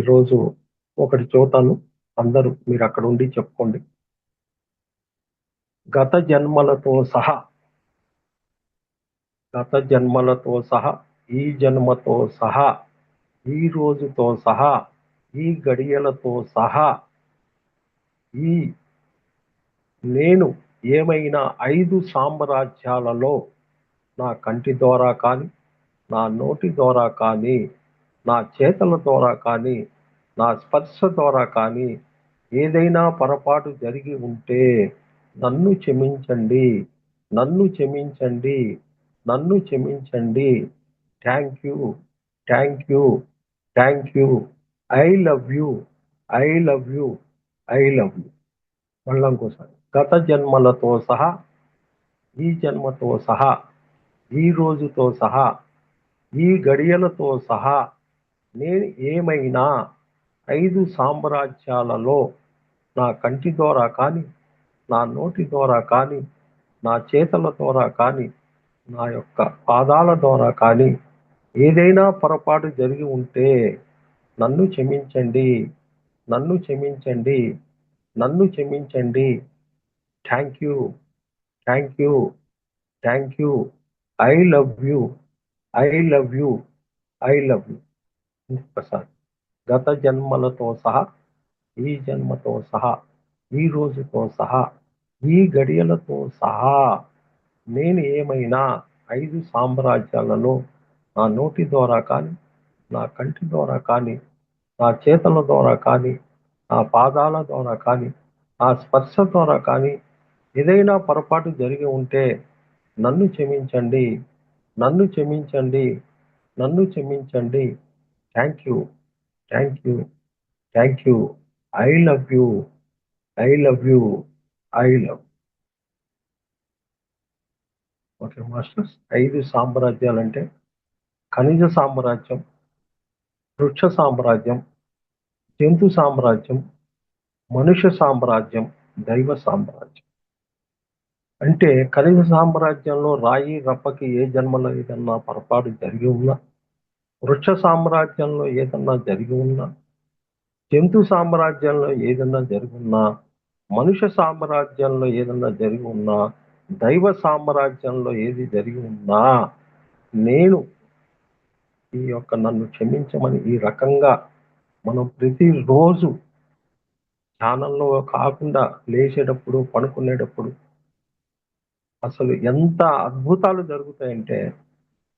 ఈరోజు ఒకటి చూతాను. అందరూ మీరు అక్కడ ఉండి చెప్పుకోండి. గత జన్మలతో సహా, గత జన్మలతో సహా, ఈ జన్మతో సహా, ఈ రోజుతో సహా, ఈ గడియలతో సహా, ఈ నేను ఏమైనా 5 సామ్రాజ్యాలలో నా కంటి ద్వారా కానీ, నా నోటి ద్వారా కానీ, నా చేతల ద్వారా కానీ, నా స్పర్శ ద్వారా కానీ ఏదైనా పొరపాటు జరిగి ఉంటే నన్ను క్షమించండి, నన్ను క్షమించండి, నన్ను క్షమించండి. Thank you, thank you, thank you. I love you, I love you, I love you. మళ్ళీ ఇంకోసారి. గత జన్మలతో సహా, ఈ జన్మతో సహా, ఈ రోజుతో సహా, ఈ గడియలతో సహా నేను ఏమైనా 5 సామ్రాజ్యాలలో నా కంటి ద్వారా కానీ, నా నోటి ద్వారా కానీ, నా చేతల ద్వారా కానీ, నా యొక్క పాదాల ద్వారా కానీ ఏదైనా పొరపాటు జరిగి ఉంటే నన్ను క్షమించండి, నన్ను క్షమించండి, నన్ను క్షమించండి. Thank you, thank you, thank you. I love you, I love you, I love you. ఇంకొకసారి. గత జన్మలతో సహా, ఈ జన్మతో సహా, ఈ రోజుతో సహా, ఈ గడియలతో సహా నేను ఏమైనా 5 సామ్రాజ్యాలలో నా నోటి ద్వారా కానీ, నా కంటి ద్వారా కానీ, నా చేతల ద్వారా కానీ, నా పాదాల ద్వారా కానీ, నా స్పర్శ ద్వారా కానీ ఏదైనా పొరపాటు జరిగి ఉంటే నన్ను క్షమించండి, నన్ను క్షమించండి, నన్ను క్షమించండి. Thank you, thank you, thank you. I love you, I love you, I love. Okay masters. 5 సామ్రాజ్యాలంటే ఖనిజ సామ్రాజ్యం, వృక్ష సామ్రాజ్యం, జంతు సామ్రాజ్యం, మనుష్య సామ్రాజ్యం, దైవ సామ్రాజ్యం. అంటే ఖనిజ సామ్రాజ్యంలో రాయి రప్పకి ఏ జన్మలో ఏదన్నా పొరపాటు జరిగి ఉన్నా, వృక్ష సామ్రాజ్యంలో ఏదన్నా జరిగి ఉన్నా, జంతు సామ్రాజ్యంలో ఏదన్నా జరిగి ఉన్నా, మనుష్య సామ్రాజ్యంలో ఏదన్నా జరిగి ఉన్నా, దైవ సామ్రాజ్యంలో ఏది జరిగి ఉన్నా నేను ఈ యొక్క నన్ను క్షమించమని ఈ రకంగా మనం ప్రతిరోజు ధ్యానంలో కాకుండా లేచేటప్పుడు, పడుకునేటప్పుడు అసలు ఎంత అద్భుతాలు జరుగుతాయంటే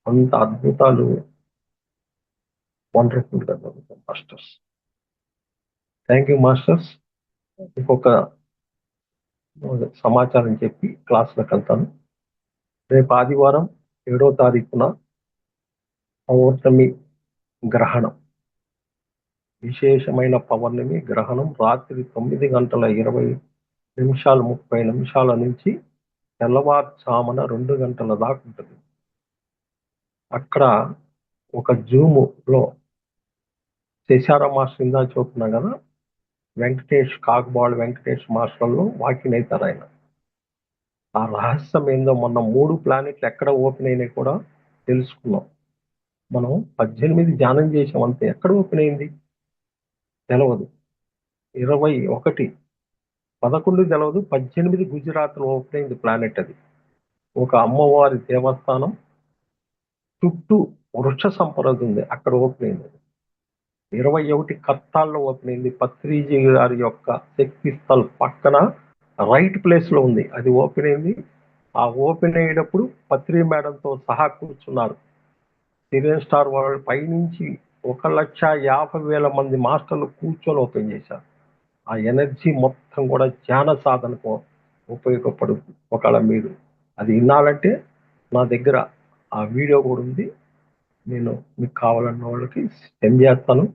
అంత అద్భుతాలు వండర్ఫుల్గా జరుగుతాయి మాస్టర్స్. Thank you masters. ఇంకొక సమాచారం చెప్పి క్లాస్లోకి వెళ్తాను. రేపు ఆదివారం 7వ తారీఖున పౌర్ణమి గ్రహణం, విశేషమైన పౌర్ణమి గ్రహణం రాత్రి 9:20 నుంచి తెల్లవారుజామున 2 గంటల దాకా ఉంటుంది. అక్కడ ఒక జూములో శశార మాస్టర్ ఇందా చూస్తున్నా కదా, వెంకటేష్ కాకబాడు వెంకటేష్ మాస్టర్లో వాకింగ్ అవుతారు ఆయన. ఆ రహస్యం ఏందో మొన్న 3 ప్లానెట్లు ఎక్కడ ఓపెన్ అయినాయి కూడా తెలుసుకున్నాం. మనం 18 ధ్యానం చేసాం అంతే, ఎక్కడ ఓపెన్ అయింది తెలవదు. 21 11 తెలవదు, 18 గుజరాత్లో ఓపెన్ అయింది ప్లానెట్. అది ఒక అమ్మవారి దేవస్థానం చుట్టూ వృక్ష సంపద ఉంది, అక్కడ ఓపెన్ అయింది. 21 కత్తాల్లో ఓపెన్ అయింది. పత్రిజీ గారి యొక్క శక్తి స్థల్ పక్కన రైట్ ప్లేస్ లో ఉంది, అది ఓపెన్ అయింది. ఆ ఓపెన్ అయ్యేటప్పుడు పత్రి మేడంతో సహా కూర్చున్నారు. సిరియన్ స్టార్ వరల్డ్ పైనుంచి 1,50,000 మంది మాస్టర్లు కూర్చొని ఓపెన్ చేశారు. ఆ ఎనర్జీ మొత్తం కూడా ధ్యాన సాధనకు ఉపయోగపడుతుంది. ఒకవేళ మీరు అది వినాలంటే నా దగ్గర ఆ వీడియో కూడా ఉంది, నేను మీకు కావాలన్న వాళ్ళకి సెండ్ చేస్తాను.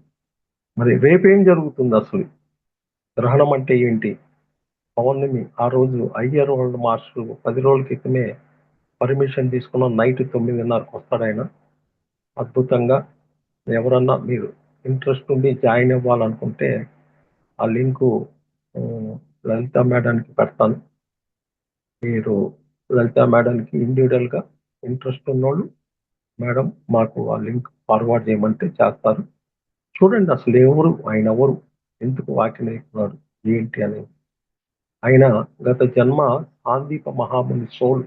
మరి రేపేం జరుగుతుంది అసలు, గ్రహణం అంటే ఏంటి, పౌర్ణమి ఆ రోజు అయ్యర్ వరల్డ్ మాస్టర్ 10 రోజుల క్రితమే పర్మిషన్ తీసుకున్న నైట్ 9:30కు వస్తాడు ఆయన. అద్భుతంగా ఎవరన్నా మీరు ఇంట్రెస్ట్ ఉండి జాయిన్ అవ్వాలనుకుంటే ఆ లింకు లలిత మేడానికి పెడతాను. మీరు లలిత మేడానికి ఇండివిజువల్గా ఇంట్రెస్ట్ ఉన్నోళ్ళు మేడం మాకు ఆ లింక్ ఫార్వర్డ్ చేయమంటే చేస్తారు. చూడండి అసలు ఎవరు ఆయన, ఎవరు, ఎందుకు వాక్యం నేర్పుతున్నాడు, ఏంటి అనేది. ఆయన గత జన్మ సాందీప మహాముని సోల్,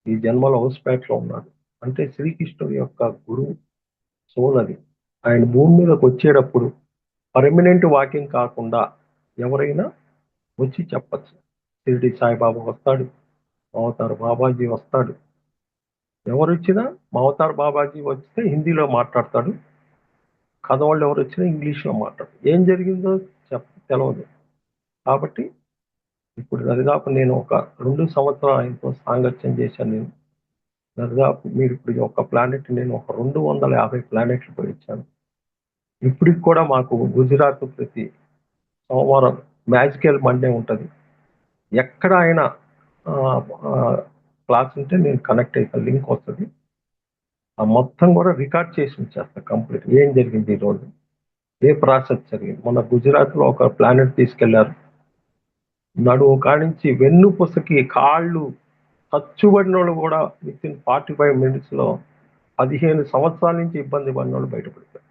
ఈ జన్మలో హౌస్పేటలో ఉన్నాడు. అంటే శ్రీకృష్ణుడి యొక్క గురువు సోల్ అది. ఆయన భూమి మీదకి వచ్చేటప్పుడు పర్మనెంట్ వాక్యం కాకుండా ఎవరైనా వచ్చి చెప్పచ్చు. షిరిడి సాయిబాబా వస్తాడు, అవతార్ బాబాజీ వస్తాడు. ఎవరు వచ్చినా అవతార్ బాబాజీ వస్తే హిందీలో మాట్లాడతాడు, కథ వాళ్ళు ఎవరు వచ్చినా ఇంగ్లీష్లో మాట్లాడతాడు. ఏం జరిగిందో తెలవదు. కాబట్టి ఇప్పుడు దరిదాపు నేను ఒక 2 సంవత్సరాలు ఆయనతో సాంగత్యం చేశాను. నేను దరిదాపు మీరు ఇప్పుడు ఒక ప్లానెట్, నేను ఒక 250 ప్లానెట్లు పోయించాను. ఇప్పటికి కూడా మాకు గుజరాత్ ప్రతి సోమవారం మ్యాజికల్ మండే ఉంటుంది. ఎక్కడ ఆయన క్లాస్ ఉంటే నేను కనెక్ట్ అవుతాను, లింక్ వస్తుంది. ఆ మొత్తం కూడా రికార్డ్ చేసి ఉంచేస్తాను కంప్లీట్. ఏం జరిగింది ఈరోజు, ఏ ప్రాసెస్ జరిగింది. మన గుజరాత్లో ఒక ప్లానెట్ తీసుకెళ్లారు. నడుము కానించి వెన్నుపూసకి కాళ్ళు ఖర్చుబడిన వాళ్ళు కూడా విత్ ఇన్ 45 మినిట్స్లో 15 సంవత్సరాల నుంచి ఇబ్బంది పడిన వాళ్ళు బయటపడతారు.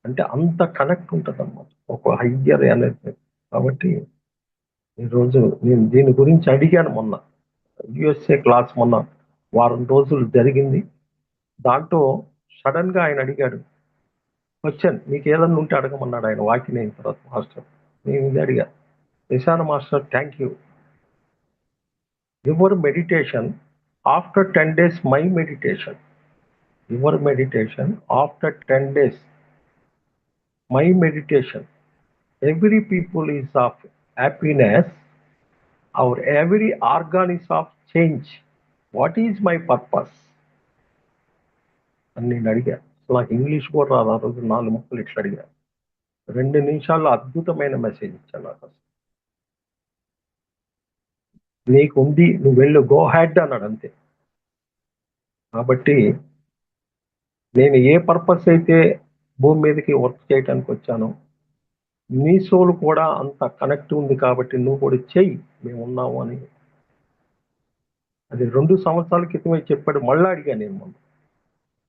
అంటే అంత కనెక్ట్ ఉంటుంది అన్నమాట, ఒక హయ్యర్ ఎనర్జీ. కాబట్టి ఈరోజు నేను దీని గురించి అడిగాను మొన్న. యుఎస్ఏ క్లాస్ మొన్న వారం రోజులు జరిగింది. దాంట్లో సడన్ గా ఆయన అడిగాడు, వచ్చాను మీకు ఏదన్నా ఉంటే అడగమన్నాడు ఆయన వాకింగ్ అయిన తర్వాత. మాస్టర్ నేను ఇది అడిగా, నిశాన master thank you, your meditation after 10 days my meditation, your meditation after 10 days my meditation, every people is of happiness, our every organ is of change, what is my purpose అని నేను అడిగా. నాకు English కూడా రాదు ఆ రోజు. 4 ముక్కలు ఇట్లా అడిగా. 2 నిమిషాల్లో అద్భుతమైన మెసేజ్ ఇచ్చాను నాకు. అసలు నీకు ఉంది, నువ్వు వెళ్ళు, గో హెడ్ అన్నాడు అంతే. కాబట్టి నేను ఏ పర్పస్ అయితే భూమి మీదకి వర్క్ చేయడానికి వచ్చానో, నీ సోల్ కూడా అంత కనెక్ట్ ఉంది కాబట్టి నువ్వు కూడా చెయ్యి, మేము ఉన్నాము అని. అది 2 సంవత్సరాల క్రితమే చెప్పాడు, మళ్ళీ అడిగా నేను మొన్న.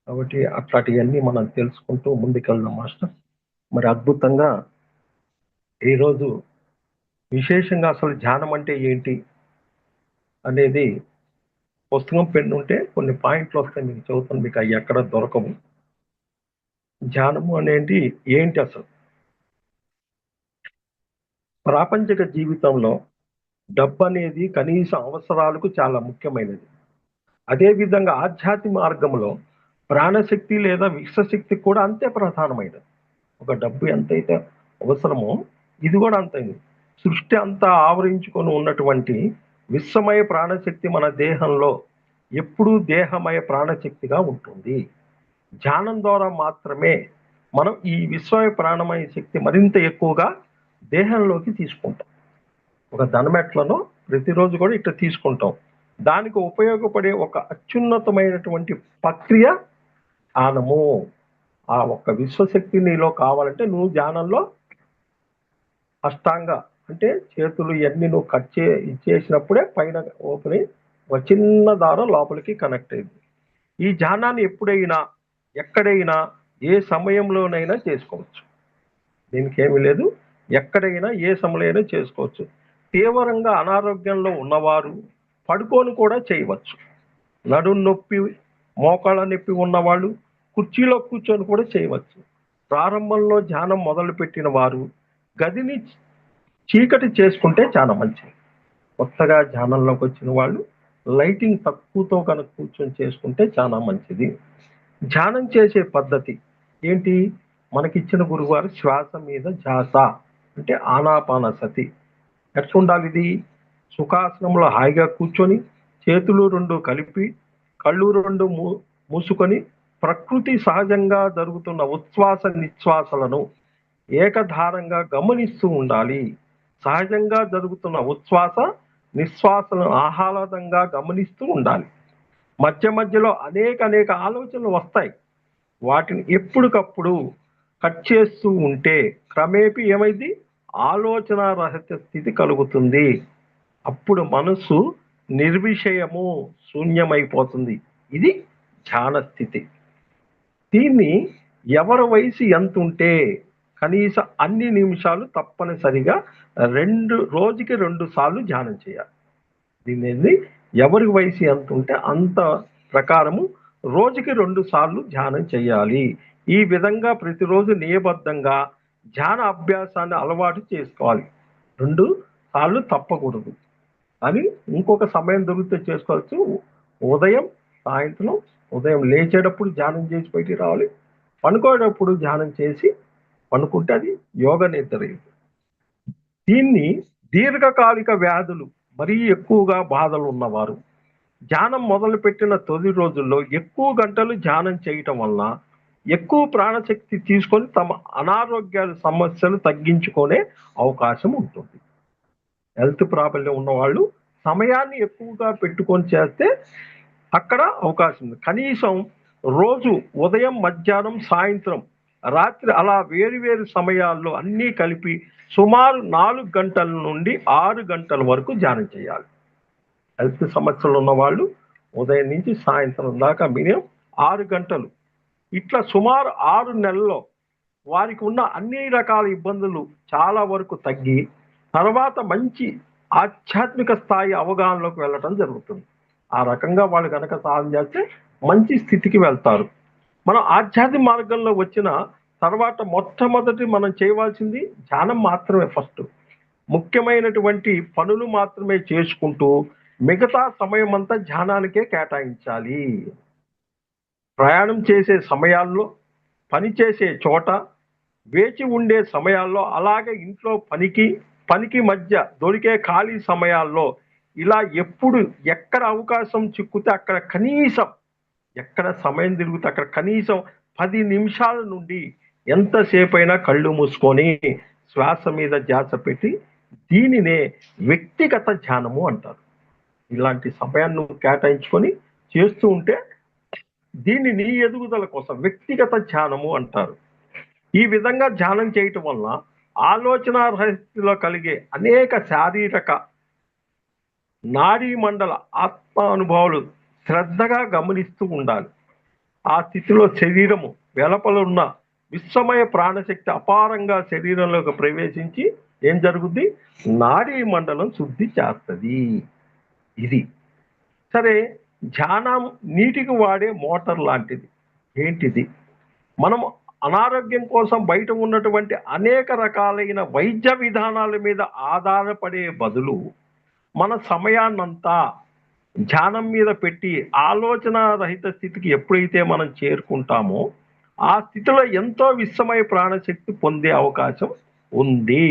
కాబట్టి అట్లాంటివన్నీ మనం తెలుసుకుంటూ ముందుకెళ్దాం మాస్టర్. మరి అద్భుతంగా ఈరోజు విశేషంగా అసలు ధ్యానం అంటే ఏంటి అనేది పుస్తకం పెన్ను ఉంటే కొన్ని పాయింట్లు వస్తాయి, మీకు చదువుతాను, మీకు అవి ఎక్కడ దొరకవు. ధ్యానము అనేది ఏంటి అసలు? ప్రాపంచిక జీవితంలో డబ్బు అనేది కనీస అవసరాలకు చాలా ముఖ్యమైనది. అదేవిధంగా ఆధ్యాత్మిక మార్గంలో ప్రాణశక్తి లేదా విశ్వశక్తి కూడా అంతే ప్రధానమైనది. ఒక డబ్బు ఎంతైతే అవసరమో ఇది కూడా అంతైంది. సృష్టి అంతా ఆవరించుకొని ఉన్నటువంటి విశ్వమయ ప్రాణశక్తి మన దేహంలో ఎప్పుడూ దేహమయ ప్రాణశక్తిగా ఉంటుంది. ధ్యానం ద్వారా మాత్రమే మనం ఈ విశ్వమయ ప్రాణమయ శక్తి మరింత ఎక్కువగా దేహంలోకి తీసుకుంటాం. ఒక ధనమెట్లను ప్రతిరోజు కూడా ఇట్లా తీసుకుంటాం. దానికి ఉపయోగపడే ఒక అత్యున్నతమైనటువంటి ప్రక్రియ ధ్యానము. ఆ ఒక్క విశ్వశక్తి నీలో కావాలంటే నువ్వు ధ్యానంలో అష్టాంగ అంటే చేతులు ఇవన్నీ నువ్వు ఇచ్చేసినప్పుడే పైన ఓపెన్ ఒక చిన్న దారం లోపలికి కనెక్ట్ అయింది. ఈ ధ్యానాన్ని ఎప్పుడైనా ఎక్కడైనా ఏ సమయంలోనైనా చేసుకోవచ్చు. దీనికి ఏమీ లేదు, ఎక్కడైనా ఏ సమయంలో చేసుకోవచ్చు. తీవ్రంగా అనారోగ్యంలో ఉన్నవారు పడుకొని కూడా చేయవచ్చు. నడుము నొప్పి, మోకాళ్ళ నొప్పి ఉన్నవాళ్ళు కుర్చీలో కూర్చొని కూడా చేయవచ్చు. ప్రారంభంలో ధ్యానం మొదలుపెట్టిన వారు గదిని చీకటి చేసుకుంటే చాలా మంచిది. కొత్తగా ధ్యానంలోకి వచ్చిన వాళ్ళు లైటింగ్ తక్కువతో కనుక కూర్చొని చేసుకుంటే చాలా మంచిది. ధ్యానం చేసే పద్ధతి ఏంటి? మనకిచ్చిన గురువారు శ్వాస మీద ధ్యాస అంటే ఆనాపానసతి. ఎట్లా ఉండాలి ఇది? సుఖాసనంలో హాయిగా కూర్చొని చేతులు 2 కలిపి కళ్ళు 2 మూసుకొని ప్రకృతి సహజంగా జరుగుతున్న ఉచ్ఛ్వాస నిశ్వాసలను ఏకధారంగా గమనిస్తూ ఉండాలి. సహజంగా జరుగుతున్న ఉచ్ఛ్వాస నిశ్వాసలను ఆహ్లాదంగా గమనిస్తూ ఉండాలి. మధ్య మధ్యలో అనేక ఆలోచనలు వస్తాయి. వాటిని ఎప్పటికప్పుడు కట్ చేస్తూ ఉంటే క్రమేపీ ఏమైంది? ఆలోచన రహిత స్థితి కలుగుతుంది. అప్పుడు మనసు నిర్విషయము, శూన్యమైపోతుంది. ఇది ధ్యాన స్థితి. దీన్ని ఎవరి వయసు ఎంత ఉంటే కనీసం అన్ని నిమిషాలు తప్పనిసరిగా రోజుకి 2 సార్లు ధ్యానం చేయాలి. దీన్ని ఎవరి వయసు ఎంత ఉంటే అంత ప్రకారము రోజుకి 2 సార్లు ధ్యానం చేయాలి. ఈ విధంగా ప్రతిరోజు నియబద్ధంగా ధ్యాన అభ్యాసాన్ని అలవాటు చేసుకోవాలి. 2 సార్లు తప్పకూడదు అని ఇంకొక సమయం దొరికితే చేసుకోవచ్చు. ఉదయం, సాయంత్రం. ఉదయం లేచేటప్పుడు ధ్యానం చేసి బయటికి రావాలి. పనుకోేటప్పుడు ధ్యానం చేసి పనుకుంటే అది యోగ నిద్ర. దీన్ని దీర్ఘకాలిక వ్యాధులు మరీ ఎక్కువగా బాధలు ఉన్నవారు ధ్యానం మొదలుపెట్టిన తొలి రోజుల్లో ఎక్కువ గంటలు ధ్యానం చేయటం వల్ల ఎక్కువ ప్రాణశక్తి తీసుకొని తమ అనారోగ్యాల సమస్యలు తగ్గించుకునే అవకాశం ఉంటుంది. హెల్త్ ప్రాబ్లం ఉన్నవాళ్ళు సమయాన్ని ఎక్కువగా పెట్టుకొని చేస్తే అక్కడ అవకాశం ఉంది. కనీసం రోజు ఉదయం, మధ్యాహ్నం, సాయంత్రం, రాత్రి అలా వేరు సమయాల్లో అన్నీ కలిపి సుమారు 4 గంటల నుండి 6 గంటల వరకు ధ్యానం చేయాలి. హెల్త్ సమస్యలు ఉన్నవాళ్ళు ఉదయం నుంచి సాయంత్రం దాకా మినిమం 6 గంటలు. ఇట్లా సుమారు 6 నెలల్లో వారికి ఉన్న అన్ని రకాల ఇబ్బందులు చాలా వరకు తగ్గి తర్వాత మంచి ఆధ్యాత్మిక స్థాయి అవగాహనలోకి వెళ్ళటం జరుగుతుంది. ఆ రకంగా వాళ్ళు కనుక సాధన చేస్తే మంచి స్థితికి వెళ్తారు. మనం ఆధ్యాత్మిక మార్గంలో వచ్చిన తర్వాత మొట్టమొదటి మనం చేయవలసింది ధ్యానం మాత్రమే. ఫస్ట్ ముఖ్యమైనటువంటి పనులు మాత్రమే చేసుకుంటూ మిగతా సమయం అంతా ధ్యానానికే కేటాయించాలి. ప్రయాణం చేసే సమయాల్లో, పని చేసే చోట, వేచి ఉండే సమయాల్లో, అలాగే ఇంట్లో పనికి మధ్య దొరికే ఖాళీ సమయాల్లో ఇలా ఎప్పుడు ఎక్కడ అవకాశం చిక్కితే అక్కడ కనీసం, ఎక్కడ సమయం తిరుగుతే అక్కడ కనీసం 10 నిమిషాల నుండి ఎంతసేపు అయినా కళ్ళు మూసుకొని శ్వాస మీద ధ్యాస పెట్టి దీనినే వ్యక్తిగత ధ్యానము అంటారు. ఇలాంటి సమయాన్ని కేటాయించుకొని చేస్తూ ఉంటే దీన్ని నీ ఎదుగుదల కోసం వ్యక్తిగత ధ్యానము అంటారు. ఈ విధంగా ధ్యానం చేయటం వల్ల ఆలోచన రహితిలో కలిగే అనేక శారీరక, నాడీ మండల ఆత్మ అనుభవాలు శ్రద్ధగా గమనిస్తూ ఉండాలి. ఆ స్థితిలో శరీరము వెలుపల ఉన్న విశ్వమయ ప్రాణశక్తి అపారంగా శరీరంలోకి ప్రవేశించి ఏం జరుగుద్ది? నాడీ మండలం శుద్ధి చేస్తుంది. ఇది సరే. ధ్యానం నీటికి వాడే మోటార్ లాంటిది. ఏంటిది? మనం అనారోగ్యం కోసం బయట ఉన్నటువంటి అనేక రకాలైన వైద్య విధానాల మీద ఆధారపడే బదులు మన సమయాన్నంతా ధ్యానం మీద పెట్టి ఆలోచన రహిత స్థితికి ఎప్పుడైతే మనం చేరుకుంటామో ఆ స్థితిలో ఎంతో విశ్వమయ ప్రాణశక్తి పొందే అవకాశం ఉంది.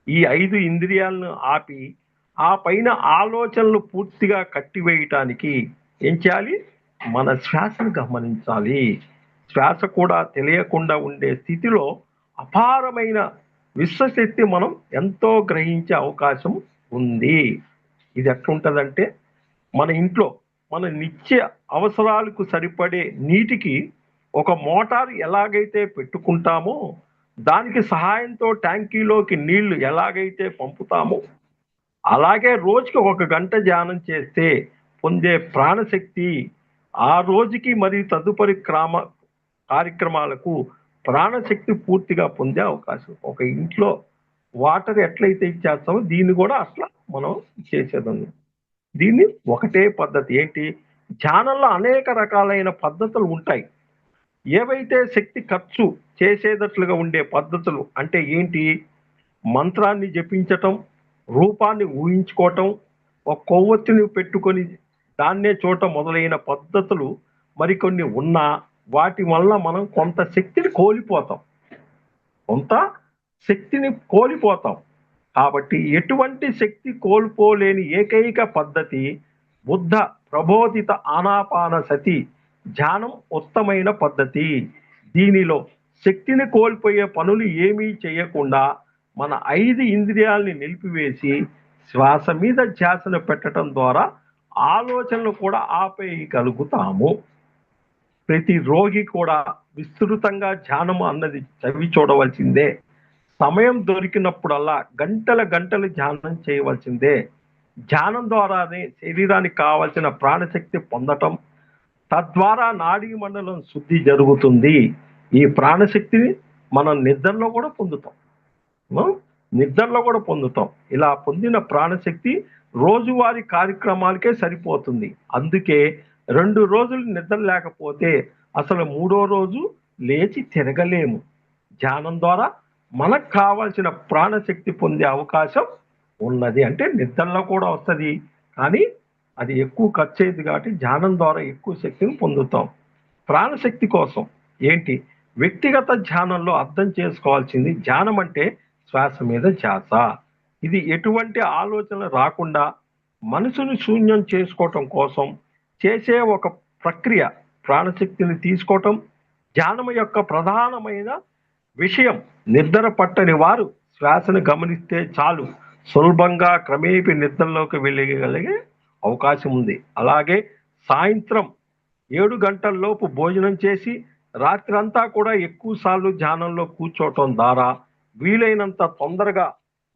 ఈ 5 ఇంద్రియాలను ఆపి ఆ పైన ఆలోచనలు పూర్తిగా కట్టివేయటానికి ఏం చేయాలి? మన శ్వాసను గమనించాలి. శ్వాస కూడా తెలియకుండా ఉండే స్థితిలో అపారమైన విశ్వశక్తి మనం ఎంతో గ్రహించే అవకాశం ఉంది. ఇది ఎట్లుంటుందంటే మన ఇంట్లో మన నిత్య అవసరాలకు సరిపడే నీటికి ఒక మోటార్ ఎలాగైతే పెట్టుకుంటామో దానికి సహాయంతో ట్యాంకీలోకి నీళ్లు ఎలాగైతే పంపుతామో అలాగే రోజుకి 1 గంట ధ్యానం చేస్తే పొందే ప్రాణశక్తి ఆ రోజుకి మరియు తదుపరి కార్యక్రమాలకు ప్రాణశక్తి పూర్తిగా పొందే అవకాశం. ఒక ఇంట్లో వాటర్ ఎట్లయితే ఇచ్చేస్తామో దీన్ని కూడా అట్లా మనం చేసేదాన్ని. దీన్ని ఒకటే పద్ధతి. ఏంటి? ధ్యానంలో అనేక రకాలైన పద్ధతులు ఉంటాయి. ఏవైతే శక్తి ఖర్చు చేసేటట్లుగా ఉండే పద్ధతులు అంటే ఏంటి? మంత్రాన్ని జపించటం, రూపాన్ని ఊహించుకోవటం, ఒక కొవ్వొత్తిని పెట్టుకొని దాన్నే చూడటం మొదలైన పద్ధతులు మరికొన్ని ఉన్నా వాటి వల్ల మనం కొంత శక్తిని కోల్పోతాం. కాబట్టి ఎటువంటి శక్తి కోల్పోలేని ఏకైక పద్ధతి బుద్ధ ప్రబోధిత ఆనాపానసతి ధ్యానం ఉత్తమైన పద్ధతి. దీనిలో శక్తిని కోల్పోయే పనులు ఏమీ చేయకుండా మన 5 ఇంద్రియాలని నిలిపివేసి శ్వాస మీద ధ్యాసను పెట్టడం ద్వారా ఆలోచనలు కూడా ఆపేయగలుగుతాము. ప్రతి రోగి కూడా విస్తృతంగా ధ్యానం అన్నది చవి చూడవలసిందే. సమయం దొరికినప్పుడల్లా గంటలు ధ్యానం చేయవలసిందే. ధ్యానం ద్వారానే శరీరానికి కావలసిన ప్రాణశక్తి పొందటం, తద్వారా నాడీ మండలం శుద్ధి జరుగుతుంది. ఈ ప్రాణశక్తిని మనం నిద్రలో కూడా పొందుతాం. నిద్రలో కూడా పొందుతాం. ఇలా పొందిన ప్రాణశక్తి రోజువారీ కార్యక్రమాలకే సరిపోతుంది. అందుకే 2 రోజులు నిద్ర లేకపోతే అసలు 3వ రోజు లేచి తిరగలేము. ధ్యానం ద్వారా మనకు కావాల్సిన ప్రాణశక్తి పొందే అవకాశం ఉన్నది. అంటే నిద్రలో కూడా వస్తది. కానీ అది ఎక్కువ ఖర్చయ్యేది కాబట్టి ధ్యానం ద్వారా ఎక్కువ శక్తిని పొందుతాం. ప్రాణశక్తి కోసం ఏంటి? వ్యక్తిగత ధ్యానంలో అర్థం చేసుకోవాల్సింది ధ్యానం అంటే శ్వాస మీద ధ్యాస. ఇది ఎటువంటి ఆలోచన రాకుండా మనసును శూన్యం చేసుకోవటం కోసం చేసే ఒక ప్రక్రియ. ప్రాణశక్తిని తీసుకోవటం ధ్యానం యొక్క ప్రధానమైన విషయం. నిద్ర పట్టని వారు శ్వాసను గమనిస్తే చాలు సులభంగా క్రమేపీ నిద్రలోకి వెళ్ళగలిగే అవకాశం ఉంది. అలాగే సాయంత్రం 7 గంటల్లోపు భోజనం చేసి రాత్రంతా కూడా ఎక్కువ సార్లు ధ్యానంలో కూర్చోవటం ద్వారా వీలైనంత తొందరగా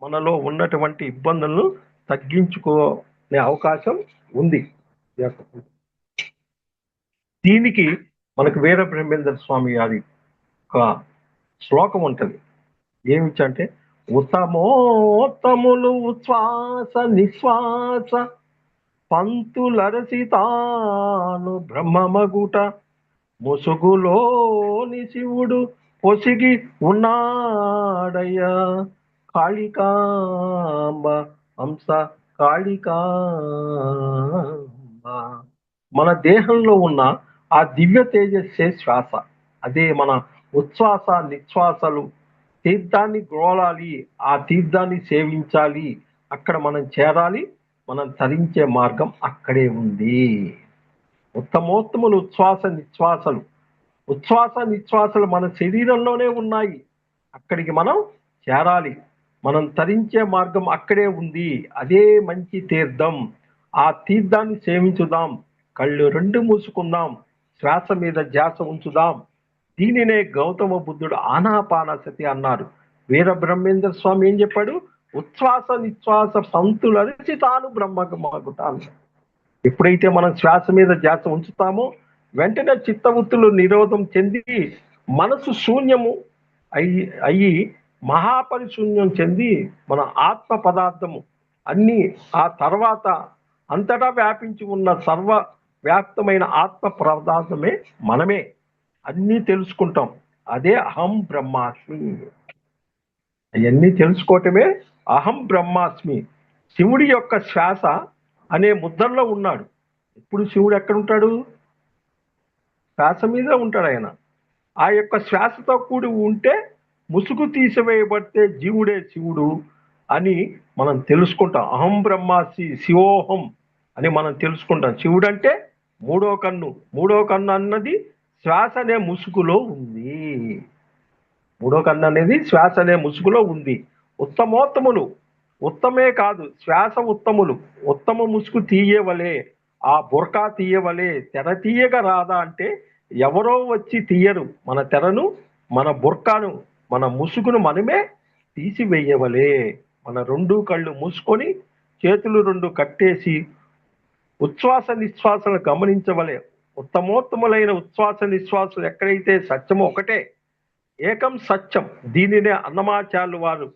మనలో ఉన్నటువంటి ఇబ్బందులను తగ్గించుకునే అవకాశం ఉంది. దీనికి మనకు వీర బ్రహ్మేంద్ర స్వామి గారి ఒక శ్లోకం ఉంటుంది. ఏమిటంటే ఉత్తమోత్తములు ఉచ్ఛ్వాస నిశ్వాస పంతులరసి తాను బ్రహ్మమగుట ముసుగులోని శివుడు పొసిగి ఉన్నాడయ్యా కాళికాంబ హంస కాళికాంబ. మన దేహంలో ఉన్న ఆ దివ్య తేజస్సే శ్వాస. అదే మన ఉచ్ఛ్వాస నిశ్వాసలు. తీర్థాన్ని గ్రోలాలి, ఆ తీర్థాన్ని సేవించాలి, అక్కడ మనం చేరాలి, మనం తరించే మార్గం అక్కడే ఉంది. ఉత్తమోత్తములు ఉచ్ఛ్వాస నిశ్వాసలు. ఉచ్ఛ్వాస నిశ్వాసలు మన శరీరంలోనే ఉన్నాయి. అక్కడికి మనం చేరాలి, మనం తరించే మార్గం అక్కడే ఉంది. అదే మంచి తీర్థం. ఆ తీర్థాన్ని సేవించుదాం, కళ్ళు 2 మూసుకుందాం, శ్వాస మీద ధ్యాస ఉంచుదాం. దీనినే గౌతమ బుద్ధుడు ఆనాపానసతి అన్నారు. వీర బ్రహ్మేంద్ర స్వామి ఏం చెప్పాడు? ఉచ్ఛ్వాస నిశ్వాస సంతులరిచి తాను బ్రహ్మమగుట అన్నాడు. ఎప్పుడైతే మనం శ్వాస మీద ధ్యాస ఉంచుతామో వెంటనే చిత్తవృత్తులు నిరోధం చెంది మనసు శూన్యము అయ్యి మహాపరిశూన్యం చెంది మన ఆత్మ పదార్థము అన్ని ఆ తర్వాత అంతటా వ్యాపించి ఉన్న సర్వ వ్యాప్తమైన ఆత్మ పదార్థమే మనమే. అన్నీ తెలుసుకుంటాం. అదే అహం బ్రహ్మాస్మి. అవన్నీ తెలుసుకోవటమే అహం బ్రహ్మాస్మి. శివుడి యొక్క శ్వాస అనే ముద్రలో ఉన్నాడు. ఇప్పుడు శివుడు ఎక్కడ ఉంటాడు? శ్వాస మీద ఉంటాడు ఆయన. ఆ యొక్క శ్వాసతో కూడి ఉంటే ముసుగు తీసివేయబడితే జీవుడే శివుడు అని మనం తెలుసుకుంటాం. అహం బ్రహ్మాస్మి శివోహం అని మనం తెలుసుకుంటాం. శివుడు అంటే మూడో కన్ను. మూడో కన్ను అన్నది శ్వాస అనే ముసుగులో ఉంది. మూడో కన్ను అనేది శ్వాస అనే ముసుగులో ఉంది. ఉత్తమోత్తములు, ఉత్తమే కాదు శ్వాస ఉత్తములు. ఉత్తమ ముసుగు తీయవలే, ఆ బుర్కా తీయవలే. తెర తీయగా రాదా అంటే ఎవరో వచ్చి తీయరు. మన తెరను, మన బుర్కాను, మన ముసుగును మనమే తీసివేయవలే. మన 2 కళ్ళు మూసుకొని చేతులు 2 కట్టేసి ఉచ్ఛ్వాస నిశ్వాసను గమనించవలే. ఉత్తమోత్తములైన ఉచ్ఛ్వాస నిశ్వాసలు ఎక్కడైతే సత్యమో ఒకటే, ఏకం సత్యం. దీనినే అన్నమాచార్యులు వారు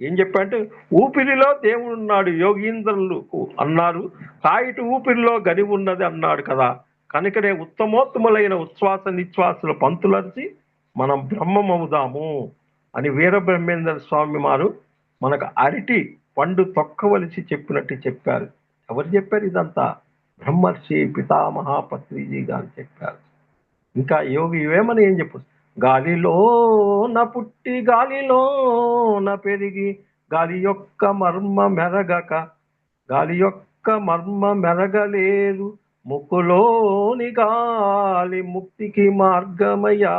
ఏం చెప్పారంటే ఊపిరిలో దేవుడు ఉన్నాడు యోగీంద్రులకు అన్నారు, కాయిటి ఊపిరిలో గని ఉన్నది అన్నాడు కదా. కనుకనే ఉత్తమోత్తములైన ఉచ్ఛ్వాస నిశ్వాసలు పంతులరిచి మనం బ్రహ్మమవుదాము అని వీర బ్రహ్మేంద్ర స్వామి వారు మనకు అరటి పండు తొక్కవలసి చెప్పినట్టు చెప్పారు. ఎవరు చెప్పారు ఇదంతా? బ్రహ్మర్షి పితామహ పత్రిజీ గారు చెప్పారు. ఇంకా యోగి ఏమని ఏం చెప్పు, గాలిలోన పుట్టి గాలిలోన పెరిగి గాలి యొక్క మర్మ మెరగక, గాలి యొక్క మర్మ మెరగలేదు, ముక్కులోని గాలి ముక్తికి మార్గమయ్యా,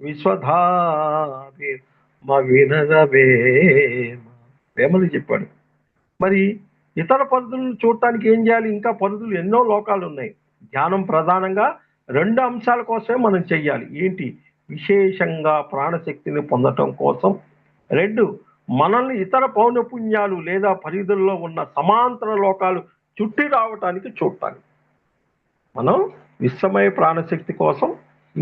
విశ్వధారి వినరవే వేమని చెప్పాడు. మరి ఇతర పరిధులను చూడటానికి ఏం చేయాలి? ఇంకా పరిధులు ఎన్నో లోకాలు ఉన్నాయి. ధ్యానం ప్రధానంగా 2 అంశాల కోసమే మనం చెయ్యాలి. ఏంటి? విశేషంగా ప్రాణశక్తిని పొందటం కోసం. 2, మనల్ని ఇతర పౌనపుణ్యాలు లేదా పరిధుల్లో ఉన్న సమాంతర లోకాలు చుట్టి రావటానికి చూడటానికి. మనం విశ్వమయ ప్రాణశక్తి కోసం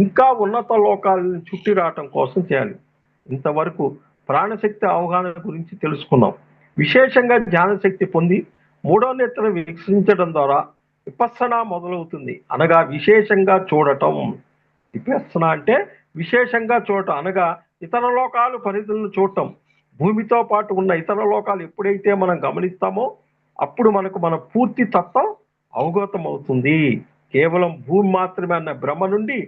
ఇంకా ఉన్నత లోకాలను చుట్టి రావటం కోసం చేయాలి. ఇంతవరకు ప్రాణశక్తి అవగాహన గురించి తెలుసుకున్నాం. విశేషంగా జ్ఞానశక్తి పొంది మూడో నేత్రం వికసించడం ద్వారా విపස්සన మొదలవుతుంది. అనగా విశేషంగా చూడటం. విపස්සన అంటే విశేషంగా చూడటం, అనగా ఇతర లోకాలు పరిధులను చూడటం. భూమితో పాటు ఉన్న ఇతర లోకాలు ఎప్పుడైతే మనం గమనిస్తామో అప్పుడు మనకు మన పూర్తి తత్వం అవగతం అవుతుంది. కేవలం భూమి మాత్రమే అన్న భ్రమ నుండి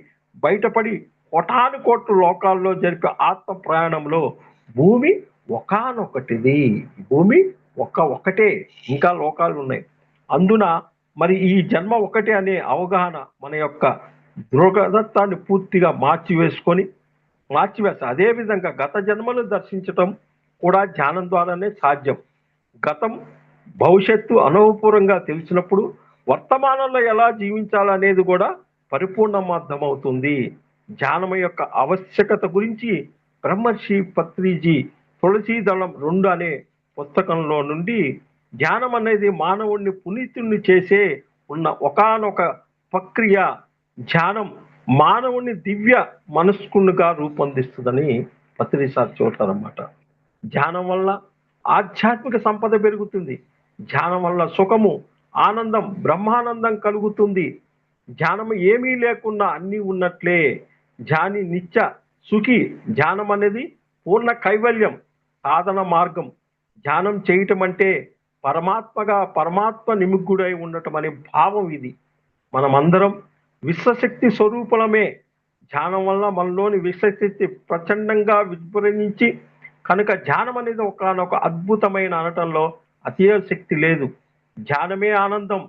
బయటపడి కోటాను కోట్ల లోకాల్లో జరిపే ఆత్మ ప్రయాణంలో భూమి ఒకానొకటిది. భూమి ఒక్కటే, ఇంకా లోకాలు ఉన్నాయి. అందున మరి ఈ జన్మ ఒకటే అనే అవగాహన మన యొక్క దృఢత్వాన్ని పూర్తిగా మార్చివేస్తా. అదేవిధంగా గత జన్మను దర్శించటం కూడా ధ్యానం ద్వారానే సాధ్యం. గతం భవిష్యత్తు అనుభవపూర్వంగా తెలిసినప్పుడు వర్తమానంలో ఎలా జీవించాలనేది కూడా పరిపూర్ణమర్థమవుతుంది. ధ్యానం యొక్క ఆవశ్యకత గురించి బ్రహ్మర్షి పత్రిజీ తులసీదళం 2 అనే పుస్తకంలో నుండి ధ్యానం అనేది మానవుణ్ణి పునీతుణ్ణి చేసే ఉన్న ఒకానొక ప్రక్రియ. ధ్యానం మానవుని దివ్య మనస్కునిగా రూపొందిస్తుందని పత్రిజీ సార్ చూడతారన్నమాట. ధ్యానం వల్ల ఆధ్యాత్మిక సంపద పెరుగుతుంది. ధ్యానం వల్ల సుఖము, ఆనందం, బ్రహ్మానందం కలుగుతుంది. ధ్యానం ఏమీ లేకున్నా అన్నీ ఉన్నట్లే. ధ్యాని నిత్య సుఖి. ధ్యానం అనేది పూర్ణ కైవల్యం, సాధన మార్గం. ధ్యానం చేయటం అంటే పరమాత్మ నిమిగ్గుడై ఉండటం అనే భావం ఇది. మనమందరం విశ్వశక్తి స్వరూపులమే. ధ్యానం వల్ల మనలోని విశ్వశక్తి ప్రచండంగా విజృంభించి కనుక ధ్యానం అనేది ఒకనొక అద్భుతమైన అనటంలో అతిశక్తి లేదు. ధ్యానమే ఆనందం,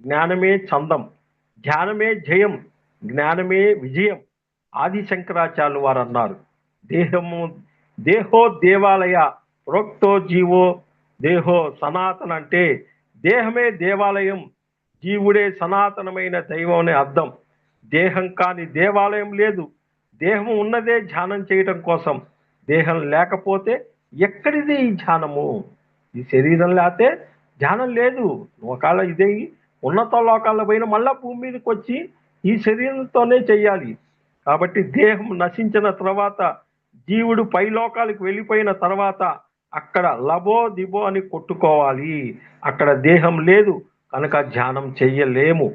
జ్ఞానమే చందం. ధ్యానమే జయం, జ్ఞానమే విజయం. ఆది శంకరాచార్యులు వారు అన్నారు, దేహో దేవాలయ ప్రోక్తో జీవో దేహో సనాతన. అంటే దేహమే దేవాలయం, జీవుడే సనాతనమైన దైవం అనే అర్థం. దేహం కాని దేవాలయం లేదు. దేహం ఉన్నదే ధ్యానం చేయడం కోసం. దేహం లేకపోతే ఎక్కడిది ఈ ధ్యానము? ఈ శరీరం లేకపోతే ధ్యానం లేదు. ఒకవేళ ఇదే ఉన్నత లోకాల్లో పోయిన మళ్ళా భూమి మీదకి వచ్చి ఈ శరీరంతోనే చెయ్యాలి. కాబట్టి దేహం నశించిన తర్వాత, జీవుడు పై లోకాలకు వెళ్ళిపోయిన తర్వాత అక్కడ లబో దిబో అని కొట్టుకోవాలి. అక్కడ దేహం లేదు కనుక ధ్యానం చెయ్యలేము.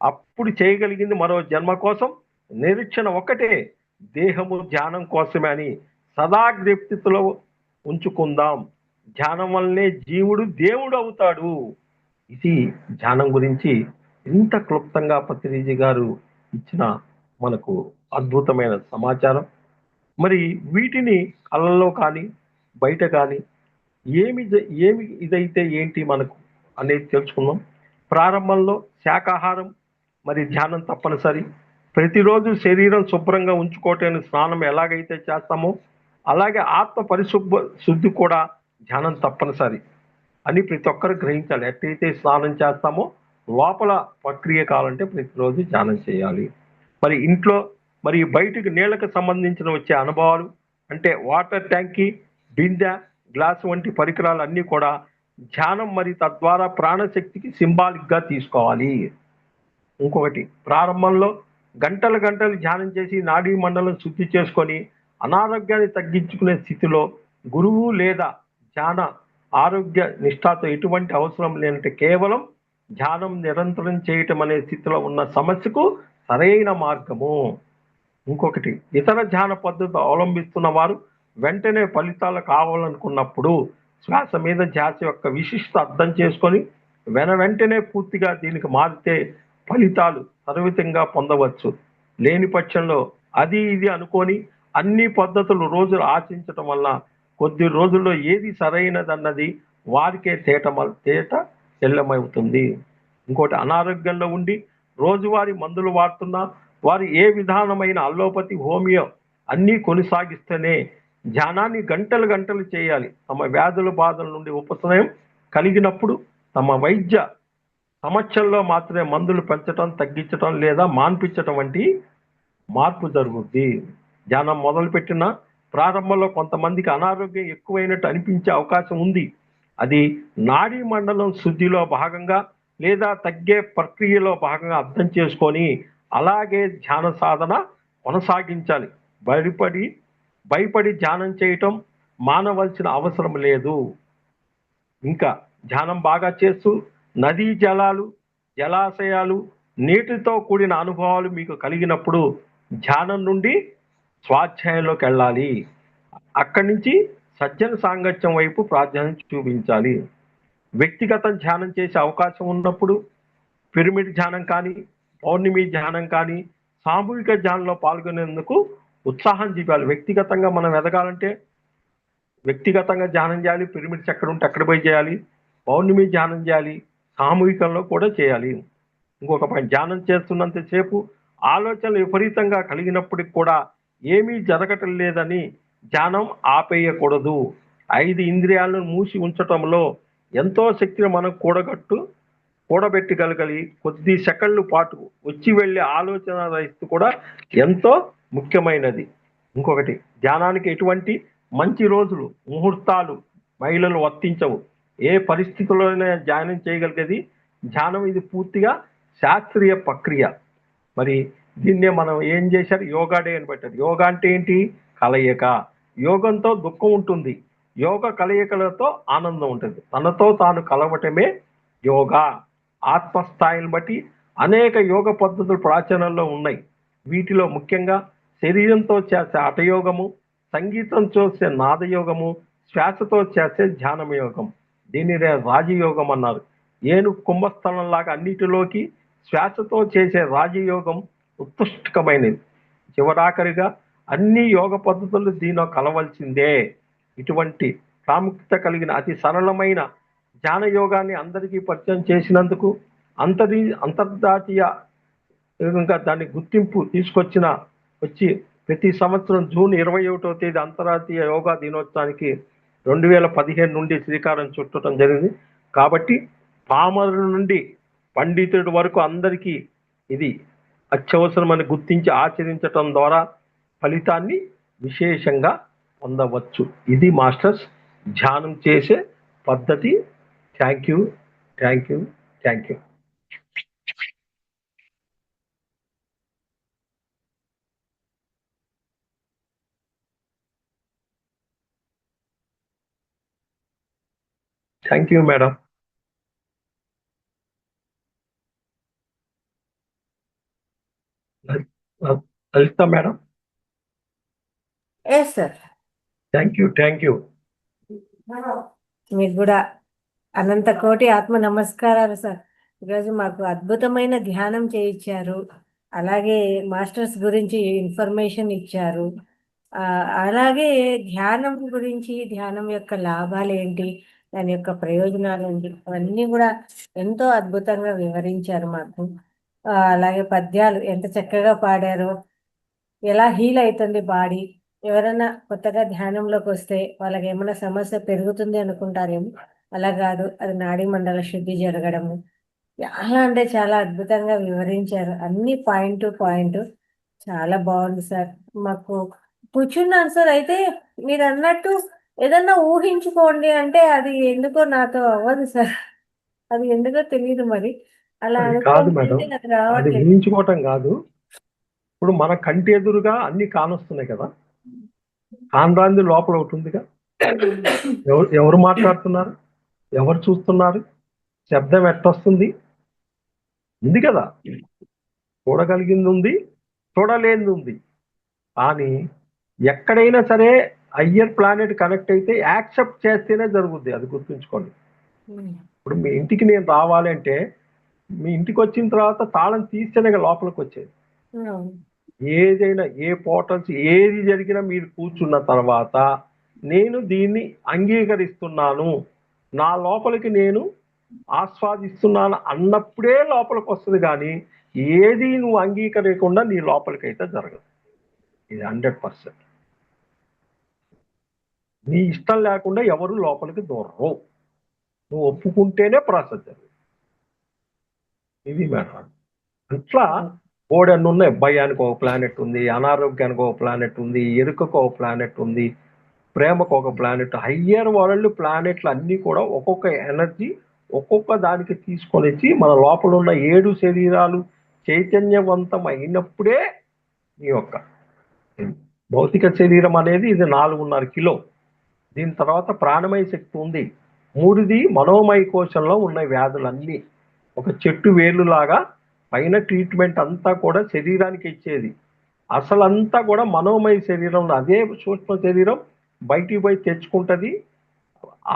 అప్పుడు చేయగలిగింది మరో జన్మ కోసం నిరీక్షణ ఒకటే, దేహము ధ్యానం కోసమే అని సదా జ్ఞప్తిలో ఉంచుకుందాం. ధ్యానం వల్లనే జీవుడు దేవుడు అవుతాడు. ఇది ధ్యానం గురించి ఇంత క్లుప్తంగా పత్రిజీ గారు ఇచ్చిన మనకు అద్భుతమైన సమాచారం. మరి వీటిని కళ్ళల్లో కానీ బయట కానీ ఏమి ఇదైతే ఏంటి మనకు అనేది తెలుసుకుందాం. ప్రారంభంలో శాకాహారం మరి ధ్యానం తప్పనిసరి. ప్రతిరోజు శరీరం శుభ్రంగా ఉంచుకోవటానికి స్నానం ఎలాగైతే చేస్తామో అలాగే ఆత్మ శుద్ధి కూడా ధ్యానం తప్పనిసరి అని ప్రతి ఒక్కరు గ్రహించాలి. ఎట్లయితే స్నానం చేస్తామో లోపల ప్రక్రియ కావాలంటే ప్రతిరోజు ధ్యానం చేయాలి. మరి ఇంట్లో మరి బయటికి నీళ్లకు సంబంధించిన వచ్చే అనుభవాలు అంటే వాటర్ ట్యాంకీ, బిందె, గ్లాస్ వంటి పరికరాలు అన్నీ కూడా ధ్యానం మరి తద్వారా ప్రాణశక్తికి సింబాలిక్గా తీసుకోవాలి. ఇంకొకటి, ప్రారంభంలో గంటలు ధ్యానం చేసి నాడీ మండలం శుద్ధి చేసుకొని అనారోగ్యాన్ని తగ్గించుకునే స్థితిలో గురువు లేదా ధ్యాన ఆరోగ్య నిష్ఠతో ఎటువంటి అవసరం లేనంటే కేవలం ధ్యానం నిరంతరం చేయటం అనే స్థితిలో ఉన్న సమస్యకు సరైన మార్గము. ఇంకొకటి, ఇతర ధ్యాన పద్ధతి అవలంబిస్తున్న వారు వెంటనే ఫలితాలు కావాలనుకున్నప్పుడు శ్వాస మీద ధ్యాస యొక్క విశిష్ట అర్థం చేసుకొని వెంటనే పూర్తిగా దీనికి మారితే ఫలితాలు సర్వితంగా పొందవచ్చు. లేని పక్షంలో అది ఇది అనుకొని అన్ని పద్ధతులు రోజులు ఆచరించడం వల్ల కొద్ది రోజుల్లో ఏది సరైనదన్నది వారికే తేట తెల్లమవుతుంది. ఇంకోటి, అనారోగ్యంలో ఉండి రోజువారీ మందులు వాడుతున్నా వారు ఏ విధానమైన అల్లోపతి, హోమియో అన్నీ కొనసాగిస్తేనే ధ్యానాన్ని గంటలు చేయాలి. తమ వ్యాధుల బాధల నుండి ఉపశమనం కలిగినప్పుడు తమ వైద్య సమస్యల్లో మాత్రమే మందులు పెంచడం, తగ్గించడం లేదా మాన్పించడం వంటి మార్పు జరుగుద్ది. ధ్యానం మొదలుపెట్టిన ప్రారంభంలో కొంతమందికి అనారోగ్యం ఎక్కువైనట్టు అనిపించే అవకాశం ఉంది. అది నాడీ మండలం శుద్ధిలో భాగంగా లేదా తగ్గే ప్రక్రియలో భాగంగా అర్థం చేసుకొని అలాగే ధ్యాన సాధన కొనసాగించాలి. భయపడి ధ్యానం చేయటం మానవలసిన అవసరం లేదు. ఇంకా ధ్యానం బాగా చేస్తూ నదీ జలాలు, జలాశయాలు, నీటితో కూడిన అనుభవాలు మీకు కలిగినప్పుడు ధ్యానం నుండి స్వాధ్యాయంలోకి వెళ్ళాలి. అక్కడి నుంచి సజ్జన సాంగత్యం వైపు ప్రాధాన్యం చూపించాలి. వ్యక్తిగత ధ్యానం చేసే అవకాశం ఉన్నప్పుడు పిరమిడ్ ధ్యానం కానీ, పౌర్ణమి ధ్యానం కానీ, సామూహిక ధ్యానంలో పాల్గొనేందుకు ఉత్సాహం చూపాలి. వ్యక్తిగతంగా మనం ఎదగాలంటే వ్యక్తిగతంగా ధ్యానం చేయాలి. పిరమిడ్స్ ఎక్కడ ఉంటే అక్కడ పోయి చేయాలి. పౌర్ణమి ధ్యానం చేయాలి. సామూహికంలో కూడా చేయాలి. ఇంకొక పాయింట్, ధ్యానం చేస్తున్నంతసేపు ఆలోచనలు విపరీతంగా కలిగినప్పటికి కూడా ఏమీ జరగటం లేదని ధ్యానం ఆపేయకూడదు. 5 ఇంద్రియాలను మూసి ఉంచటంలో ఎంతో శక్తిని మనం కూడబెట్టగలగాలి. కొద్ది సెకండ్ల పాటు వచ్చి వెళ్ళే ఆలోచన రహిత కూడా ఎంతో ముఖ్యమైనది. ఇంకొకటి, ధ్యానానికి ఎటువంటి మంచి రోజులు, ముహూర్తాలు మహిళలు వర్తించవు. ఏ పరిస్థితుల్లోనే ధ్యానం చేయగలిగేది ధ్యానం. ఇది పూర్తిగా శాస్త్రీయ ప్రక్రియ. మరి దీన్నే మనం ఏం చేశారు, యోగా డే అని పెట్టారు. యోగా అంటే ఏంటి? కలయిక. యోగంతో దుఃఖం ఉంటుంది, యోగ కలయికలతో ఆనందం ఉంటుంది. తనతో తాను కలవటమే యోగా. ఆత్మస్థాయిని బట్టి అనేక యోగ పద్ధతులు ప్రాచీనంలో ఉన్నాయి. వీటిలో ముఖ్యంగా శరీరంతో చేసే హఠయోగము, సంగీతంతో చేసే నాదయోగము, శ్వాసతో చేసే ధ్యానం యోగం. దీనినే రాజయోగం అన్నారు. ఏనుగు కుంభస్థలం లాగా అన్నిటిలోకి శ్వాసతో చేసే రాజయోగం ఉత్కృష్టమైనది. చివరాఖరిగా అన్ని యోగ పద్ధతులు దీనిలో కలవలసిందే. ఇటువంటి ప్రాముఖ్యత కలిగిన అతి సరళమైన ధ్యాన యోగాన్ని అందరికీ పరిచయం చేసినందుకు, అంతర్జాతీయ దాని గుర్తింపు వచ్చి ప్రతి సంవత్సరం జూన్ 21వ తేదీ అంతర్జాతీయ యోగా దినోత్సవానికి 2015 నుండి శ్రీకారం చుట్టడం జరిగింది. కాబట్టి పామరుల నుండి పండితుడి వరకు అందరికీ ఇది అత్యవసరమని గుర్తించి ఆచరించటం ద్వారా ఫలితాన్ని విశేషంగా పొందవచ్చు. ఇది మాస్టర్స్ ధ్యానం చేసే పద్ధతి. Thank you. Thank you. Thank you. Thank you madam. Lalitha madam. Yes sir. Thank you. Thank you. మీకు కూడా అనంత కోటి ఆత్మ నమస్కారాలు సార్. ఈరోజు మాకు అద్భుతమైన ధ్యానం చేయించారు. అలాగే మాస్టర్స్ గురించి ఇన్ఫర్మేషన్ ఇచ్చారు. అలాగే ధ్యానం గురించి, ధ్యానం యొక్క లాభాలు ఏంటి, దాని యొక్క ప్రయోజనాలు ఏంటి, అవన్నీ కూడా ఎంతో అద్భుతంగా వివరించారు మాకు. అలాగే పద్యాలు ఎంత చక్కగా పాడారో, ఎలా హీల్ అవుతుంది బాడీ. ఎవరైనా కొత్తగా ధ్యానంలోకి వస్తే వాళ్ళకి ఏమైనా సమస్య పెరుగుతుంది అనుకుంటారేమో, అలా కాదు. అది నాడీ మండల శుద్ధి జరగడము. చాలా అంటే చాలా అద్భుతంగా వివరించారు. అన్ని పాయింట్ టు పాయింట్ చాలా బాగుంది సార్. మాకు కూర్చున్నాను సార్. అయితే మీరు అన్నట్టు ఏదన్నా ఊహించుకోండి అంటే అది ఎందుకో నాతో అవ్వదు సార్. అది ఎందుకో తెలియదు మరి. అలా కాదు మేడం, అనుకుంటే అది అది రావట్లేదు. ఊహించుకోవటం కాదు. ఇప్పుడు మన కంటి ఎదురుగా అన్ని కానొస్తున్నాయి కదా. కానరాంది లోపల ఒకటి ఉందిగా. ఎవరు మాట్లాడుతున్నారు, ఎవరు చూస్తున్నారు, శబ్దం ఎట్టొస్తుంది, ఉంది కదా. చూడగలిగింది ఉంది, చూడలేనిది ఉంది. కానీ ఎక్కడైనా సరే హయ్యర్ ప్లానెట్ కనెక్ట్ అయితే యాక్సెప్ట్ చేస్తేనే జరుగుద్ది. అది గుర్తుంచుకోండి. ఇప్పుడు మీ ఇంటికి నేను రావాలి అంటే మీ ఇంటికి వచ్చిన తర్వాత తాళం తీస్తేనే లోపలికి వచ్చేది. ఏదైనా ఏ పోర్టల్స్ ఏది జరిగినా మీరు కూర్చున్న తర్వాత నేను దీన్ని అంగీకరిస్తున్నాను, నా లోపలికి నేను ఆస్వాదిస్తున్నాను అన్నప్పుడే లోపలికి వస్తుంది. కానీ ఏది నువ్వు అంగీకరించకుండా నీ లోపలికి అయితే జరగదు. ఇది 100%. నీ ఇష్టం లేకుండా ఎవరు లోపలికి దూరరు. నువ్వు ఒప్పుకుంటేనే ప్రాసెస్ జరుగుతుంది. ఇది మేడం. అట్లా బోర్డన్ని ఉన్నాయి. భయానికి ఒక ప్లానెట్ ఉంది, అనారోగ్యానికి ఒక ప్లానెట్ ఉంది, ఎరుకకు ఒక ప్లానెట్ ఉంది, ప్రేమకు ఒక ప్లానెట్. హయ్యర్ వరల్డ్ ప్లానెట్లు అన్నీ కూడా ఒక్కొక్క ఎనర్జీ ఒక్కొక్క దానికి తీసుకొని వచ్చి మన లోపల ఉన్న 7 శరీరాలు చైతన్యవంతం అయినప్పుడే నీ యొక్క భౌతిక శరీరం అనేది ఇది 4.5 కిలో. దీని తర్వాత ప్రాణమయ శక్తి ఉంది. 3ది మనోమయ కోశంలో ఉన్న వ్యాధులన్నీ ఒక చెట్టు వేర్లులాగా పైన ట్రీట్మెంట్ అంతా కూడా శరీరానికి ఇచ్చేది. అసలంతా కూడా మనోమయ శరీరంలో అదే సూక్ష్మ శరీరం బయటికి పోయి తెచ్చుకుంటుంది.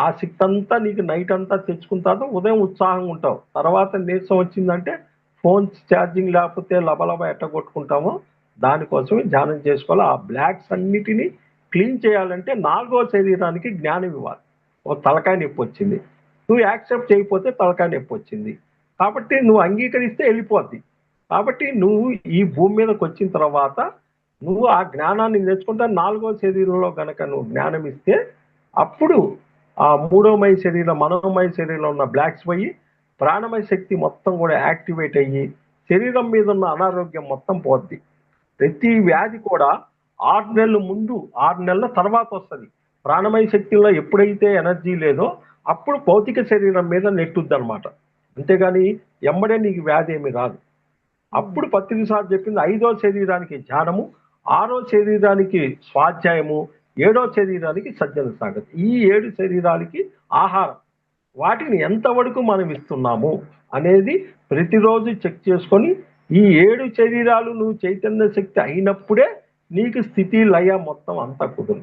ఆ శక్తి అంతా నీకు నైట్ అంతా తెచ్చుకుంటావు, ఉదయం ఉత్సాహంగా ఉంటావు. తర్వాత నీరసం వచ్చిందంటే ఫోన్ ఛార్జింగ్ లేకపోతే లబలబ ఎట్ట కొట్టుకుంటామో దానికోసమే ధ్యానం చేసుకోవాలి. ఆ బ్లాక్స్ అన్నిటినీ క్లీన్ చేయాలంటే 4వ శరీరానికి జ్ఞానం ఇవ్వాలి. ఒక తలకాయ నొప్పి వచ్చింది, నువ్వు యాక్సెప్ట్ చేయకపోతే తలకాయ నొప్పి వచ్చింది, కాబట్టి నువ్వు అంగీకరిస్తే వెళ్ళిపోద్ది. కాబట్టి నువ్వు ఈ భూమి మీదకి వచ్చిన తర్వాత నువ్వు ఆ జ్ఞానాన్ని నేర్చుకుంటే 4వ శరీరంలో గనక నువ్వు జ్ఞానం ఇస్తే అప్పుడు ఆ 3వమయ శరీరం మనోమయ శరీరంలో ఉన్న బ్లాక్స్ పోయి ప్రాణమయ శక్తి మొత్తం కూడా యాక్టివేట్ అయ్యి శరీరం మీద ఉన్న అనారోగ్యం మొత్తం పోద్ది. ప్రతి వ్యాధి కూడా 6 నెలల ముందు 6 నెలల తర్వాత వస్తుంది. ప్రాణమయ శక్తిలో ఎప్పుడైతే ఎనర్జీ లేదో అప్పుడు భౌతిక శరీరం మీద నెట్టుద్ది అనమాట. అంతేగాని ఎమ్మడే నీకు వ్యాధి ఏమి రాదు. అప్పుడు పత్రికసారి చెప్పింది 5వ శరీరానికి ధ్యానము, 6వ శరీరానికి స్వాధ్యాయము, 7వ శరీరానికి సజ్జన సాగతి. ఈ 7 శరీరాలకి ఆహారం, వాటిని ఎంతవరకు మనం ఇస్తున్నాము అనేది ప్రతిరోజు చెక్ చేసుకొని ఈ 7 శరీరాలు నువ్వు చైతన్య శక్తి అయినప్పుడే నీకు స్థితి లయ మొత్తం అంతా కుదురు.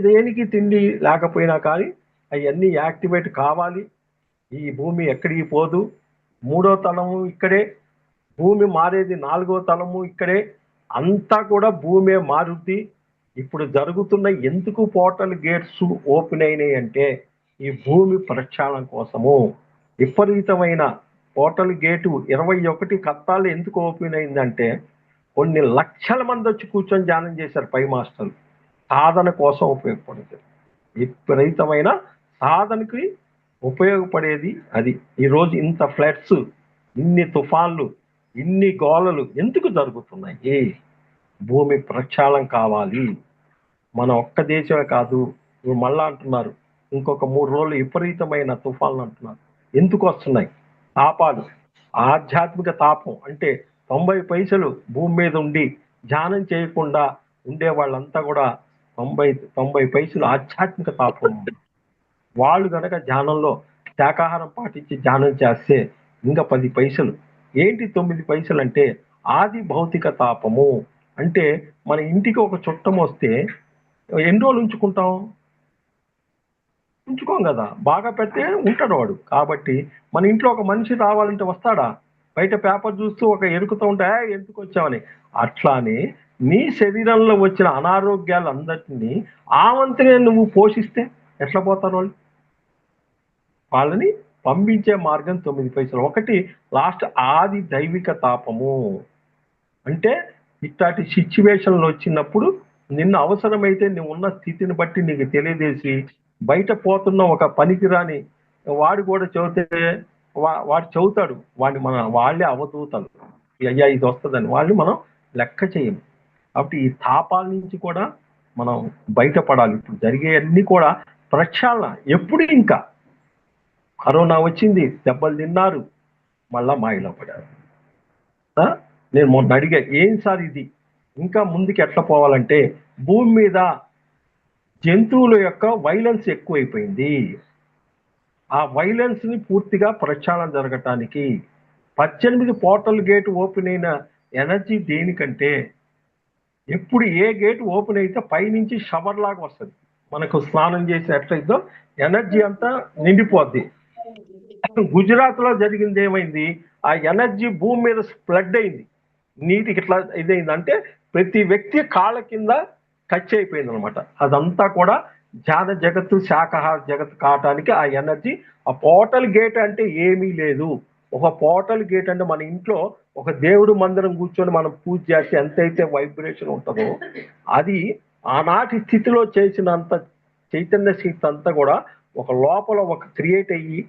దేనికి తిండి లేకపోయినా కానీ అవన్నీ యాక్టివేట్ కావాలి. ఈ భూమి ఎక్కడికి పోదు. 3వ తలము ఇక్కడే, భూమి మారేది 4వ తలము ఇక్కడే, అంతా కూడా భూమే మారుద్ది. ఇప్పుడు జరుగుతున్న ఎందుకు పోర్టల్ గేట్స్ ఓపెన్ అయినాయి అంటే ఈ భూమి ప్రక్షాళన కోసము. విపరీతమైన పోర్టల్ గేటు 21 కత్తాలు ఎందుకు ఓపెన్ అయిందంటే కొన్ని లక్షల మంది వచ్చి కూర్చొని ధ్యానం చేశారు పై మాస్టర్లు. సాధన కోసం ఉపయోగపడుతుంది. విపరీతమైన సాధనకి ఉపయోగపడేది అది. ఈరోజు ఇంత ఫ్లడ్స్, ఇన్ని తుఫాన్లు, ఇన్ని గోలలు ఎందుకు జరుగుతున్నాయి? భూమి ప్రక్షాళన కావాలి. మన ఒక్క దేశమే కాదు, మళ్ళా అంటున్నారు ఇంకొక 3 రోజులు విపరీతమైన తుఫాన్లు అంటున్నారు. ఎందుకు వస్తున్నాయి? తాపాలు, ఆధ్యాత్మిక తాపం. అంటే 90 పైసలు భూమి మీద ఉండి ధ్యానం చేయకుండా ఉండే వాళ్ళంతా కూడా 90 పైసలు ఆధ్యాత్మిక తాపం. వాళ్ళు కనుక ధ్యానంలో శాకాహారం పాటించి ధ్యానం చేస్తే ఇంకా 10 పైసలు. ఏంటి 9 పైసలు అంటే ఆది భౌతిక తాపము. అంటే మన ఇంటికి ఒక చుట్టం వస్తే ఎన్ని రోజులు ఉంచుకుంటాం? ఉంచుకోం కదా. బాగా పెడితే ఉంటాడు వాడు. కాబట్టి మన ఇంట్లో ఒక మనిషి రావాలంటే వస్తాడా? బయట పేపర్ చూస్తూ ఒక ఎరుకుతూ ఉంటే ఎందుకు వచ్చావని. అట్లానే నీ శరీరంలో వచ్చిన అనారోగ్యాలందరినీ ఆ వంతునే నువ్వు పోషిస్తే ఎట్లా పోతారు వాళ్ళు? వాళ్ళని పంపించే మార్గం 9 పైసలు. ఒకటి లాస్ట్ ఆది దైవిక తాపము. అంటే ఇట్లాంటి సిచ్యువేషన్లు వచ్చినప్పుడు నిన్ను అవసరమైతే నువ్వు ఉన్న స్థితిని బట్టి నీకు తెలియజేసి బయట పోతున్న ఒక పనికిరాని వాడు కూడా చెబితే వాడు చెబుతాడు, వాడిని వాళ్ళే అవధూతలు, అయ్యా ఇది వస్తుందని వాళ్ళని మనం లెక్క చేయము. కాబట్టి ఈ తాపాల నుంచి కూడా మనం బయటపడాలి. ఇప్పుడు జరిగే అన్ని కూడా ప్రక్షాళన. ఎప్పుడు ఇంకా కరోనా వచ్చింది, దెబ్బలు తిన్నారు, మళ్ళా మాయలో పడారు. నేను మొన్న అడిగా, ఏం సార్ ఇది ఇంకా ముందుకు ఎట్లా పోవాలంటే భూమి మీద జంతువుల యొక్క వైలెన్స్ ఎక్కువైపోయింది. ఆ వైలెన్స్ ని పూర్తిగా ప్రక్షాళన జరగటానికి 18 పోర్టల్ గేట్ ఓపెన్ అయిన ఎనర్జీ దేనికంటే ఎప్పుడు ఏ గేట్ ఓపెన్ అయితే పైనుంచి షవర్ లాగా వస్తుంది. మనకు స్నానం చేసి ఎట్లయితే ఎనర్జీ అంతా నిండిపోద్ది. గుజరాత్ లో జరిగింది ఏమైంది? ఆ ఎనర్జీ భూమి మీద స్ప్రెడ్ అయింది. నీటికి ఇట్లా ఇదైంది అంటే ప్రతి వ్యక్తి కాళ్ళ కింద టచ్ అయిపోయింది అనమాట. అదంతా కూడా ధ్యాన జగత్తు, శాకాహార జగత్తు కావటానికి ఆ ఎనర్జీ. ఆ పోర్టల్ గేట్ అంటే ఏమీ లేదు. ఒక పోర్టల్ గేట్ అంటే మన ఇంట్లో ఒక దేవుడు మందిరం కూర్చొని మనం పూజ చేస్తే ఎంతైతే వైబ్రేషన్ ఉంటుందో అది ఆనాటి స్థితిలో చేసినంత చైతన్య శక్తి అంతా కూడా ఒక లోపల ఒక క్రియేట్ అయ్యి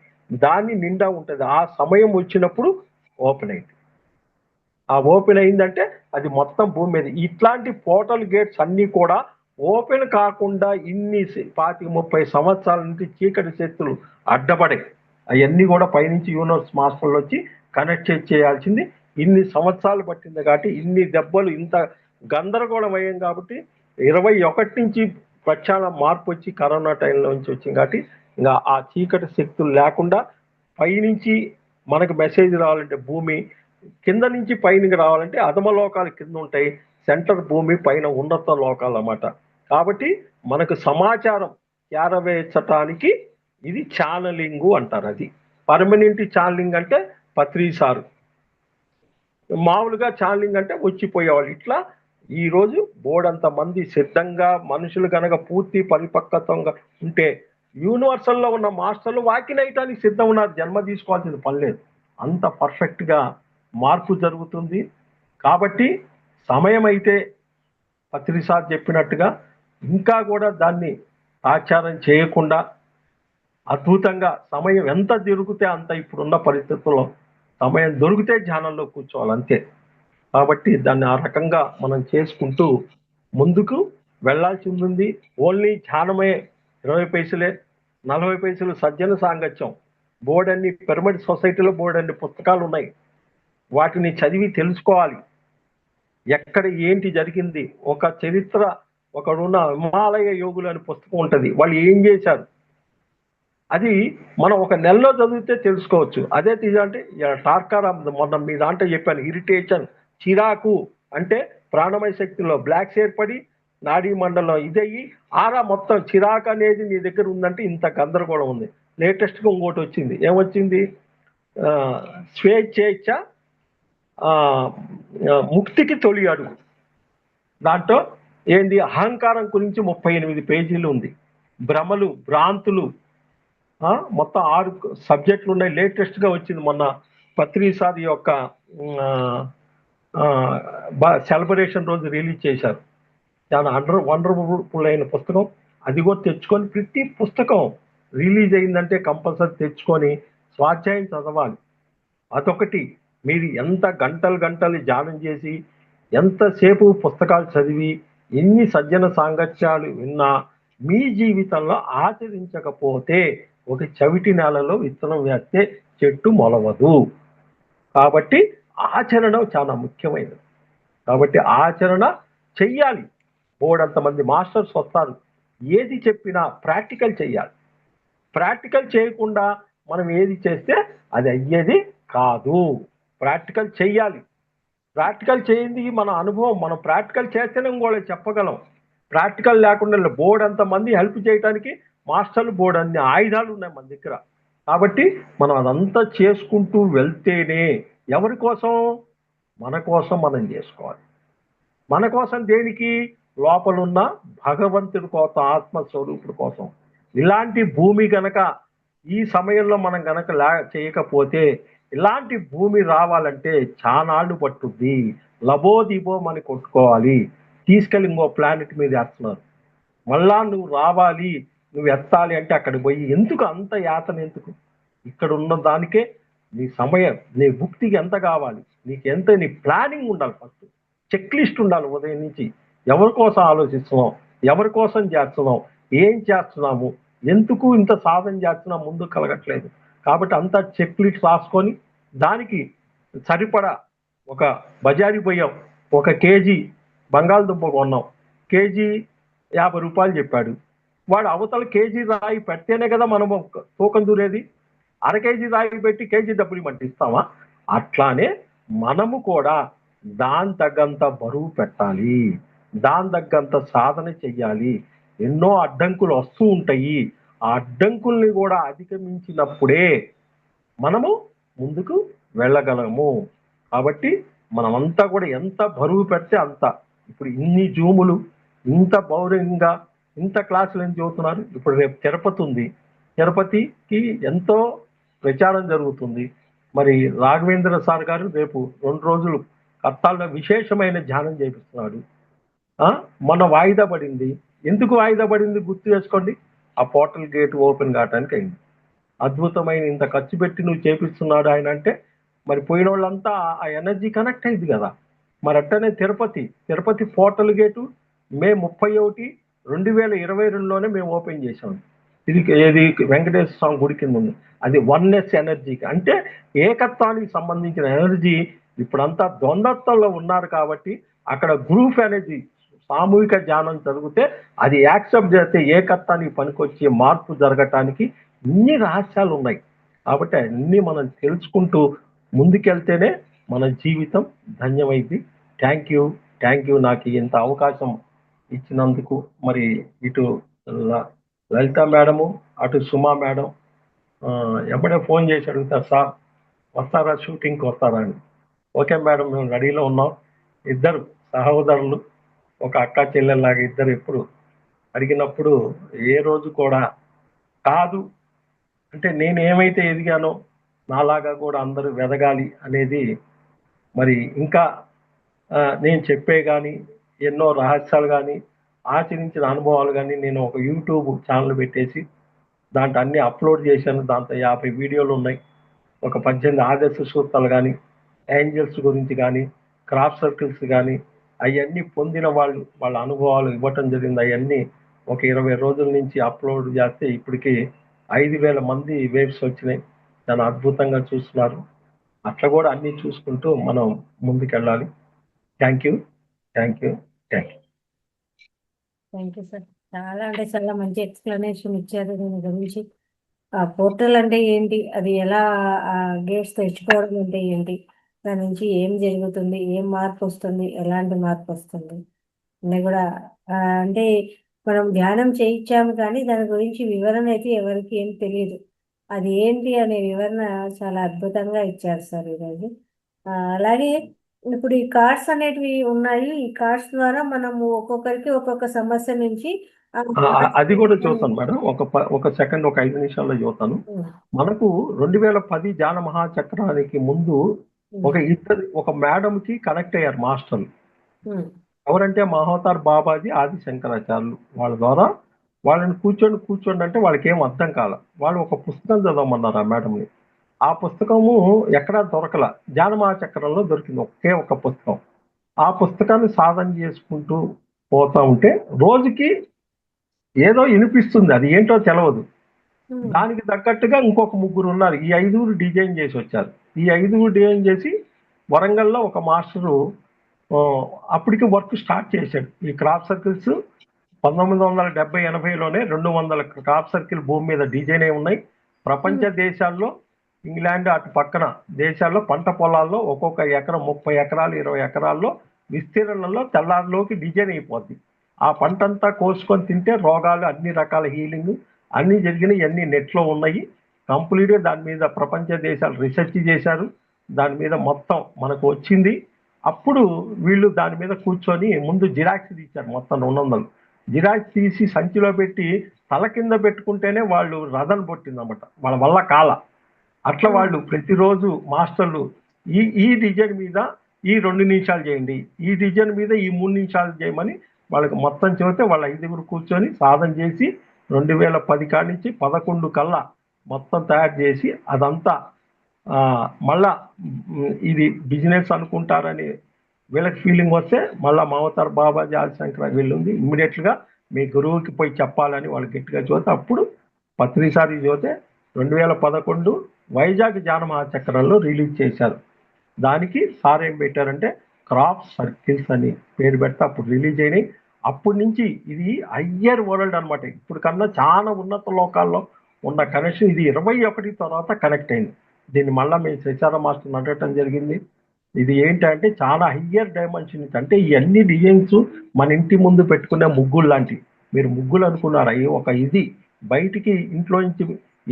దాన్ని నిండా ఉంటుంది. ఆ సమయం వచ్చినప్పుడు ఓపెన్ అయింది. ఆ ఓపెన్ అయిందంటే అది మొత్తం భూమి మీద. ఇట్లాంటి పోర్టల్ గేట్స్ అన్నీ కూడా ఓపెన్ కాకుండా ఇన్ని 25-30 సంవత్సరాల నుంచి చీకటి శక్తులు అడ్డపడే అవన్నీ కూడా పైనుంచి యూనివర్స్ మాస్టర్లు వచ్చి కనెక్ట్ చేయాల్సింది. ఇన్ని సంవత్సరాలు పట్టింది కాబట్టి ఇన్ని దెబ్బలు, ఇంత గందరగోళం అయ్యాం కాబట్టి 21 నుంచి ప్రచారం మార్పు వచ్చి కరోనా టైంలో నుంచి వచ్చింది కాబట్టి ఇంకా ఆ చీకటి శక్తులు లేకుండా పైనుంచి మనకు మెసేజ్ రావాలంటే భూమి, కింద నుంచి పైనకి రావాలంటే అధమ లోకాలు కింద ఉంటాయి, సెంటర్ భూమి, పైన ఉన్నత లోకాలు అన్నమాట. కాబట్టి మనకు సమాచారం చేరవేర్చటానికి ఇది ఛానలింగు అంటారు. అది పర్మనెంట్ ఛానలింగ్ అంటే పత్రిసారు, మామూలుగా ఛానలింగ్ అంటే వచ్చిపోయేవాళ్ళు. ఇట్లా ఈరోజు బోర్డంత మంది సిద్ధంగా మనుషులు కనుక పూర్తి పరిపక్వతంగా ఉంటే యూనివర్సల్లో ఉన్న మాస్టర్లు వాకిన్ అయ్యటానికి సిద్ధం ఉన్నారు. జన్మ తీసుకోవాల్సిన పని లేదు, అంత పర్ఫెక్ట్గా మార్పు జరుగుతుంది. కాబట్టి సమయం అయితే పత్రిసార్ చెప్పినట్టుగా ఇంకా కూడా దాన్ని ఆచారం చేయకుండా అద్భుతంగా సమయం ఎంత దొరికితే అంత ఇప్పుడున్న పరిస్థితుల్లో సమయం దొరికితే ధ్యానంలో కూర్చోవాలి అంతే. కాబట్టి దాన్ని ఆ రకంగా మనం చేసుకుంటూ ముందుకు వెళ్ళాల్సి ఉంటుంది. ఓన్లీ ధ్యానమే 20 పైసలే, 40 పైసలు సజ్జన సాంగత్యం, బోర్డు అన్ని పిరమిడ్ సొసైటీలో బోర్డు అన్ని పుస్తకాలు ఉన్నాయి, వాటిని చదివి తెలుసుకోవాలి ఎక్కడ ఏంటి జరిగింది. ఒక చరిత్ర, ఒకడున్న హిమాలయ యోగులు అనే పుస్తకం ఉంటుంది, వాళ్ళు ఏం చేశారు అది మనం ఒక నెలలో చదివితే తెలుసుకోవచ్చు. అదే తీయాలంటే టార్కారా మొన్న మీ దాంట్లో చెప్పాను, ఇరిటేషన్, చిరాకు అంటే ప్రాణమయ శక్తిలో బ్లాక్స్ ఏర్పడి నాడీ మండలం ఇదయ్యి ఆరా మొత్తం చిరాకు అనేది నీ దగ్గర ఉందంటే ఇంత గందరగోళం ఉంది. లేటెస్ట్గా ఇంకోటి వచ్చింది, ఏమొచ్చింది, స్వేచ్ఛేచ్ఛ ముక్తికి తొలి అడుగు. దాంట్లో ఏంది అహంకారం గురించి 38 పేజీలు ఉంది, భ్రమలు భ్రాంతులు మొత్తం 6 సబ్జెక్టులు ఉన్నాయి. లేటెస్ట్గా వచ్చింది మొన్న పత్రిసారి యొక్క సెలబ్రేషన్ రోజు రిలీజ్ చేశారు. చాలా వండర్ఫుల్ అయిన పుస్తకం, అది కూడా తెచ్చుకొని ప్రతి పుస్తకం రిలీజ్ అయిందంటే కంపల్సరీ తెచ్చుకొని స్వాధ్యాయం చదవాలి. అదొకటి. మీరు ఎంత గంటలు ధ్యానం చేసి ఎంతసేపు పుస్తకాలు చదివి ఎన్ని సజ్జన సాంగత్యాలు విన్నా మీ జీవితంలో ఆచరించకపోతే ఒక చవిటి నేలలో విత్తనం వేస్తే చెట్టు మొలవదు. కాబట్టి ఆచరణ చాలా ముఖ్యమైనది. కాబట్టి ఆచరణ చెయ్యాలి. బోర్డంతమంది మాస్టర్స్ వస్తారు, ఏది చెప్పినా ప్రాక్టికల్ చెయ్యాలి. ప్రాక్టికల్ చేయకుండా మనం ఏది చేస్తే అది అయ్యేది కాదు. ప్రాక్టికల్ చెయ్యాలి. ప్రాక్టికల్ చేయింది మన అనుభవం, మనం ప్రాక్టికల్ చేస్తేనే ఇంకోళ్ళు చెప్పగలం. ప్రాక్టికల్ లేకుండా బోర్డు అంతమంది హెల్ప్ చేయడానికి మాస్టర్లు బోర్డు అన్ని ఆయుధాలు ఉన్నాయి మన దగ్గర. కాబట్టి మనం అదంతా చేసుకుంటూ వెళ్తేనే, ఎవరి కోసం, మన కోసం మనం చేసుకోవాలి. మన కోసం దేనికి, లోపలున్న భగవంతుడి కోసం, ఆత్మస్వరూపుడి కోసం. ఇలాంటి భూమి గనక ఈ సమయంలో మనం గనక చేయకపోతే ఇలాంటి భూమి రావాలంటే చానాళ్ళు పట్టుద్ది. లబోదిబో అని కొట్టుకోవాలి, తీసుకెళ్ళి ఇంకో ప్లానెట్ మీద వేస్తున్నారు. మళ్ళా నువ్వు రావాలి, నువ్వు ఎత్తాలి అంటే అక్కడికి పోయి ఎందుకు అంత యాతన ఎందుకు? ఇక్కడ ఉన్న దానికే నీ సమయం, నీ భుక్తికి ఎంత కావాలి, నీకు ఎంత, నీ ప్లానింగ్ ఉండాలి. ఫస్ట్ చెక్ లిస్ట్ ఉండాలి. ఉదయం నుంచి ఎవరి కోసం ఆలోచిస్తున్నాం, ఎవరి కోసం చేస్తున్నాం, ఏం చేస్తున్నాము, ఎందుకు ఇంత సాధన చేస్తున్నాం, ముందు కలగట్లేదు. కాబట్టి అంతా చెక్ లిస్ట్ రాసుకొని దానికి సరిపడా ఒక బజారీ పోయాం, 1 కేజీ బంగాళదుంప కొన్నాం, కేజీ 50 రూపాయలు చెప్పాడు. వాడు అవతల కేజీ రాయి పెడితేనే కదా మనం తూకం దూరేది. 1/2 కేజీ రాయి పెట్టి కేజీ డబ్బులు ఇవ్వమంటే ఇస్తామా? అట్లానే మనము కూడా దాని తగ్గంత బరువు పెట్టాలి, దాని తగ్గంత సాధన చెయ్యాలి. ఎన్నో అడ్డంకులు వస్తూ ఉంటాయి, ఆ అడ్డంకుల్ని కూడా అధిగమించినప్పుడే మనము ముందుకు వెళ్ళగలము. కాబట్టి మనమంతా కూడా ఎంత బరువు పెడితే అంత. ఇప్పుడు ఇన్ని జూములు, ఇంత బౌరింగ్గా ఇంత క్లాసులు ఏం చదువుతున్నారు. ఇప్పుడు రేపు తిరుపతి ఉంది, తిరుపతికి ఎంతో ప్రచారం జరుగుతుంది. మరి రాఘవేంద్ర సార్ గారు రేపు 2 రోజులు కత్తాల్లో విశేషమైన ధ్యానం చేపిస్తున్నాడు. మన వాయిదా పడింది. ఎందుకు వాయిదా పడింది గుర్తు చేసుకోండి. ఆ పోర్టల్ గేట్ ఓపెన్ కావడానికి అయింది. అద్భుతమైన ఇంత ఖర్చు పెట్టి నువ్వు చేపిస్తున్నాడు ఆయన అంటే మరి పోయిన వాళ్ళంతా ఆ ఎనర్జీ కనెక్ట్ అయింది కదా. మరి అట్టనే తిరుపతి పోర్టల్ గేటు మే 31, 2022లోనే మేము ఓపెన్ చేసాం. ఇది ఏది వెంకటేశ్వర స్వామి గుడి కింద ఉంది. అది వన్నెస్ ఎనర్జీకి, అంటే ఏకత్వానికి సంబంధించిన ఎనర్జీ. ఇప్పుడంతా ద్వంద్వత్వంలో ఉన్నారు కాబట్టి అక్కడ గ్రూప్ అనేది సామూహిక ధ్యానం జరిగితే అది యాక్సెప్ట్ చేస్తే ఏకత్వానికి పనికొచ్చే మార్పు జరగటానికి ఇన్ని రహస్యాలు ఉన్నాయి. కాబట్టి అన్ని మనం తెలుసుకుంటూ ముందుకెళ్తేనే మన జీవితం ధన్యమైంది. థ్యాంక్ యూ నాకు ఇంత అవకాశం ఇచ్చినందుకు. మరి ఇటు లలిత మేడము, అటు సుమా మేడం ఎప్పుడే ఫోన్ చేసి అడుగుతారు, సార్ వస్తారా షూటింగ్కి వస్తారా అని. ఓకే మేడం, మేము రెడీలో ఉన్నాం. ఇద్దరు సహోదరులు, ఒక అక్క చెల్లెల్లాగా ఇద్దరు ఎప్పుడు అడిగినప్పుడు ఏ రోజు కూడా కాదు అంటే నేను ఏమైతే ఎదిగానో నాలాగా కూడా అందరూ ఎదగాలి అనేది. మరి ఇంకా నేను చెప్పే కానీ ఎన్నో రహస్యాలు కానీ ఆచరించిన అనుభవాలు కానీ నేను ఒక యూట్యూబ్ ఛానల్ పెట్టేసి దాంట్లో అన్ని అప్లోడ్ చేశాను. దాంట్లో 50 వీడియోలు ఉన్నాయి. ఒక 18 ఆదర్శ సూత్రాలు కానీ, ఏంజల్స్ గురించి కానీ, క్రాఫ్ట్ సర్కిల్స్ కానీ అవన్నీ పొందిన వాళ్ళ అనుభవాలు ఇవ్వటం జరిగింది. అవన్నీ ఒక 20 రోజుల నుంచి అప్లోడ్ చేస్తే ఇప్పటికి 5,000 మంది వేవ్స్ వచ్చినాయి. చాలా అద్భుతంగా చూస్తున్నారు. అట్లా కూడా అన్ని చూసుకుంటూ మనం ముందుకెళ్ళాలి. Thank you. సార్. చాలా అంటే చాలా మంచి ఎక్స్ప్లెనేషన్ ఇచ్చారు దీని గురించి. ఆ పోర్టల్ అంటే ఏంటి, అది ఎలా గేట్స్ తెచ్చుకోవడం అంటే ఏంటి, దాని నుంచి ఏం జరుగుతుంది, ఏం మార్పు వస్తుంది, ఎలాంటి మార్పు వస్తుంది అన్నీ కూడా అంటే మనం ధ్యానం చేయించాము కానీ దాని గురించి వివరణ అయితే ఎవరికి ఏం తెలియదు. అది ఏంటి అనే వివరణ చాలా అద్భుతంగా ఇచ్చారు సార్ ఈరోజు. అలాగే ఇప్పుడు ఈ కార్డ్స్ అనేటివి ఉన్నాయి. ఈ కార్డ్స్ ద్వారా మనము ఒక్కొక్కరికి ఒక్కొక్క సమస్య నుంచి అది కూడా చూస్తాను మేడం. ఒక సెకండ్, ఒక 5 నిమిషాల్లో చూస్తాను. మనకు 2010 ధ్యాన మహాచక్రానికి ముందు ఒక మేడంకి కనెక్ట్ అయ్యారు మాస్టర్లు. ఎవరంటే మహోతార్ బాబాజీ, ఆది శంకరాచార్యులు. వాళ్ళ ద్వారా వాళ్ళని కూర్చోండి అంటే వాళ్ళకి ఏం అర్థం కాల. వాళ్ళు ఒక పుస్తకం చదవమన్నారు ఆ మేడంని. ఆ పుస్తకము ఎక్కడా దొరకల. ధ్యాన మహాచక్రంలో దొరికింది ఒకే ఒక పుస్తకం. ఆ పుస్తకాన్ని సాధన చేసుకుంటూ పోతా ఉంటే రోజుకి ఏదో వినిపిస్తుంది, అది ఏంటో తెలవదు. దానికి తగ్గట్టుగా ఇంకొక 3 ఉన్నారు. ఈ 5 డిజైన్ చేసి వచ్చారు. ఈ 5 డిజైన్ చేసి వరంగల్లో ఒక మాస్టరు అప్పటికి వర్క్ స్టార్ట్ చేశాడు. ఈ క్రాఫ్ట్ సర్కిల్స్ 1970-80లోనే 200 క్రాఫ్ట్ సర్కిల్ భూమి మీద డిజైన్ అయి ఉన్నాయి. ప్రపంచ దేశాల్లో, ఇంగ్లాండ్ అటు పక్కన దేశాల్లో పంట పొలాల్లో ఒక్కొక్క ఎకరం 30 ఎకరాలు 20 ఎకరాల్లో విస్తీర్ణంలో తెల్లారిలోకి డిజైన్ అయిపోద్ది. ఆ పంట అంతా కోసుకొని తింటే రోగాలు, అన్ని రకాల హీలింగ్ అన్నీ జరిగినాయి. అన్ని నెట్లో ఉన్నాయి. కంప్లీట్గా దాని మీద ప్రపంచ దేశాలు రీసెర్చ్ చేశారు. దాని మీద మొత్తం మనకు వచ్చింది. అప్పుడు వీళ్ళు దాని మీద కూర్చొని ముందు జిరాక్స్ తీశారు. మొత్తం 200 జిరాక్స్ తీసి సంచిలో పెట్టి తల కింద పెట్టుకుంటేనే వాళ్ళు రథం పొట్టిందన్నమాట. వాళ్ళ వల్ల కాల. అట్లా వాళ్ళు ప్రతిరోజు మాస్టర్లు ఈ డిజైన్ మీద ఈ 2 నిమిషాలు చేయండి, ఈ డిజైన్ మీద ఈ 3 నిమిషాలు చేయమని వాళ్ళకి మొత్తం చెబితే వాళ్ళ 5 కూర్చొని సాధన చేసి 2010 కాడి నుంచి 11 కల్లా మొత్తం తయారు చేసి అదంతా మళ్ళా ఇది బిజినెస్ అనుకుంటారని వీళ్ళకి ఫీలింగ్ వస్తే మళ్ళీ మమతార్ బాబాజీ, ఆదిశంకర వీళ్ళుంది ఇమ్మీడియట్గా మీ గురువుకి పోయి చెప్పాలని వాళ్ళు గట్టిగా చూస్తే అప్పుడు పత్రిసారి చూస్తే 2011 వైజాగ్ ధ్యాన మహాచక్రంలో రిలీజ్ చేశారు. దానికి సార్ ఏం పెట్టారంటే క్రాఫ్ట్ సర్కిల్స్ అని పేరు పెడితే అప్పుడు రిలీజ్ అయినాయి. అప్పటి నుంచి ఇది హయ్యర్ వరల్డ్ అనమాట. ఇప్పుడు కన్నా చాలా ఉన్నత లోకాల్లో ఉన్న కనెక్షన్ ఇది 21 తర్వాత కనెక్ట్ అయింది. దీన్ని మళ్ళీ మేము శశార మాస్టర్ అడగటం జరిగింది. ఇది ఏంటంటే చాలా హయ్యర్ డైమెన్షన్. అంటే ఈ అన్ని డిజైన్స్ మన ఇంటి ముందు పెట్టుకునే ముగ్గులు లాంటివి. మీరు ముగ్గులు అనుకున్నారా? ఒక ఇది బయటికి ఇంట్లో నుంచి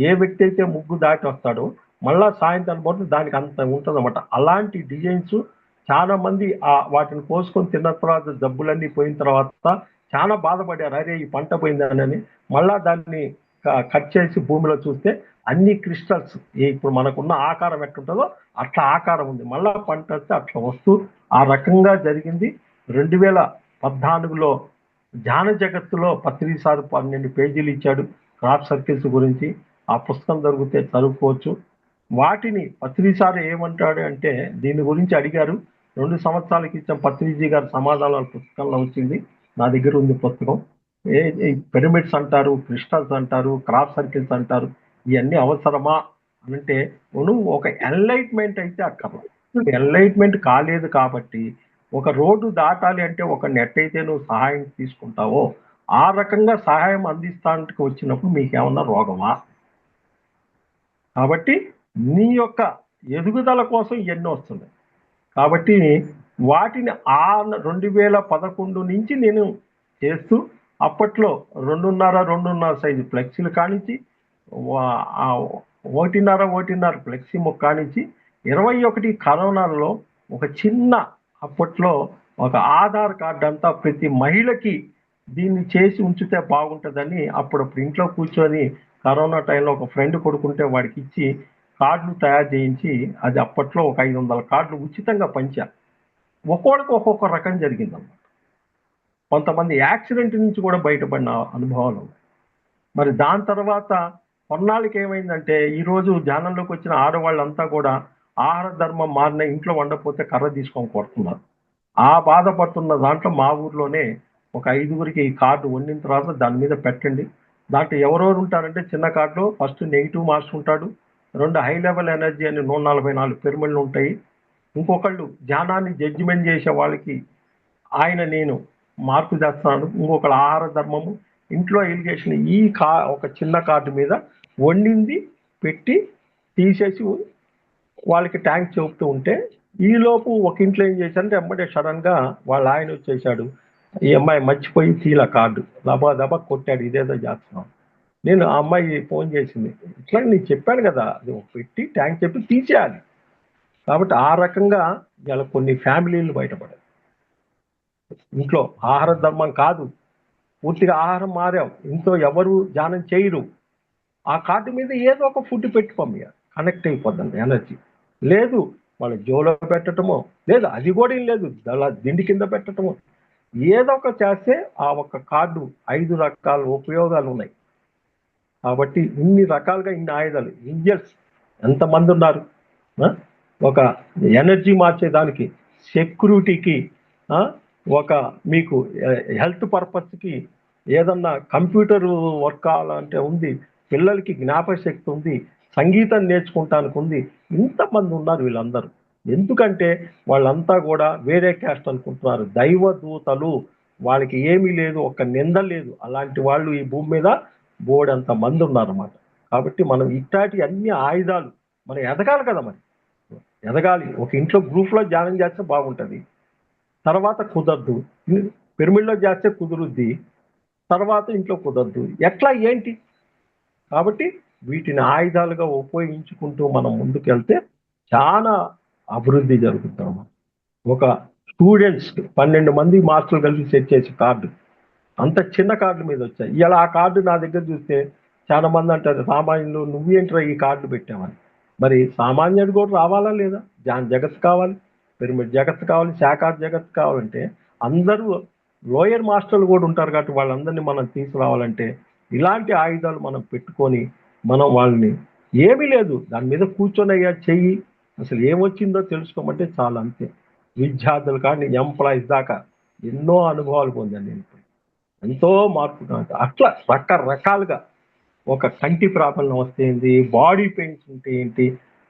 ఏ వ్యక్తి అయితే ముగ్గు దాటి వస్తాడో మళ్ళా సాయంత్రం పోతే దానికి అంత ఉంటుంది అనమాట. అలాంటి డిజైన్స్ చాలా మంది వాటిని కోసుకొని తిన్న తర్వాత జబ్బులన్నీ పోయిన తర్వాత చాలా బాధపడ్డారు. అరే ఈ పంట పోయిందని. మళ్ళా దాన్ని కట్ చేసి భూమిలో చూస్తే అన్ని క్రిస్టల్స్ ఇప్పుడు మనకున్న ఆకారం ఎట్లుంటుందో అట్లా ఆకారం ఉంది. మళ్ళా పంట వస్తే అట్లా వస్తూ ఆ రకంగా జరిగింది. 2014లో ధ్యాన జగత్తులో పత్రిసారి 12 పేజీలు ఇచ్చాడు క్రాఫ్ట్ సర్కిల్స్ గురించి. ఆ పుస్తకం దొరికితే చదువుకోవచ్చు. వాటిని పత్రిసారి ఏమంటాడు అంటే దీని గురించి అడిగారు. 2 సంవత్సరాల క్రితం పత్రిజీ గారి సమాధానాల పుస్తకంలో వచ్చింది. నా దగ్గర ఉంది పుస్తకం. పిరమిడ్స్ అంటారు, క్రిస్టల్స్ అంటారు, క్రాఫ్ట్ సర్కిల్స్ అంటారు. ఇవన్నీ అవసరమా అంటే నువ్వు ఒక ఎన్లైట్మెంట్ అయితే అక్కర్లేదు. ఎన్లైట్మెంట్ కాలేదు కాబట్టి ఒక రోడ్డు దాటాలి అంటే ఒక నెట్ అయితే నువ్వు సహాయం తీసుకుంటావో ఆ రకంగా సహాయం అందిస్తానికి వచ్చినప్పుడు మీకేమన్నా రోగమా? కాబట్టి నీ యొక్క ఎదుగుదల కోసం ఇవన్నీ వస్తున్నాయి. కాబట్టి వాటిని ఆ 2011 నుంచి నేను చేస్తూ అప్పట్లో 2.5 సైజు ఫ్లెక్సీలు కానించి 1.5 ఫ్లెక్సీ ముక్క కానించి 21 కరోనాలో ఒక చిన్న అప్పట్లో ఒక ఆధార్ కార్డు అంతా ప్రతి మహిళకి దీన్ని చేసి ఉంచితే బాగుంటుందని అప్పుడప్పుడు ఇంట్లో కూర్చొని కరోనా టైంలో ఒక ఫ్రెండ్ కొడుకుంటే వాడికి ఇచ్చి కార్డులు తయారు చేయించి అది అప్పట్లో ఒక 500 కార్డులు ఉచితంగా పంచా. ఒక్కొక్కడికి ఒక్కొక్క రకం జరిగిందన్నమాట. కొంతమంది యాక్సిడెంట్ నుంచి కూడా బయటపడిన అనుభవాలు ఉన్నాయి. మరి దాని తర్వాత కొన్నాళ్ళకి ఏమైందంటే ఈరోజు ధ్యానంలోకి వచ్చిన ఆడవాళ్ళంతా కూడా ఆహార ధర్మం మారిన ఇంట్లో వండకపోతే కర్ర తీసుకొని కొడుతున్నారు. ఆ బాధపడుతున్న దాంట్లో మా ఊర్లోనే ఒక 5గురికి ఈ కార్డు వండిన తర్వాత దాని మీద పెట్టండి. దాంట్లో ఎవరెవరు ఉంటారంటే చిన్న కార్డులో ఫస్ట్ నెగిటివ్ మాస్టర్ ఉంటాడు, 2 హై లెవెల్ ఎనర్జీ అని 144 పిరమిడ్లు ఉంటాయి, ఇంకొకళ్ళు ధ్యానాన్ని జడ్జిమెంట్ చేసే వాళ్ళకి ఆయన నేను మార్పు చేస్తున్నాను, ఇంకొకళ్ళు ఆహార ధర్మము, ఇంట్లో ఎలిగేషన్ ఈ ఒక చిన్న కార్డు మీద వండింది పెట్టి తీసేసి వాళ్ళకి ట్యాంక్ చెబుతూ ఉంటే ఈలోపు ఒక ఇంట్లో ఏం చేశారంటే ఎమ్మటే సడన్గా వాళ్ళ ఆయన వచ్చేసాడు. ఈ అమ్మాయి మర్చిపోయి తీల కార్డు దబా దబా కొట్టాడు, ఇదేదో చేస్తున్నాం. నేను ఆ అమ్మాయి ఫోన్ చేసింది, ఇట్లా నీకు చెప్పాను కదా అది పెట్టి ట్యాంక్ చెప్పి తీసేయాలి. కాబట్టి ఆ రకంగా ఇలా కొన్ని ఫ్యామిలీలు బయటపడాయి. ఇంట్లో ఆహార ధర్మం కాదు, పూర్తిగా ఆహారం మారాం, ఇంట్లో ఎవరు ధ్యానం చేయరు, ఆ కార్డు మీద ఏదో ఒక ఫుడ్ పెట్టుకోమి కనెక్ట్ అయిపోద్దండి ఎనర్జీ. లేదు వాళ్ళ జోలో పెట్టడమో, లేదు అది కూడా ఏం లేదు అలా దిండి కింద పెట్టడమో, ఏదో ఒక చేస్తే ఆ ఒక్క కార్డు 5 రకాల ఉపయోగాలు ఉన్నాయి. కాబట్టి ఇన్ని రకాలుగా ఇన్ని ఆయుధాలు ఇంజల్స్ ఎంతమంది ఉన్నారు. ఒక ఎనర్జీ మార్చేదానికి, సెక్యూరిటీకి, ఒక మీకు హెల్త్ పర్పస్కి, ఏదన్నా కంప్యూటర్ వర్క్ కావాలంటే ఉంది, పిల్లలకి జ్ఞాపక శక్తి ఉంది, సంగీతం నేర్చుకుంటానికి ఉంది. ఇంతమంది ఉన్నారు వీళ్ళందరూ. ఎందుకంటే వాళ్ళంతా కూడా వేరే క్యాస్ట్ అనుకుంటున్నారు. దైవదూతలు, వాళ్ళకి ఏమీ లేదు, ఒక నింద లేదు. అలాంటి వాళ్ళు ఈ భూమి మీద బోర్డంత మంది ఉన్నారన్నమాట. కాబట్టి మనం ఇట్లాంటి అన్ని ఆయుధాలు మనం ఎదగాలి కదా, మరి ఎదగాలి. ఒక ఇంట్లో గ్రూప్లో ధ్యానం చేస్తే బాగుంటుంది, తర్వాత కుదరదు, పిరమిడ్లో చేస్తే కుదురుద్ది, తర్వాత ఇంట్లో కుదరదు, ఎట్లా ఏంటి? కాబట్టి వీటిని ఆయుధాలుగా ఉపయోగించుకుంటూ మనం ముందుకెళ్తే చాలా అభివృద్ధి జరుగుతాము. ఒక స్టూడెంట్స్ 12 మంది మాస్టర్లు కలిసి సెట్ చేసే కార్డు అంత చిన్న కార్డు మీద వచ్చాయి. ఇలా ఆ కార్డు నా దగ్గర చూస్తే చాలా మంది అంటారు, సామాన్యులు నువ్వేంట్రా ఈ కార్డు పెట్టామని. మరి సామాన్యుడు కూడా రావాలా లేదా? జగత్ కావాలి, పిరమిడ్ జగత్ కావాలి, శాఖార్ జగత్ కావాలంటే అందరూ లోయర్ మాస్టర్లు కూడా ఉంటారు. కాబట్టి వాళ్ళందరినీ మనం తీసుకురావాలంటే ఇలాంటి ఆయుధాలు మనం పెట్టుకొని మనం వాళ్ళని, ఏమీ లేదు దాని మీద కూర్చొని అయ్యా చెయ్యి, అసలు ఏమొచ్చిందో తెలుసుకోమంటే చాలా, అంతే. విద్యార్థులు కానీ ఎంప్లాయీస్ దాకా ఎన్నో అనుభవాలు పొందాను నేను. ఎంతో మార్పు. అట్లా రకరకాలుగా, ఒక కంటి ప్రాబ్లం వస్తే ఏంటి, బాడీ పెయిన్స్ ఉంటే ఏంటి,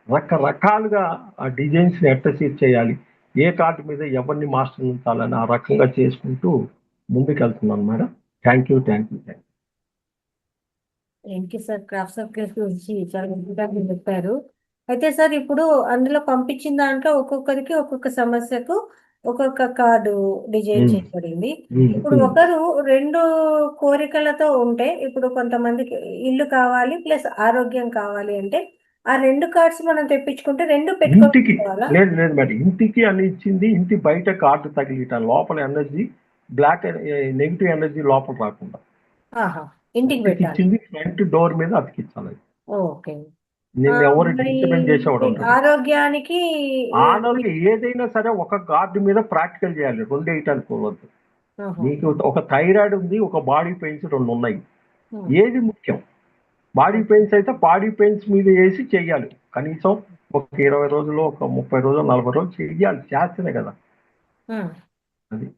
రకరకాలుగా ఆ డిజైన్స్ని ఎట్ట సీట్ చేయాలి, ఏ కార్డు మీద ఎవరిని మాస్టర్ ఉంచాలని ఆ రకంగా చేసుకుంటూ ముందుకెళ్తున్నాను madam. Thank you. Thank you sir. Crafts of cares గురించి చాలా గొప్పగా మీరు చెప్పారు. అయితే సార్ ఇప్పుడు అందులో పంపించిన దాంట్లో ఒక్కొక్కరికి ఒక్కొక్క సమస్యకు ఒక్కొక్క కార్డు డిజైన్ చేయబడింది. ఇప్పుడు ఒకరు 2 కోరికలతో ఉంటే, ఇప్పుడు కొంతమందికి ఇల్లు కావాలి ప్లస్ ఆరోగ్యం కావాలి అంటే ఆ 2 కార్డ్స్ మనం తెప్పించుకుంటే 2 ఇంటికి పెట్టుకోవాలా? లేదు మేడం, ఇంటికి అని ఇచ్చింది, ఇంటి బయట కార్డు తగిలిట లోపల ఎనర్జీ బ్లాక్ నెగిటివ్ ఎనర్జీ లోపల రాకుండా ఇంటికి పెట్టాలి, ఇచ్చింది ఫ్రంట్ డోర్ మీద అతికించాలి. ఓకే. నేను ఎవరు మరి డిస్టర్బెన్స్ చేసేవాడు ఉంటాడు. ఆరోగ్యానికి ఆనోళ్ళకి ఏదైనా సరే ఒక కార్డు మీద ప్రాక్టికల్ చేయాలి, 2 వేయటానికి పోవద్దు. మీకు ఒక థైరాయిడ్ ఉంది, ఒక బాడీ పెయిన్స్ 2 ఉన్నాయి. ఏది ముఖ్యం? బాడీ పెయిన్స్ అయితే బాడీ పెయిన్స్ మీద వేసి చెయ్యాలి. కనీసం ఒక 20 రోజులు, ఒక 30 రోజులు, 40 రోజులు చెయ్యాలి. చేస్తేనే కదా అది.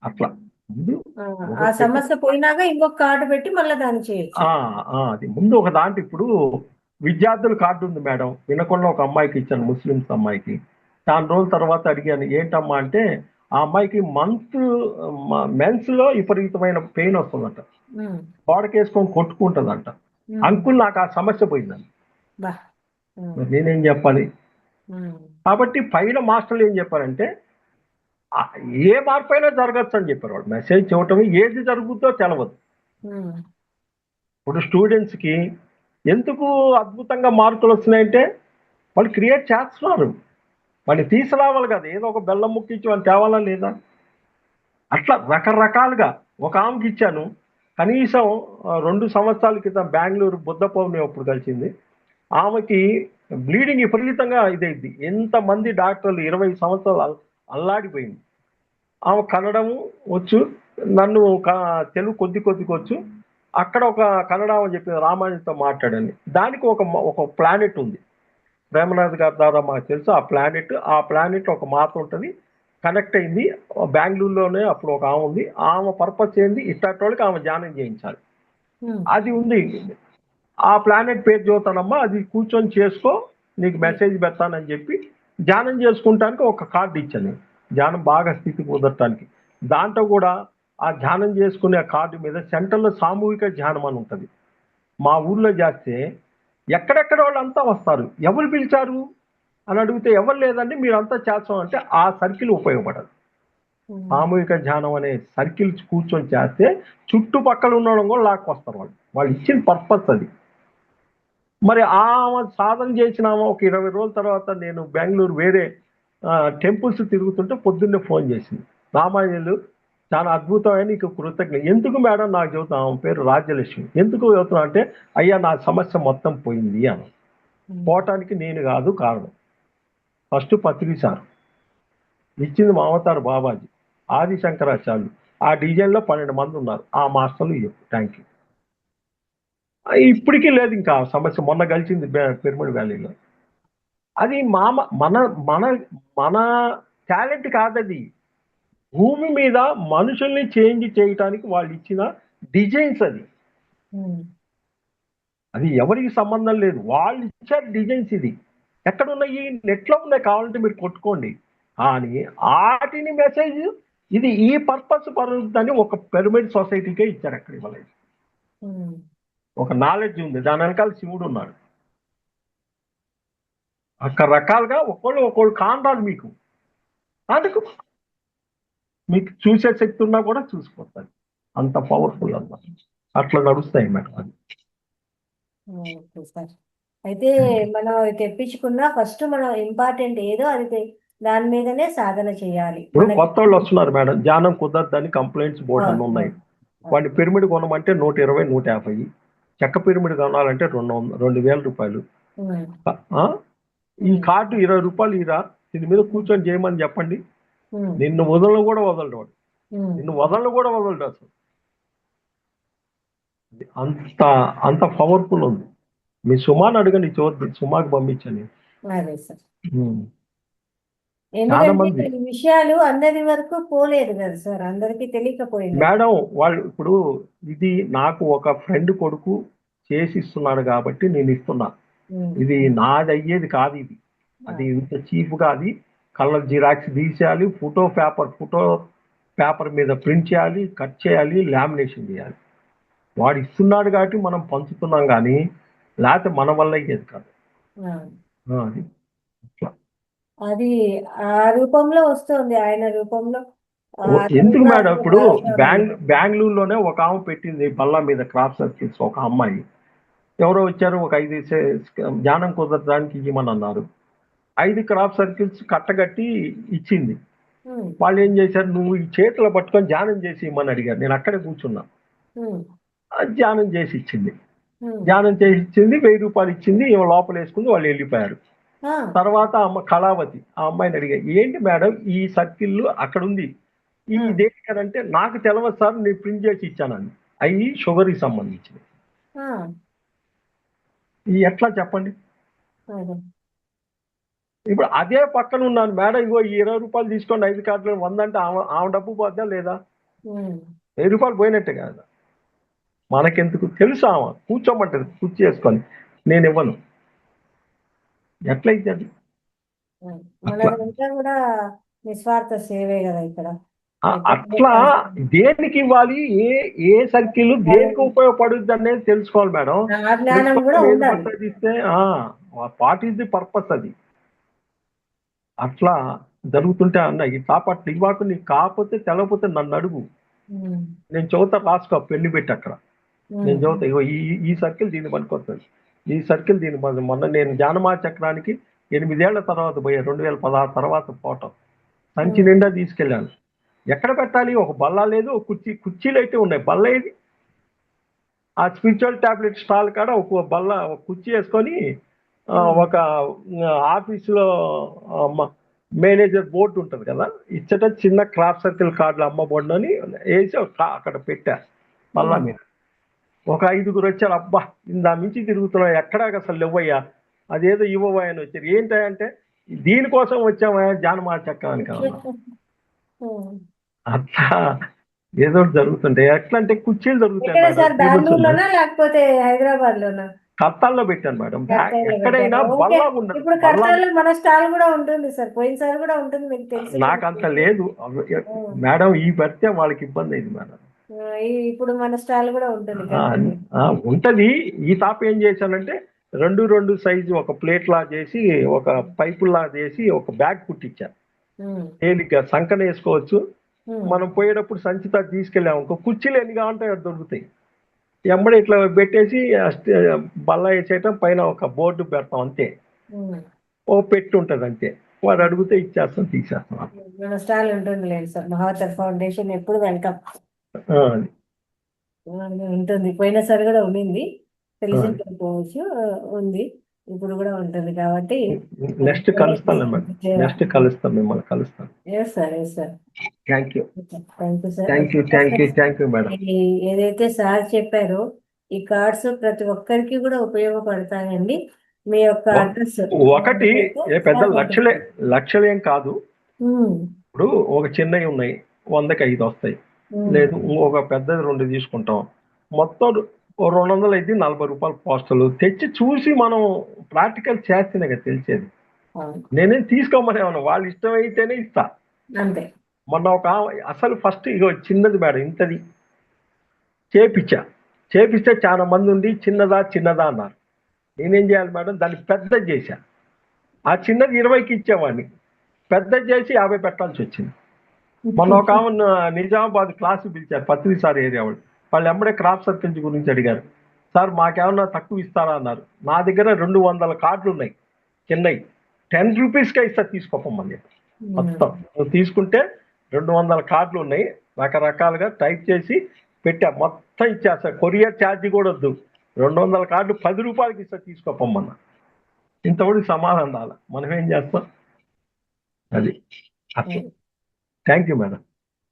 అట్లా ముందు ఆ సమస్య పోయినాక ఇంకొక కార్డు పెట్టి మళ్ళీ దాన్ని చేయొచ్చు. అది ముందు ఒక దాంట్లో. ఇప్పుడు విద్యార్థుల కార్డు ఉంది మేడం, వినకుండా ఒక అమ్మాయికి ఇచ్చాను, ముస్లిమ్స్ అమ్మాయికి. చాలా రోజుల తర్వాత అడిగాను, ఏంటమ్మా అంటే ఆ అమ్మాయికి మెన్స్ లో విపరీతమైన పెయిన్ వస్తుందంట, ఉమ్, గోడకేసుకొని కొట్టుకుంటుందంట. ఉమ్, అంకుల్ నాకు ఆ సమస్య పోయిందండి. బా. ఉమ్, మరి నేనేం చెప్పాలి? ఉమ్, కాబట్టి పైన మాస్టర్లు ఏం చెప్పారంటే ఆ, ఏ మార్పు అయినా జరగచ్చు అని చెప్పారు. వాళ్ళు మెసేజ్ చూడటం ఏది జరుగుద్దో తెలవదు. ఉమ్, ఇప్పుడు స్టూడెంట్స్కి ఎందుకు అద్భుతంగా మార్కులు వస్తున్నాయంటే వాళ్ళు క్రియేట్ చేస్తున్నారు, వాళ్ళు తీసుకురావాలి కదా, ఏదో ఒక బెల్లం ముక్కించి వాళ్ళు తేవాలా లేదా? అట్లా రకరకాలుగా. ఒక ఆమెకి ఇచ్చాను, కనీసం 2 సంవత్సరాల క్రితం బెంగళూరు బుద్ధ పౌర్ణమి అప్పుడు కలిసింది. ఆమెకి బ్లీడింగ్ విపరీతంగా ఇదైంది. ఎంతమంది డాక్టర్లు 20 సంవత్సరాలు అల్లాడిపోయింది. ఆమె కన్నడము వచ్చు, నన్ను తెలుగు కొద్ది కొద్దిగా వచ్చు. అక్కడ ఒక కన్నడ అని చెప్పి రామాయణంతో మాట్లాడండి. దానికి ఒక ప్లానెట్ ఉంది, ప్రేమనాథ్ గారి ద్వారా మాకు తెలుసు. ఆ ప్లానెట్ ఒక మాత ఉంటుంది, కనెక్ట్ అయింది. బెంగళూరులోనే అప్పుడు ఒక ఆమె ఉంది. ఆమె పర్పస్ ఏంది, ఇట్లాంటి వాళ్ళకి ఆమె ధ్యానం చేయించాలి. ఉమ్, అది ఉంది. ఆ ప్లానెట్ పేరు చదువుతానమ్మా, అది కూర్చొని చేసుకో, నీకు మెసేజ్ పెడతానని చెప్పి ధ్యానం చేసుకుంటానికి ఒక కార్డు ఇచ్చాను. ధ్యానం బాగా స్థితి కుదరటానికి. దాంట్లో కూడా ఆ ధ్యానం చేసుకునే కార్డు మీద సెంటర్లో సామూహిక ధ్యానం అని ఉంటుంది. మా ఊర్లో చేస్తే ఎక్కడెక్కడ వాళ్ళంతా వస్తారు. ఎవరు పిలిచారు అని అడిగితే ఎవరు లేదండి, మీరంతా చేస్తాం అంటే ఆ సర్కిల్ ఉపయోగపడదు. ఉమ్, సామూహిక ధ్యానం అనే సర్కిల్ కూర్చొని చేస్తే చుట్టుపక్కల ఉన్న కూడా లాక్కొస్తారు. వాళ్ళు ఇచ్చిన పర్పస్ అది. మరి ఆమె సాధన చేసిన ఆమె ఒక 20 రోజుల తర్వాత నేను బెంగళూరు వేరే టెంపుల్స్ తిరుగుతుంటే పొద్దున్నే ఫోన్ చేసింది. రామాయణులు చాలా అద్భుతమైన నీకు కృతజ్ఞ. ఎందుకు మేడం నాకు చెబుతాం, ఆమె పేరు రాజ్యలక్ష్మి. ఎందుకు చెబుతున్నా అంటే, అయ్యా నా సమస్య మొత్తం పోయింది అని. పోవటానికి నేను కాదు కారణం. ఫస్ట్ పత్రి సార్ ఇచ్చింది మా అవతారు బాబాజీ, ఆది శంకరాచార్యులు. ఆ డిజైన్లో 12 మంది ఉన్నారు. ఆ మాస్టర్లు చెప్పు. Thank you. ఇప్పటికీ లేదు ఇంకా సమస్య. మొన్న కలిసింది పిరమిడ్ వ్యాలీలో. అది మన మన మన టాలెంట్ కాదది. భూమి మీద మనుషుల్ని చేంజ్ చేయటానికి వాళ్ళు ఇచ్చిన డిజైన్స్ అది. ఉమ్, అది ఎవరికి సంబంధం లేదు, వాళ్ళు ఇచ్చారు డిజైన్స్. ఇది ఎక్కడున్నాయి? నెట్లో ఉన్నాయి, కావాలంటే మీరు కొట్టుకోండి. కానీ వాటిని మెసేజ్ ఇది ఈ పర్పస్ పరుద్దని ఒక పిరమిడ్ సొసైటీకే ఇచ్చారు. అక్కడ ఇవ్వలేదు. ఉమ్, ఒక నాలెడ్జ్ ఉంది, దాని వెనకాల శివుడు ఉన్నాడు. అక్కడ రకాలుగా ఒకళ్ళు కానరాదు మీకు. అందుకు మీకు చూసే శక్తి ఉన్నా కూడా చూసిపోతుంది. అంత పవర్ఫుల్ అన్నమాట. అట్లా నడుస్తాయి మేడం. అది ఓకే సార్. అయితే మనం తెప్పించుకున్నా ఫస్ట్ మనం ఇంపార్టెంట్ ఏదో అది దాని మీదనే సాధన చేయాలి. ఇప్పుడు మనకి కొత్త వాళ్ళు వస్తున్నారు మేడం, ధ్యానం కుదరదని కంప్లైంట్స్ బోర్డు అన్నీ ఉన్నాయి. వాడిని పిరమిడ్ కొనమంటే 120, 150. చెక్క పిరమిడ్ కొనాలంటే 200, 2,000 రూపాయలు. ఈ కార్డు 20 రూపాయలు ఇరా, దీని మీద కూర్చొని చేయమని చెప్పండి. నిన్ను వదలను కూడా వదలడు వాడు. నిన్ను వదలను కూడా వదలడు అసలు. అంత అంత పవర్ఫుల్ ఉంది. మీ సుమాని అడగండి, చూద్దాం. సుమాకి పంపించండి. అదే సార్. చాలా ఎందుకంటే మంది ఈ విషయాలు అందరి వరకు పోలేదు కదా సార్, అందరికీ తెలియకపోయింది. మేడం వాళ్ళు ఇప్పుడు ఇది నాకు ఒక ఫ్రెండ్ కొడుకు చేసిస్తున్నాడు కాబట్టి నేను ఇస్తున్నా. ఇది నాది అయ్యేది కాదు. ఇది అది ఇంత చీప్గా, అది కలర్ జిరాక్స్ తీసేయాలి, ఫోటో పేపర్ మీద ప్రింట్ చేయాలి, కట్ చేయాలి, లామినేషన్ చేయాలి. వాడు ఇస్తున్నాడు కాబట్టి మనం పంచుతున్నాం, కానీ లేకపోతే మన వల్ల అయ్యేది కాదు. అది అది ఆ రూపంలో వస్తుంది, ఆయన రూపంలో. ఎందుకు మేడం? ఇప్పుడు బెంగళూరులోనే ఒక ఆమె పెట్టింది బల్ల మీద క్రాప్ సర్కిల్స్. ఒక అమ్మాయి ఎవరో వచ్చారు, ఒక 5 ధ్యానం కుదరడానికి ఇవ్వమని అన్నారు. 5 క్రాప్ సర్కిల్స్ కట్టగట్టి ఇచ్చింది. వాళ్ళు ఏం చేశారు, నువ్వు ఈ చేతిలో పట్టుకొని ధ్యానం చేసి ఇవ్వమని అడిగారు. నేను అక్కడే కూర్చున్నా. ధ్యానం చేసి ఇచ్చింది. 1000 రూపాయలు ఇచ్చింది. ఈమె లోపల వేసుకుంది, వాళ్ళు వెళ్ళిపోయారు. తర్వాత అమ్మ కళావతి, ఆ అమ్మాయిని అడిగా, ఏంటి మేడం ఈ సర్కిల్ అక్కడ ఉంది, ఈ దేనికనంటే నాకు తెలవదు సార్, నేను ప్రింట్ చేసి ఇచ్చానని. అవి షుగర్కి సంబంధించినవి. ఈ ఎట్లా చెప్పండి? ఇప్పుడు అదే పక్కన ఉన్నాను మేడం, ఇగో ఈ 20 రూపాయలు తీసుకోండి, 5 కార్డులు 100 అంటే ఆమె డబ్బు పోద్దా లేదా? 1000 రూపాయలు పోయినట్టే కదా. మనకెందుకు తెలుసు, ఆమె కూర్చోమంటది, కుర్చీ చేసుకొని, నేను ఇవ్వను. ఎట్లయితే అది మనదంతా కూడా నిస్వార్థ సేవే కదా ఇక్కడ. అట్లా దేనికి ఇవ్వాలి, ఏ ఏ సర్కిల్ దేనికి ఉపయోగపడుద్ది అనేది తెలుసుకోవాలి మేడం. ఆ జ్ఞానం కూడా ఉండాలి. ఇస్తే వాట్ ఈస్ ది పర్పస్ అది. అట్లా జరుగుతుంటే అన్న ఈ తాపట్లు ఇవ్వకు, నీకు కాకపోతే తెలవకపోతే నన్ను అడుగు, నేను చదువుతా, రాసుకో, పెళ్లి పెట్టి అక్కడ నేను చదువుతా, ఇగో ఈ సర్కిల్ దీన్ని పనికొస్తుంది, ఈ సర్కిల్ దీన్ని మొన్న నేను జ్ఞానమా చక్రానికి 8 ఏళ్ల తర్వాత పోయా, 2016 తర్వాత పోవటం, సంచి నిండా తీసుకెళ్ళాను. ఎక్కడ పెట్టాలి, ఒక బల్ల లేదు, ఒక కుర్చీలు అయితే ఉన్నాయి, బల్ల ఏది? ఆ స్పిరిచువల్ టాబ్లెట్ స్టాల్ కాడ ఒక బల్ల, ఒక కుర్చీ వేసుకొని ఒక ఆఫీసులో మేనేజర్ బోర్డు ఉంటుంది కదా, ఇచ్చట చిన్న క్రాఫ్ట్ సర్కిల్ కార్డులు అమ్మబోర్డు అని వేసి అక్కడ పెట్టా బల్ల మీద. ఒక 5గురు వచ్చారు, అబ్బా ఇందా మించి తిరుగుతున్నావు, ఎక్కడా అసలు ఇవ్వయ్యా, అదేదో ఇవ్వవా అని వచ్చారు. ఏంటంటే దీనికోసం వచ్చామా జ్ఞానమా చక్రానికి అన్నా. అట్లా ఏదో జరుగుతుంటాయి. ఎట్లా అంటే కుర్చీలు జరుగుతాయి లేకపోతే హైదరాబాద్ లోనా? కత్తాల్లో పెట్టాను మేడం. ఎక్కడైనా బల్లా ఉండదు. ఇప్పుడు కత్తాల్లో మన స్టాల్ కూడా ఉంటుంది సార్, పోయినసారి కూడా ఉంటుంది, మీకు తెలుసు. నాకు అంత లేదు మేడం, ఈ పెడితే వాళ్ళకి ఇబ్బంది అయింది మేడం. ఇప్పుడు మన స్టాల్ కూడా ఉంటుంది ఉంటది. ఈ తాప ఏం చేశానంటే 2 సైజు ఒక ప్లేట్ లా చేసి, ఒక పైపుల్లా చేసి, ఒక బ్యాగ్ కుట్టించాను. తేలిగ్గా సంకన వేసుకోవచ్చు. మనం పోయేటప్పుడు సంచితా తీసుకెళ్ళాము, ఒక కుర్చీలు ఎన్ని కావాలంటే దొరుకుతాయి. ఎమ్మడి ఇట్లా పెట్టేసి బల్ల వేసేయటం, పైన ఒక బోర్డు పెడతాం అంతే, ఓ పెట్టి ఉంటుంది అంతే. వాడు అడిగితే ఇచ్చేస్తాం, తీసేస్తాం. మన స్టాల్ ఉంటుంది లేదు సార్, మహావతార్ ఫౌండేషన్ ఎప్పుడు వెల్కమ్ ఉంటుంది. పోయినసారి కూడా ఉండింది, తెలిసిపోవచ్చు, ఉంది, ఇప్పుడు కూడా ఉంటుంది. కాబట్టి నెక్స్ట్ కలుస్తాను మేడం, నెక్స్ట్ కలుస్తాం, మిమ్మల్ని కలుస్తాను. Sir thank you sir. Thank you madam. ఏదైతే సార్ చెప్పారో ఈ కార్డ్స్ ప్రతి ఒక్కరికి కూడా ఉపయోగపడతాయండి. మీ యొక్క అడ్రస్ ఒకటి పెద్ద లక్షలేం కాదు. ఇప్పుడు ఒక చిన్నవి ఉన్నాయి, 100కి 5 వస్తాయి, లేదు ఒక పెద్దది 2 తీసుకుంటాం, మొత్తం 200 అయితే 40 రూపాయలు పోస్టలు తెచ్చి చూసి మనం ప్రాక్టికల్ చేస్తేనే కదా తెలిసేది. నేనేం తీసుకోమని ఏమన్నా, వాళ్ళు ఇష్టమైతేనే ఇస్తా. మొన్న ఒక అసలు ఫస్ట్ ఇగో చిన్నది మేడం, ఇంతది చేపిస్తే చాలా మంది ఉండి చిన్నదా అన్నారు. నేనేం చేయాలి మేడం, దాన్ని పెద్దది చేశా. ఆ చిన్నది 20కి ఇచ్చేవాడిని, పెద్దది చేసి 50 పెట్టాల్సి వచ్చింది. మొన్న ఒక నిజామాబాద్ క్లాసు పిలిచారు, పత్రిసార్ ఏరియా వాళ్ళు ఎమ్మడే క్రాప్ సర్కిల్స్ గురించి అడిగారు. సార్ మాకేమన్నా తక్కువ ఇస్తారా అన్నారు. నా దగ్గర 200 కార్డులు ఉన్నాయి, చిన్నవి 10 రూపీస్కే ఇస్తా, తీసుకోపమ్మని. మొత్తం నువ్వు తీసుకుంటే 200 కార్డులు ఉన్నాయి, రకరకాలుగా టైప్ చేసి పెట్టా, మొత్తం ఇచ్చేస్తా, కొరియర్ ఛార్జీ కూడా వద్దు, 200 కార్డులు 10 రూపాయలకి ఇస్తా, తీసుకోపమ్మన్నా. ఇంతవరకు సమాధానం రాల, మనం ఏం చేస్తాం అది. Thank you madam.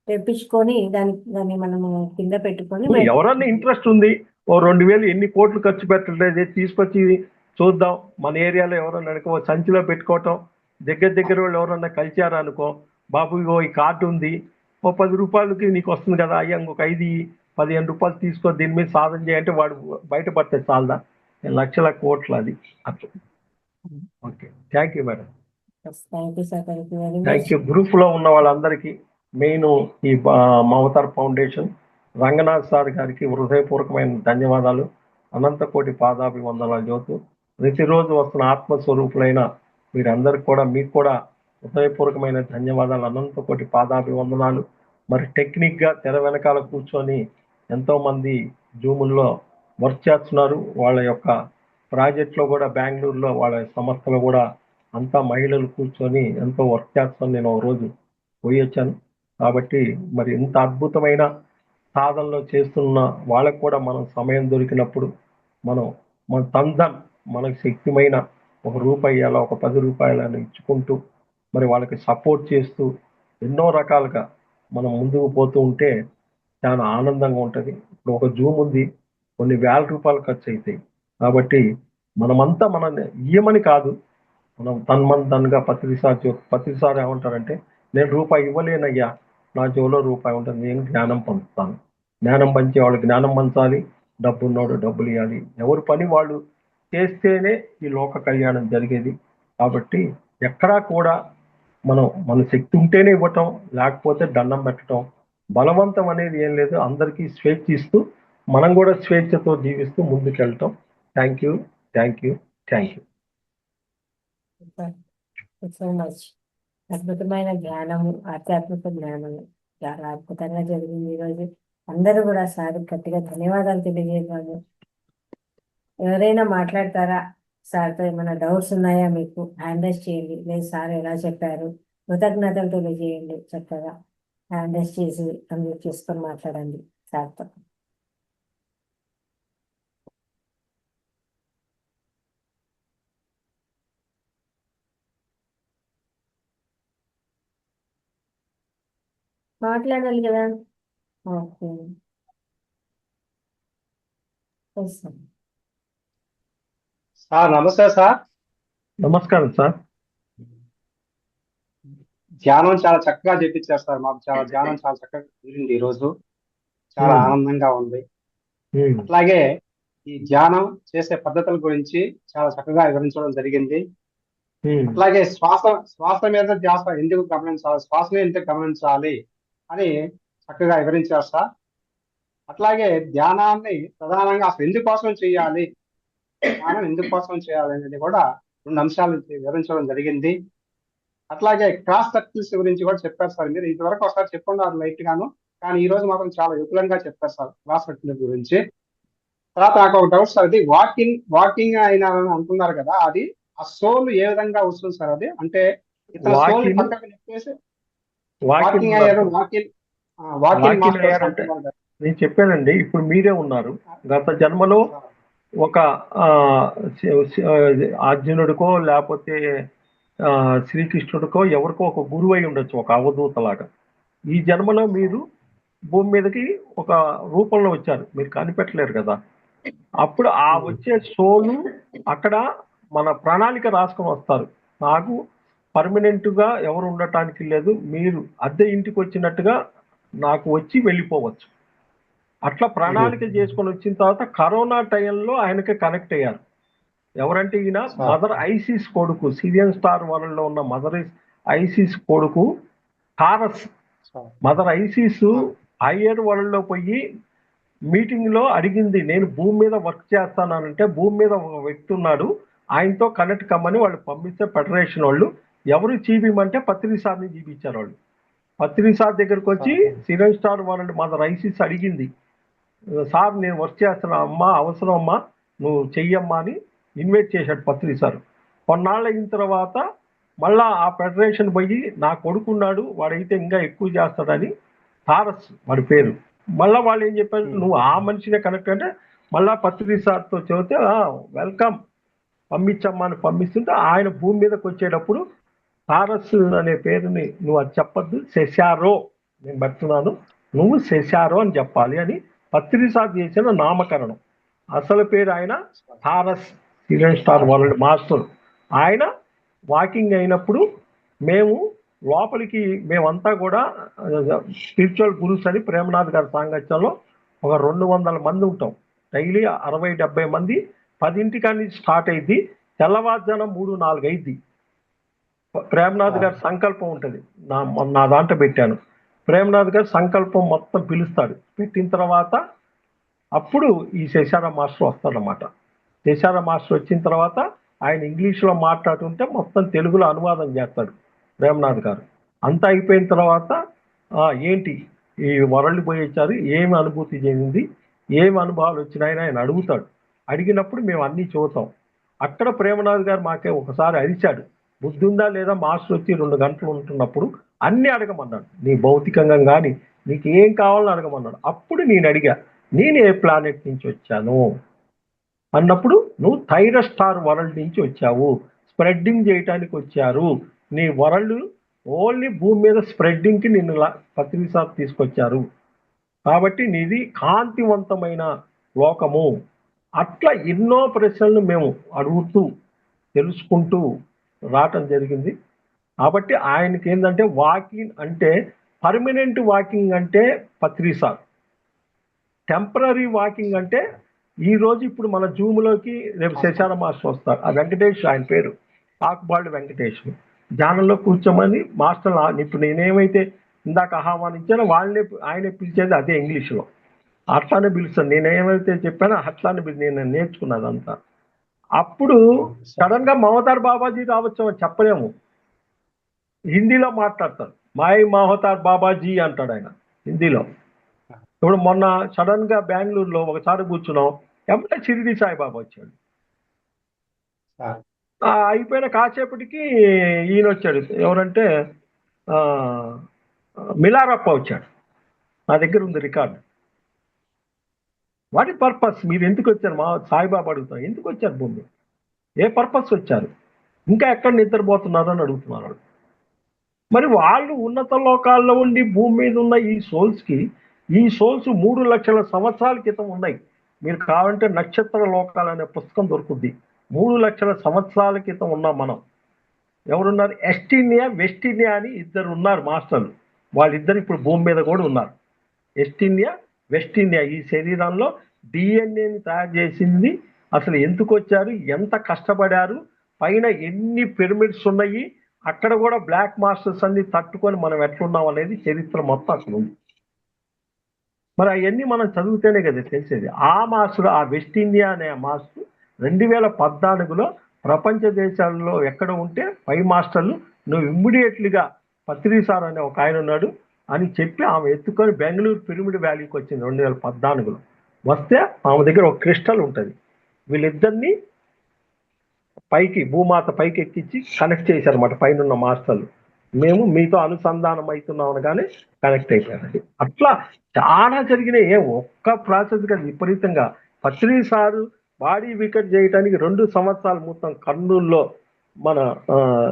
తెప్పించుకొని దాన్ని మనము కింద పెట్టుకొని, ఎవరన్నా ఇంట్రెస్ట్ ఉంది, ఓ 2000 ఎన్ని కోట్లు ఖర్చు పెట్టలేదు, తీసుకొచ్చి చూద్దాం, మన ఏరియాలో ఎవరన్నా అనుకో సంచిలో పెట్టుకోవటం, దగ్గర వాళ్ళు ఎవరన్నా కలిచారా అనుకో, బాబు ఇగో ఈ కార్డు ఉంది, ఓ 10 రూపాయలకి నీకు వస్తుంది కదా, అయ్యా ఇంకొక 5-15 రూపాయలు తీసుకో, దీని మీద సాధన చేయంటే వాడు బయటపడితే చాలదా, లక్షల కోట్లు అది అట్లా. Okay, thank you madam. Thank you. గ్రూప్లో ఉన్న వాళ్ళందరికీ, మెయిన్ ఈ మమతార్ ఫౌండేషన్ రంగనాథ్ సార్ గారికి హృదయపూర్వకమైన ధన్యవాదాలు, అనంతకోటి పాదాభివందనాలు చెబుతూ, ప్రతిరోజు వస్తున్న ఆత్మస్వరూపులైన మీరందరికీ కూడా, మీకు కూడా హృదయపూర్వకమైన ధన్యవాదాలు, అనంతకోటి పాదాభివందనాలు. మరి టెక్నిక్గా తెర వెనకాల కూర్చొని ఎంతోమంది జూముల్లో వర్క్ చేస్తున్నారు. వాళ్ళ యొక్క ప్రాజెక్ట్లో కూడా బెంగళూరులో వాళ్ళ సంస్థలో కూడా అంతా మహిళలు కూర్చొని ఎంతో వర్క్ చేస్తాను. నేను ఒక రోజు పోయి వచ్చాను. కాబట్టి మరి ఇంత అద్భుతమైన సాధనలో చేస్తున్న వాళ్ళకు కూడా మనం సమయం దొరికినప్పుడు మన తందన్ మనకు శక్తిమైన ₹1 అలా, ఒక ₹10 ఇచ్చుకుంటూ మరి వాళ్ళకి సపోర్ట్ చేస్తూ ఎన్నో రకాలుగా మనం ముందుకు పోతూ ఉంటే చాలా ఆనందంగా ఉంటుంది. ఇప్పుడు ఒక జూమ్ ఉంది, కొన్ని ₹1000 ఖర్చు అవుతాయి. కాబట్టి మనమంతా ఇయ్యమని కాదు, మనం తన్గా పత్రిసారి ఏమంటారంటే, నేను ₹1 ఇవ్వలేనయ్యా, నా జోలో ₹1 ఉంటుంది, నేను జ్ఞానం పంచుతాను. జ్ఞానం పంచే వాళ్ళు జ్ఞానం పంచాలి, డబ్బున్నోడు డబ్బులు ఇవ్వాలి. ఎవరి పని వాళ్ళు చేస్తేనే ఈ లోక కళ్యాణం జరిగేది. కాబట్టి ఎక్కడా కూడా మన శక్తి ఉంటేనే ఇవ్వటం, లేకపోతే దండం పెట్టడం. బలవంతం అనేది ఏం లేదు. అందరికీ స్వేచ్ఛ ఇస్తూ మనం కూడా స్వేచ్ఛతో జీవిస్తూ ముందుకెళ్ళటం. Thank you, thank you, thank you. So much. అద్భుతమైన జ్ఞానము, ఆధ్యాత్మిక జ్ఞానము చాలా అద్భుతంగా జరిగింది ఈరోజు. అందరూ కూడా సార్ గట్టిగా ధన్యవాదాలు తెలియజేయగలరు. ఎవరైనా మాట్లాడతారా? సార్తో ఏమైనా డౌట్స్ ఉన్నాయా మీకు? హ్యాండ్ రైజ్ చేయండి. లేదు సార్ ఎలా చెప్పారు, కృతజ్ఞతలు తెలియజేయండి. చక్కగా హ్యాండ్ రైజ్ చేసి అన్మ్యూట్ చేసుకొని మాట్లాడండి సార్తో. మాట్లాడాలి కదా. ఓకే, వస్తాం. సార్ నమస్తే సార్. నమస్కారం సార్. ధ్యానం చాలా చక్కగా చేపించారు సార్. మాకు ధ్యానం చాలా చక్కగా కుదిరింది ఈ రోజు. చాలా ఆనందంగా ఉంది. అట్లాగే ఈ ధ్యానం చేసే పద్ధతుల గురించి చాలా చక్కగా వివరించడం జరిగింది. అట్లాగే శ్వాస మీద ధ్యాస ఎందుకు గమనించాలి, శ్వాసని ఎందుకు గమనించాలి అని చక్కగా వివరించారు సార్. అట్లాగే ధ్యానాన్ని ప్రధానంగా అసలు ఎందుకోసం చేయాలి, ధ్యానం ఎందుకోసం చేయాలి అనేది కూడా 2 అంశాలు వివరించడం జరిగింది. అట్లాగే క్రాస్ సర్కిల్స్ గురించి కూడా చెప్పారు సార్. మీరు ఇంతవరకు ఒకసారి చెప్పుకున్నారు లైట్ గాను, కానీ ఈ రోజు మాత్రం చాలా విపులంగా చెప్పారు సార్ క్రాస్ సర్కిల్స్ గురించి. తర్వాత నాకు ఒక డౌట్ సార్, అది వాకింగ్ అయినా అంటున్నారు కదా, అది ఆ సోల్ ఏ విధంగా వస్తుంది సార్? అది అంటే ఇతర సోల్ పక్కకు నెట్టేసి వాకింగ్ అయ్యారు. వాకింగ్ మాస్టర్స్ అంటున్నారు కదా. నేను చెప్పానండి, ఇప్పుడు మీరే ఉన్నారు. గత జన్మలో ఒక అర్జునుడికో లేకపోతే శ్రీకృష్ణుడికో ఎవరికో ఒక గురువు అయి ఉండొచ్చు, ఒక అవధూతలాగా. ఈ జన్మలో మీరు భూమి మీదకి ఒక రూపంలో వచ్చారు, మీరు కనిపెట్టలేరు కదా. అప్పుడు ఆ వచ్చే సోలు అక్కడ మన ప్రణాళిక రాసుకొని వస్తారు. నాకు పర్మనెంట్గా ఎవరు ఉండటానికి లేదు, మీరు అద్దె ఇంటికి వచ్చినట్టుగా నాకు వచ్చి వెళ్ళిపోవచ్చు. అట్లా ప్రణాళిక చేసుకొని వచ్చిన తర్వాత కరోనా టైంలో ఆయనకి కనెక్ట్ అయ్యారు. ఎవరంటే ఈయన మదర్ ఐసిస్ కొడుకు, సిరియన్ స్టార్ వరల్డ్ లో ఉన్న మదర్ ఐసిస్ కొడుకు థారస్. మదర్ ఐసిస్ హయ్యర్ వరల్డ్ లో పోయి మీటింగ్ లో అడిగింది, నేను భూమి మీద వర్క్ చేస్తానంటే భూమి మీద ఒక వ్యక్తి ఉన్నాడు, ఆయనతో కనెక్ట్ కమ్మని వాళ్ళు పంపిస్తే ఫెడరేషన్ వాళ్ళు ఎవరు చీబీమంటే పత్రిసార్ని చూపించారు. వాళ్ళు పత్రిసార్ దగ్గరకు వచ్చి Syrian star world mother ISIS అడిగింది, సార్ నేను వర్క్ చేస్తున్నా అమ్మా, అవసరం అమ్మా, నువ్వు చెయ్యమ్మా అని ఇన్వైట్ చేశాడు పత్రిసారు. కొన్నాళ్ళు అయిన తర్వాత మళ్ళా ఆ ఫెడరేషన్ పోయి నా కొడుకున్నాడు, వాడైతే ఇంకా ఎక్కువ చేస్తాడని, థారస్ వాడి పేరు. మళ్ళీ వాళ్ళు ఏం చెప్పారు, నువ్వు ఆ మనిషినే కనెక్ట్ అంటే మళ్ళా పత్రిసార్తో చెబితే వెల్కమ్ పంపించమ్మా అని పంపిస్తుంటే ఆయన భూమి మీదకి వచ్చేటప్పుడు థారస్ అనే పేరుని నువ్వు అది చెప్పద్దు, సెషారో నేను పెడుతున్నాను, నువ్వు సెషారో అని చెప్పాలి అని పత్రిసార్ చేసిన నామకరణం. అసలు పేరు ఆయన థారస్, సిరియన్ స్టార్ వరల్డ్ మాస్టర్. ఆయన వాకింగ్ అయినప్పుడు మేము లోపలికి మేమంతా కూడా స్పిరిచువల్ గురుస్ అని ప్రేమనాథ్ గారి సాంగత్యంలో ఒక 200 మంది ఉంటాం. డైలీ 60-70 మంది 10 స్టార్ట్ అయింది, తెల్లవారుజానం 3-4 అయింది. ప్రేమనాథ్ గారి సంకల్పం ఉంటుంది, నా దాంట్లో పెట్టాను. ప్రేమనాథ్ గారు సంకల్పం మొత్తం పిలుస్తాడు. పెట్టిన తర్వాత అప్పుడు ఈ శశార మాస్టర్ వస్తాడనమాట. శశార మాస్టర్ వచ్చిన తర్వాత ఆయన ఇంగ్లీష్లో మాట్లాడుతుంటే మొత్తం తెలుగులో అనువాదం చేస్తాడు ప్రేమనాథ్ గారు. అంతా అయిపోయిన తర్వాత ఏంటి ఈ వరల్డ్ పోయి వచ్చారు, ఏమి అనుభూతి చెందింది, ఏమి అనుభవాలు వచ్చినాయని ఆయన అడుగుతాడు. అడిగినప్పుడు మేము అన్నీ చూద్దాం. అక్కడ ప్రేమనాథ్ గారు మాకే ఒకసారి అరిచాడు, బుద్ధి ఉందా లేదా, మాస్టర్ వచ్చి 2 గంటలు ఉంటున్నప్పుడు అన్నీ అడగమన్నాడు, నీ భౌతికంగా కానీ నీకు ఏం కావాలని అడగమన్నాడు. అప్పుడు నేను అడిగా, నేను ఏ ప్లానెట్ నుంచి వచ్చాను అన్నప్పుడు, నువ్వు థైరస్ స్టార్ వరల్డ్ నుంచి వచ్చావు, స్ప్రెడ్డింగ్ చేయటానికి వచ్చారు, నీ వరల్డ్ ఓన్లీ భూమి మీద స్ప్రెడ్డింగ్కి నిన్ను పత్రిసార్ తీసుకొచ్చారు, కాబట్టి నీది కాంతివంతమైన లోకము. అట్లా ఎన్నో ప్రశ్నలు మేము అడుగుతూ తెలుసుకుంటూ రావటం జరిగింది. కాబట్టి ఆయనకి ఏంటంటే వాకింగ్ అంటే పర్మనెంట్ వాకింగ్ అంటే పత్రిసార్, టెంపరీ వాకింగ్ అంటే ఈరోజు ఇప్పుడు మన జూమ్లోకి రేపు శశార మాస్టర్ వస్తారు, ఆ వెంకటేష్ ఆయన పేరు, ఆకుబాళ్ళు వెంకటేష్. ధ్యానంలో కూర్చోమని మాస్టర్ ఇప్పుడు నేనేమైతే ఇందాక ఆహ్వానించానో వాళ్ళనే ఆయనే పిలిచేది అదే ఇంగ్లీష్లో. అట్లానే పిలుస్తాను. నేనేమైతే చెప్పానో అట్లానే నేను నేర్చుకున్నది అంతా. అప్పుడు సడన్ గా మమతార్ బాబాజీ రావచ్చు అని చెప్పలేము. హిందీలో మాట్లాడతారు. మాయ్ మహతార్ బాబాజీ అంటాడు ఆయన హిందీలో. ఇప్పుడు మొన్న సడన్ గా బెంగళూరులో ఒకసారి కూర్చున్నాం, ఎప్పుడే షిరిడి సాయిబాబా వచ్చాడు. అయిపోయిన కాసేపటికి ఈయన వచ్చాడు, ఎవరంటే మిలారప్ప వచ్చాడు. నా దగ్గర ఉంది రికార్డు. వాటి పర్పస్, మీరు ఎందుకు వచ్చారు? మా సాయిబాబా అడుగుతారు, ఎందుకు వచ్చారు భూమి, ఏ పర్పస్ వచ్చారు, ఇంకా ఎక్కడ నిద్రపోతున్నారు అని అడుగుతున్నారు. మరి వాళ్ళు ఉన్నత లోకాల్లో ఉండి భూమి మీద ఉన్న ఈ సోల్స్ 3 లక్షల సంవత్సరాల క్రితం ఉన్నాయి. మీరు కావాలంటే నక్షత్ర లోకాలు అనే పుస్తకం దొరుకుద్ది. 3 లక్షల సంవత్సరాల క్రితం ఉన్నాం మనం. ఎవరున్నారు? ఎస్టీనియా, వెస్టీనియా అని ఇద్దరు ఉన్నారు మాస్టర్లు. వాళ్ళిద్దరు ఇప్పుడు భూమి మీద కూడా ఉన్నారు. ఎస్టీనియా, వెస్టీనియా. ఈ శరీరంలో డిఎన్ఏని తయారు చేసింది. అసలు ఎందుకు వచ్చారు, ఎంత కష్టపడారు, పైన ఎన్ని పిరమిడ్స్ ఉన్నాయి, అక్కడ కూడా బ్లాక్ మాస్టర్స్ అన్ని తట్టుకొని మనం ఎట్లున్నాం అనేది చరిత్ర మొత్తం అక్కడ ఉంది. మరి అవన్నీ మనం చదివితేనే కదా తెలిసేది. ఆ మాస్టర్, ఆ వెస్ట్ ఇండియా అనే మాస్టర్ 2014లో ప్రపంచ దేశాల్లో ఎక్కడ ఉంటే 5 మాస్టర్లు నువ్వు ఇమ్మీడియట్లీగా పత్రి సార్ అనే ఒక ఆయన ఉన్నాడు అని చెప్పి ఆమె ఎత్తుకొని బెంగళూరు పిరమిడ్ వ్యాలీకి వచ్చింది 2014లో. వస్తే ఆమె దగ్గర ఒక క్రిస్టల్ ఉంటుంది. వీళ్ళిద్దరిని పైకి, భూమాత పైకి ఎక్కించి కనెక్ట్ చేశారన్నమాట పైన ఉన్న మాస్టర్లు. మేము మీతో అనుసంధానం అవుతున్నాం అనగానే కనెక్ట్ అయిపోయారండి. అట్లా చాలా జరిగినాయి. ఒక్క ప్రాసెస్ కదా, విపరీతంగా. పత్రి సారు బాడీ వికెట్ చేయడానికి 2 సంవత్సరాలు మొత్తం కర్నూలులో మన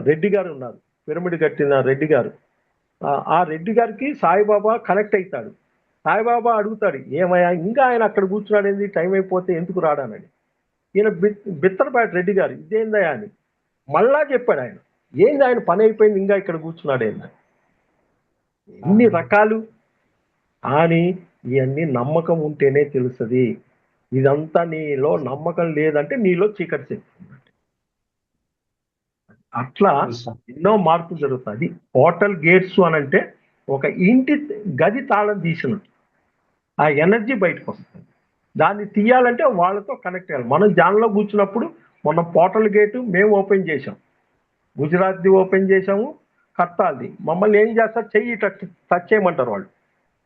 రెడ్డి గారు ఉన్నారు, పిరమిడ్ కట్టిన రెడ్డి గారు. ఆ రెడ్డి గారికి సాయిబాబా కనెక్ట్ అవుతాడు. సాయిబాబా అడుగుతాడు, ఏమయ్యా ఇంకా ఆయన అక్కడ కూర్చున్నాడు ఏంది, టైం అయిపోతే ఎందుకు రాడానని. ఈయన బిత్తరపాటి రెడ్డి గారు ఇదేందయ్యా అని మళ్ళా చెప్పాడు. ఆయన ఏంది, ఆయన పని అయిపోయింది ఇంకా ఇక్కడ కూర్చున్నాడు ఏంది. ఎన్ని రకాలు. కానీ ఇవన్నీ నమ్మకం ఉంటేనే తెలుస్తుంది. ఇదంతా నీలో నమ్మకం లేదంటే నీలో చీకటి శక్తి ఉందంటే. అట్లా ఎన్నో మార్పులు జరుగుతుంది. పోర్టల్ గేట్స్ అని అంటే ఒక ఇంటి గది తాళం తీసినట్టు ఆ ఎనర్జీ బయటకు వస్తుంది. దాన్ని తీయాలంటే వాళ్ళతో కనెక్ట్ అయ్యాలి. మనం జాన్లో కూర్చున్నప్పుడు మొన్న పోర్టల్ గేటు మేము ఓపెన్ చేసాం, గుజరాత్ది ఓపెన్ చేసాము, కత్తాల్ది. మమ్మల్ని ఏం చేస్తారు, చెయ్యి టచ్ చేయమంటారు వాళ్ళు,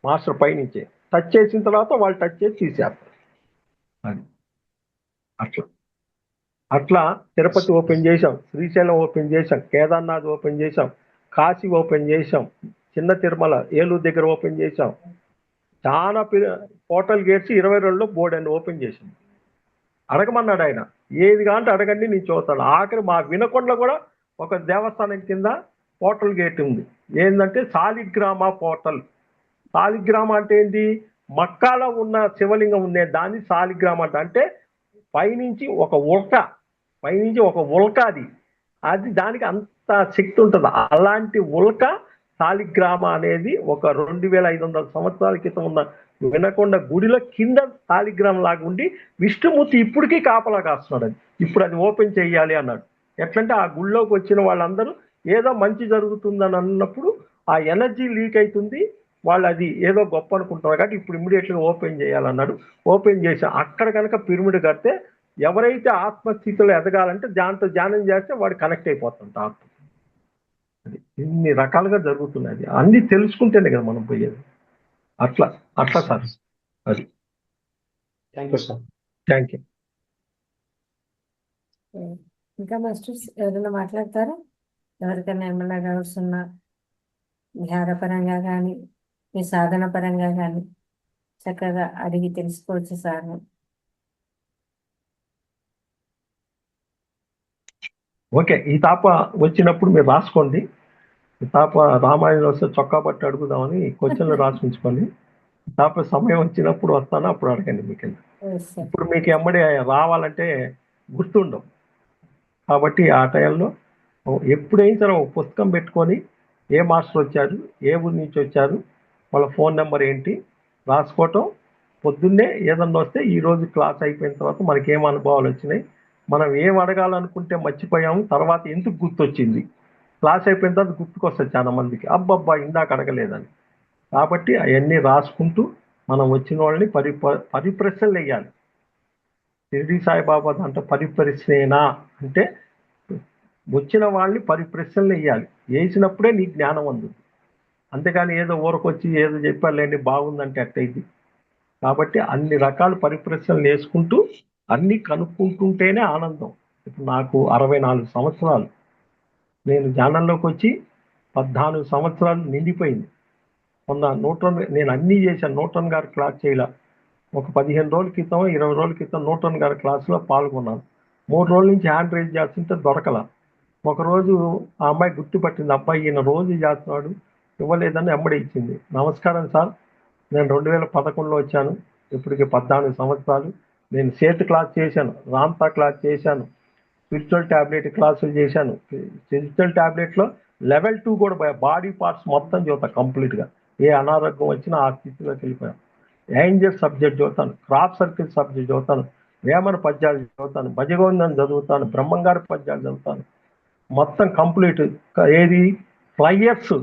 మాస్టర్ పైనుంచే టచ్ చేసిన తర్వాత వాళ్ళు టచ్ చేసి తీసేస్తారు. అది అట్లా తిరుపతి ఓపెన్ చేసాం, శ్రీశైలం ఓపెన్ చేసాం, కేదార్నాథ్ ఓపెన్ చేసాం, కాశీ ఓపెన్ చేసాం, చిన్న తిరుమల ఏలూరు దగ్గర ఓపెన్ చేసాం. చాలా పోర్టల్ గేట్స్ 22లో బోర్డు అని ఓపెన్ చేసాం. అడగమన్నాడు ఆయన, ఏది కాంటే అడగండి నేను చూస్తాను. ఆఖరి మా వినకొండలో కూడా ఒక దేవస్థానం కింద పోర్టల్ గేట్ ఉంది. ఏంటంటే సాలిగ్రామ పోర్టల్. సాలిగ్రామ అంటే ఏంటి, మక్కాలో ఉన్న శివలింగం ఉండే దాన్ని సాలిగ్రామ అంటే పైనుంచి ఒక ఉల్క, అది దానికి అంత శక్తి ఉంటుంది. అలాంటి ఉల్క సాలిగ్రామ అనేది ఒక 2500 సంవత్సరాల క్రితం ఉన్న వినకొండ గుడిలో కింద సాలిగ్రామం లాగా ఉండి విష్ణుమూర్తి ఇప్పటికీ కాపలా కాస్తున్నాడు. అది ఇప్పుడు అది ఓపెన్ చేయాలి అన్నాడు. ఎట్లంటే ఆ గుడిలోకి వచ్చిన వాళ్ళందరూ ఏదో మంచి జరుగుతుందని అన్నప్పుడు ఆ ఎనర్జీ లీక్ అవుతుంది, వాళ్ళు అది ఏదో గొప్ప అనుకుంటున్నారు కాబట్టి ఇప్పుడు ఇమ్మీడియట్గా ఓపెన్ చేయాలన్నాడు. ఓపెన్ చేసి అక్కడ కనుక పిరమిడ్ కడితే ఎవరైతే ఆత్మస్థితిలో ఎదగాలంటే దాంతో ధ్యానం చేస్తే వాడు కనెక్ట్ అయిపోతుంట ఆత్మ. అది ఇన్ని రకాలుగా జరుగుతున్నాయి. అన్ని తెలుసుకుంటేనే కదా మనం పోయేది. అట్లా సార్. అది. Thank you sir. Thank you. ఇంకా మాస్టర్స్ ఎవరైనా మాట్లాడతారా? ఎవరికైనా ఏమైనా డౌట్స్ ఉన్నా ధ్యానపరంగా కానీ మీ సాధన పరంగా కానీ చక్కగా అడిగి తెలుసుకోవచ్చు సార్. ఓకే, ఈ తాప వచ్చినప్పుడు మీరు రాసుకోండి. ఈ తాప రామాయణం వస్తే చొక్కా పట్టి అడుగుదామని క్వశ్చన్లు రాసుకుంచుకోండి. తాప సమయం వచ్చినప్పుడు వస్తానో అప్పుడు అడగండి. మీకు ఇప్పుడు మీకు ఎమ్మడి రావాలంటే గుర్తుండవు కాబట్టి ఆ టైంలో ఎప్పుడైనా సరే ఒక పుస్తకం పెట్టుకొని ఏ మాస్టర్ వచ్చారు, ఏ ఊరి నుంచి వచ్చారు, వాళ్ళ ఫోన్ నెంబర్ ఏంటి రాసుకోవటం. పొద్దున్నే ఏదన్నా వస్తే ఈరోజు క్లాస్ అయిపోయిన తర్వాత మనకి ఏం అనుభవాలు వచ్చినాయి, మనం ఏం అడగాలనుకుంటే మర్చిపోయాము, తర్వాత ఎందుకు గుర్తొచ్చింది, క్లాస్ అయిపోయిన తర్వాత గుర్తుకొస్తుంది చాలా మందికి, అబ్బబ్బా ఇందాక అడగలేదని. కాబట్టి అవన్నీ రాసుకుంటూ మనం వచ్చిన వాళ్ళని పరిప్రశ్నలు వేయాలి. షిరిడి సాయిబాబా దాంట్లో పరిప్రశ్నేనా అంటే వచ్చిన వాళ్ళని పరిప్రశ్నలు వేయాలి. వేసినప్పుడే నీకు జ్ఞానం అందుతుంది. అంతేగాని ఏదో ఊరకొచ్చి ఏదో చెప్పారులేండి బాగుందంటే అట్టయిద్ది. కాబట్టి అన్ని రకాల పరిప్రశ్నలు వేసుకుంటూ అన్నీ కనుక్కుంటుంటేనే ఆనందం. ఇప్పుడు నాకు 64 సంవత్సరాలు, నేను ధ్యానంలోకి వచ్చి 14 సంవత్సరాలు నిండిపోయింది. మొన్న న్యూటన్, నేను అన్నీ చేశాను. న్యూటన్ గారి క్లాస్ చేయలే. ఒక 15 రోజుల క్రితం 20 రోజుల క్రితం న్యూటన్ గారి క్లాసులో పాల్గొన్నాను. 3 రోజుల నుంచి హ్యాండ్ రైజ్ చేస్తుంటే దొరకల. ఒకరోజు ఆ అమ్మాయి గుర్తుపట్టింది, అబ్బాయి ఈయన రోజు చేస్తున్నాడు, ఇవ్వలేదని ఎమ్మడే ఇచ్చింది. నమస్కారం సార్, నేను 2011లో వచ్చాను, ఇప్పటికి 14 సంవత్సరాలు. నేను సేత్ క్లాస్ చేశాను, రామ్తా క్లాస్ చేశాను, స్పిరిచువల్ ట్యాబ్లెట్ క్లాసులు చేశాను. స్పిరిచువల్ ట్యాబ్లెట్లో లెవెల్ 2 కూడా బాడీ పార్ట్స్ మొత్తం చదువుతా కంప్లీట్గా. ఏ అనారోగ్యం వచ్చినా ఆ స్థితిలోకి వెళ్ళిపోయాను. ఏంజల్ సబ్జెక్ట్ చదువుతాను, క్రాప్ సర్కిల్ సబ్జెక్ట్ చదువుతాను, వేమన పద్యాలు చదువుతాను, భజగోవిందం చదువుతాను, బ్రహ్మంగారి పద్యాలు చదువుతాను. మొత్తం కంప్లీట్. ఏది ఫ్లైయర్స్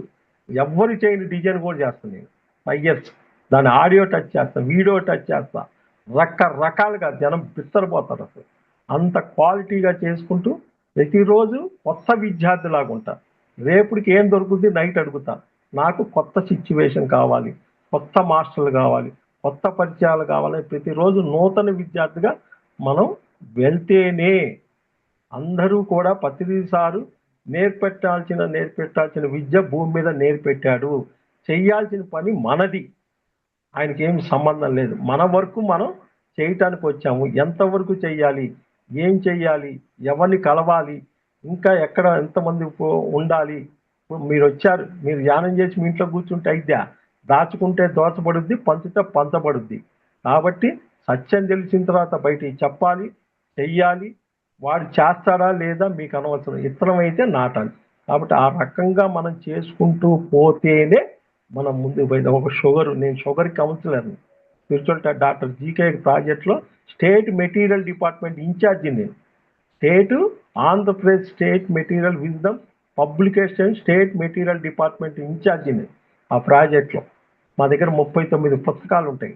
ఎవ్వరు చేయని డిజైన్ కూడా చేస్తాను నేను. ఫ్లైయర్స్ దాని ఆడియో టచ్ చేస్తాను, వీడియో టచ్ చేస్తా, రకరకాలుగా జనం బిత్తరపోతారు. అసలు అంత క్వాలిటీగా చేసుకుంటూ ప్రతిరోజు కొత్త విద్యార్థిలాగా ఉంటా. రేపుడికి ఏం దొరుకుతుంది నైట్ అడుగుతా. నాకు కొత్త సిచ్యువేషన్ కావాలి, కొత్త మాస్టర్లు కావాలి, కొత్త పరిచయాలు కావాలని ప్రతిరోజు నూతన విద్యార్థిగా మనం వెళ్తేనే అందరూ కూడా ప్రతిసారు నేర్పెట్టాల్సిన విద్య భూమి మీద నేర్పెట్టాడు. చెయ్యాల్సిన పని మనది, ఆయనకి ఏమి సంబంధం లేదు. మన వరకు మనం చేయటానికి వచ్చాము. ఎంతవరకు చెయ్యాలి, ఏం చెయ్యాలి, ఎవరిని కలవాలి, ఇంకా ఎక్కడ ఎంతమంది ఉండాలి. మీరు వచ్చారు, మీరు ధ్యానం చేసి మీ ఇంట్లో కూర్చుంటే అయిద్దా? దాచుకుంటే దోచబడుద్ది, పంచితే పంచబడుద్ది. కాబట్టి సత్యం తెలిసిన తర్వాత బయటికి చెప్పాలి, చెయ్యాలి. వాడు చేస్తాడా లేదా మీకు అనవసరం, ఇతరం అయితే నాటాలి. కాబట్టి ఆ రకంగా మనం చేసుకుంటూ పోతేనే మనం ముందుకు పోయింది. ఒక షుగర్, నేను షుగర్ కౌన్సిలర్ని, స్పిరిచువల్ డాక్టర్ జీకే ప్రాజెక్ట్లో స్టేట్ మెటీరియల్ డిపార్ట్మెంట్ ఇన్ఛార్జి నేను. Andhra Pradesh state material wisdom publication state material department ఇన్ఛార్జిని ఆ ప్రాజెక్ట్లో. మా దగ్గర 39 పుస్తకాలు ఉంటాయి.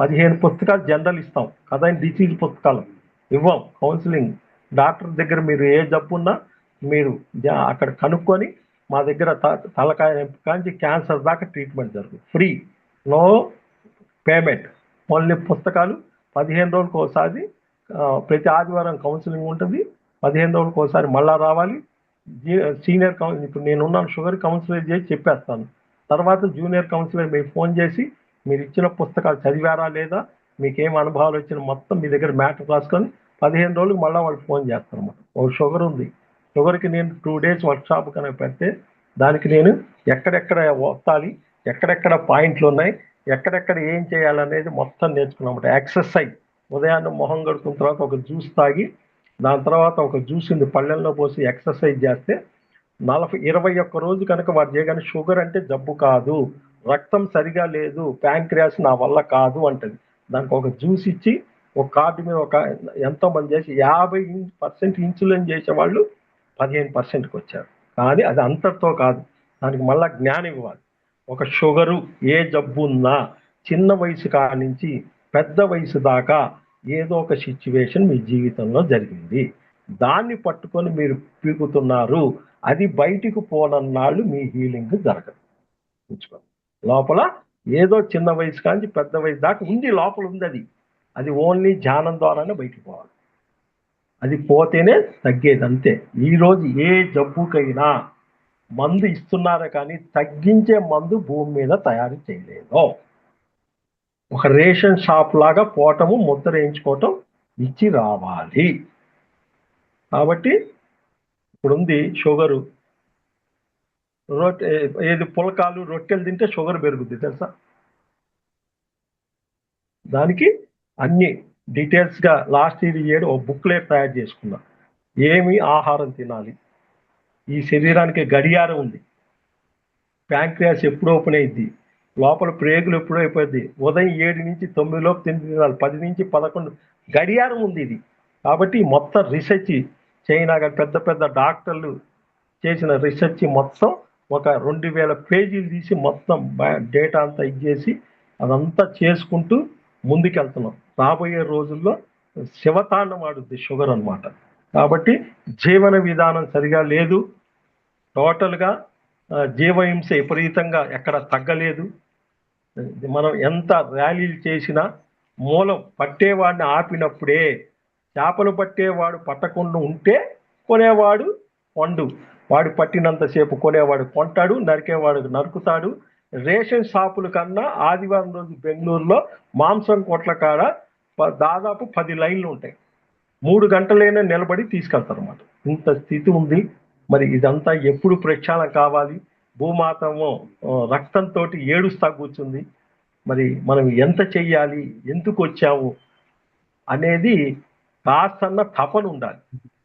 15 పుస్తకాలు జనరల్ ఇస్తాం, కదా డిసీజ్ పుస్తకాలు ఇవ్వం. కౌన్సిలింగ్ డాక్టర్ దగ్గర మీరు ఏ జబ్బు ఉన్నా మీరు అక్కడ కనుక్కొని మా దగ్గర తలకాయ నొప్పి కాంచి క్యాన్సర్ దాకా ట్రీట్మెంట్ జరుగుతుంది, ఫ్రీ, నో పేమెంట్. ఓన్లీ పుస్తకాలు 15 రోజులకు ఒకసారి, ప్రతి ఆదివారం కౌన్సిలింగ్ ఉంటుంది. 15 రోజులకు ఒకసారి మళ్ళా రావాలి. సీనియర్ కౌన్సిలర్, ఇప్పుడు నేనున్నాను, షుగర్ కౌన్సిలర్ చేసి చెప్పేస్తాను. తర్వాత జూనియర్ కౌన్సిలర్ మీకు ఫోన్ చేసి మీరు ఇచ్చిన పుస్తకాలు చదివారా లేదా, మీకేం అనుభవాలు వచ్చిన మొత్తం మీ దగ్గర మ్యాటర్ రాసుకొని 15 రోజులకు మళ్ళీ వాళ్ళు ఫోన్ చేస్తారు అన్నమాట. ఒక షుగర్ ఉంది, షుగర్కి నేను 2 days వర్క్షాప్ కనుక పెడితే దానికి నేను ఎక్కడెక్కడ వస్తాలి, ఎక్కడెక్కడ పాయింట్లు ఉన్నాయి, ఎక్కడెక్కడ ఏం చేయాలనేది మొత్తం నేర్చుకున్నమాట. ఎక్సర్సైజ్, ఉదయాన్నే మొహం కడుకున్న తర్వాత ఒక జ్యూస్ తాగి, దాని తర్వాత ఒక జ్యూస్ పళ్ళెంలో పోసి ఎక్సర్సైజ్ చేస్తే 21 రోజు కనుక వాడు చేయగానే షుగర్ అంటే జబ్బు కాదు, రక్తం సరిగా లేదు, ప్యాంక్రియాస్ నా వల్ల కాదు అంటది. దానికి ఒక జ్యూస్ ఇచ్చి ఒక కార్డు మీద ఒక ఎంతో మంది చేసి 50% ఇన్సులిన్ చేసేవాళ్ళు 15%కి వచ్చారు. కానీ అది అంతటితో కాదు, దానికి మళ్ళా జ్ఞానం ఇవ్వాలి. ఒక షుగరు ఏ జబ్బు ఉన్నా చిన్న వయసు కాడి నుంచి పెద్ద వయసు దాకా ఏదో ఒక సిచ్యువేషన్ మీ జీవితంలో జరిగింది, దాన్ని పట్టుకొని మీరు పీకుతున్నారు, అది బయటికి పోనన్నాళ్ళు మీ హీలింగ్ జరగదు. లోపల ఏదో చిన్న వయసు కానీ పెద్ద వయసు దాకా ఉంది, లోపల ఉంది. అది ఓన్లీ ధ్యానం ద్వారానే బయటికి పోవాలి. అది పోతేనే తగ్గేది, అంతే. ఈరోజు ఏ జబ్బుకైనా మందు ఇస్తున్నారే కానీ తగ్గించే మందు భూమి మీద తయారు చేయలేదు. ఒక రేషన్ షాప్ లాగా పోవటము, ముద్ర వేయించుకోవటం, ఇచ్చి రావాలి. కాబట్టి ఇప్పుడుంది షుగరు, ఏది పులకాలు రొట్టెలు తింటే షుగర్ పెరుగుద్ది తెలుసా. దానికి అన్ని డీటెయిల్స్గా లాస్ట్ ఇయర్ ఒక బుక్లెట్ తయారు చేసుకున్నా. ఏమి ఆహారం తినాలి, ఈ శరీరానికి గడియారం ఉంది, ప్యాంక్రియాస్ ఎప్పుడు ఓపెన్ అయ్యిద్ది, లోపల ప్రేగులు ఎప్పుడు అయిపోద్ది, ఉదయం 7 నుంచి 9 లోపు తినాలి, 10 నుంచి 11 గడియారం ఉంది ఇది. కాబట్టి మొత్తం రీసెర్చ్ చైనా పెద్ద పెద్ద డాక్టర్లు చేసిన రీసెర్చ్ మొత్తం ఒక 2000 పేజీలు తీసి మొత్తం డేటా అంతా ఇచ్చేసి అదంతా చేసుకుంటూ ముందుకెళ్తున్నాం. రాబోయే రోజుల్లో శివతాండం ఆడుద్ది షుగర్ అన్నమాట. కాబట్టి జీవన విధానం సరిగా లేదు. టోటల్గా జీవహింస విపరీతంగా ఎక్కడ తగ్గలేదు. మనం ఎంత ర్యాలీలు చేసినా మూలం పట్టేవాడిని ఆపినప్పుడే, చేపలు పట్టేవాడు పట్టకుండా ఉంటే కొనేవాడు కొండు. వాడు పట్టినంతసేపు కొనేవాడు కొంటాడు, నరికేవాడు నరుకుతాడు. రేషన్ షాపుల కన్నా ఆదివారం రోజు బెంగళూరులో మాంసం కొట్ల కాడ దాదాపు 10 లైన్లు ఉంటాయి. 3 గంటలైనా నిలబడి తీసుకెళ్తారు అన్నమాట. ఇంత స్థితి ఉంది. మరి ఇదంతా ఎప్పుడు ప్రక్షాళన కావాలి? భూమాతము రక్తంతో ఏడుస్తా కూర్చుంది. మరి మనం ఎంత చెయ్యాలి, ఎందుకు వచ్చాము అనేది కాస్తన్న తపన ఉండాలి.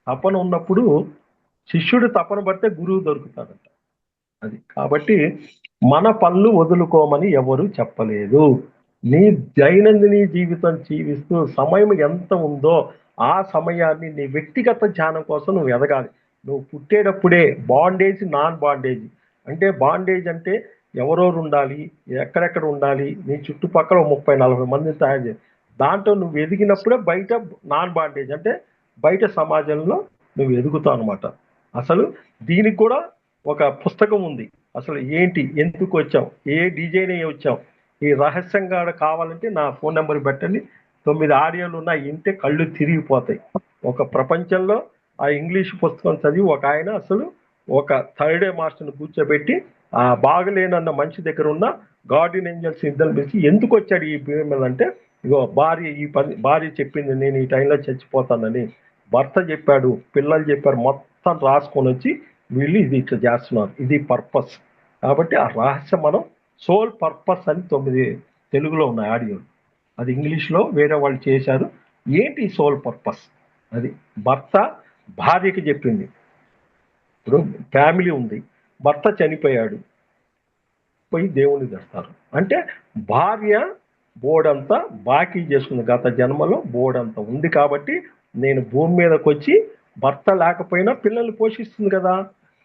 తపన ఉన్నప్పుడు శిష్యుడు తపన పడితే గురువు దొరుకుతాడంట. అది కాబట్టి మన పనులు వదులుకోమని ఎవరు చెప్పలేదు. నీ దైనందిన జీవితం జీవిస్తూ సమయం ఎంత ఉందో ఆ సమయాన్ని నీ వ్యక్తిగత ధ్యానం కోసం నువ్వు ఎదగాలి. నువ్వు పుట్టేటప్పుడే బాండేజ్, నాన్ బాండేజ్. అంటే బాండేజ్ అంటే ఎవరెవరు ఉండాలి, ఎక్కడెక్కడ ఉండాలి, నీ చుట్టుపక్కల 30-40 మందిని తయారు చేయాలి. దాంట్లో నువ్వు ఎదిగినప్పుడే బయట నాన్ బాండేజ్ అంటే బయట సమాజంలో నువ్వు ఎదుగుతావు అనమాట. అసలు దీనికి కూడా ఒక పుస్తకం ఉంది. అసలు ఏంటి, ఎందుకు వచ్చాం, ఏ డిజైన్ వచ్చాం, ఈ రహస్యంగా కావాలంటే నా ఫోన్ నెంబర్ పెట్టండి. 9 ఆడియోలు ఉన్నాయి. ఇంటే కళ్ళు తిరిగిపోతాయి. ఒక ప్రపంచంలో ఆ ఇంగ్లీష్ పుస్తకం చదివి ఒక ఆయన అసలు ఒక థర్డ్ డే మాస్టర్ని కూర్చోబెట్టి ఆ బాగలేనన్న మనిషి దగ్గర ఉన్న గార్డియన్ ఏంజల్స్ ఇద్దరు పిలిచి ఎందుకు వచ్చాడు ఈ భూమి అంటే, ఇగో భార్య చెప్పింది నేను ఈ టైంలో చచ్చిపోతానని, భర్త చెప్పాడు, పిల్లలు చెప్పారు, మొత్తం రాసుకొని వచ్చి వీళ్ళు ఇది ఇట్లా చేస్తున్నారు, ఇది పర్పస్. కాబట్టి ఆ రహస్యం మనం సోల్ పర్పస్ అని 9 తెలుగులో ఉన్నాయి ఆడియోలు. అది ఇంగ్లీష్లో వేరే వాళ్ళు చేశారు. ఏంటి సోల్ పర్పస్? అది భర్త భార్యకి చెప్పింది. ఇప్పుడు ఫ్యామిలీ ఉంది, భర్త చనిపోయాడు, పోయి దేవుని తెస్తారు అంటే భార్య బోర్డంతా బాకీ చేసుకుంది. గత జన్మలో బోర్డంతా ఉంది కాబట్టి నేను భూమి మీదకి వచ్చి భర్త లేకపోయినా పిల్లల్ని పోషిస్తుంది కదా.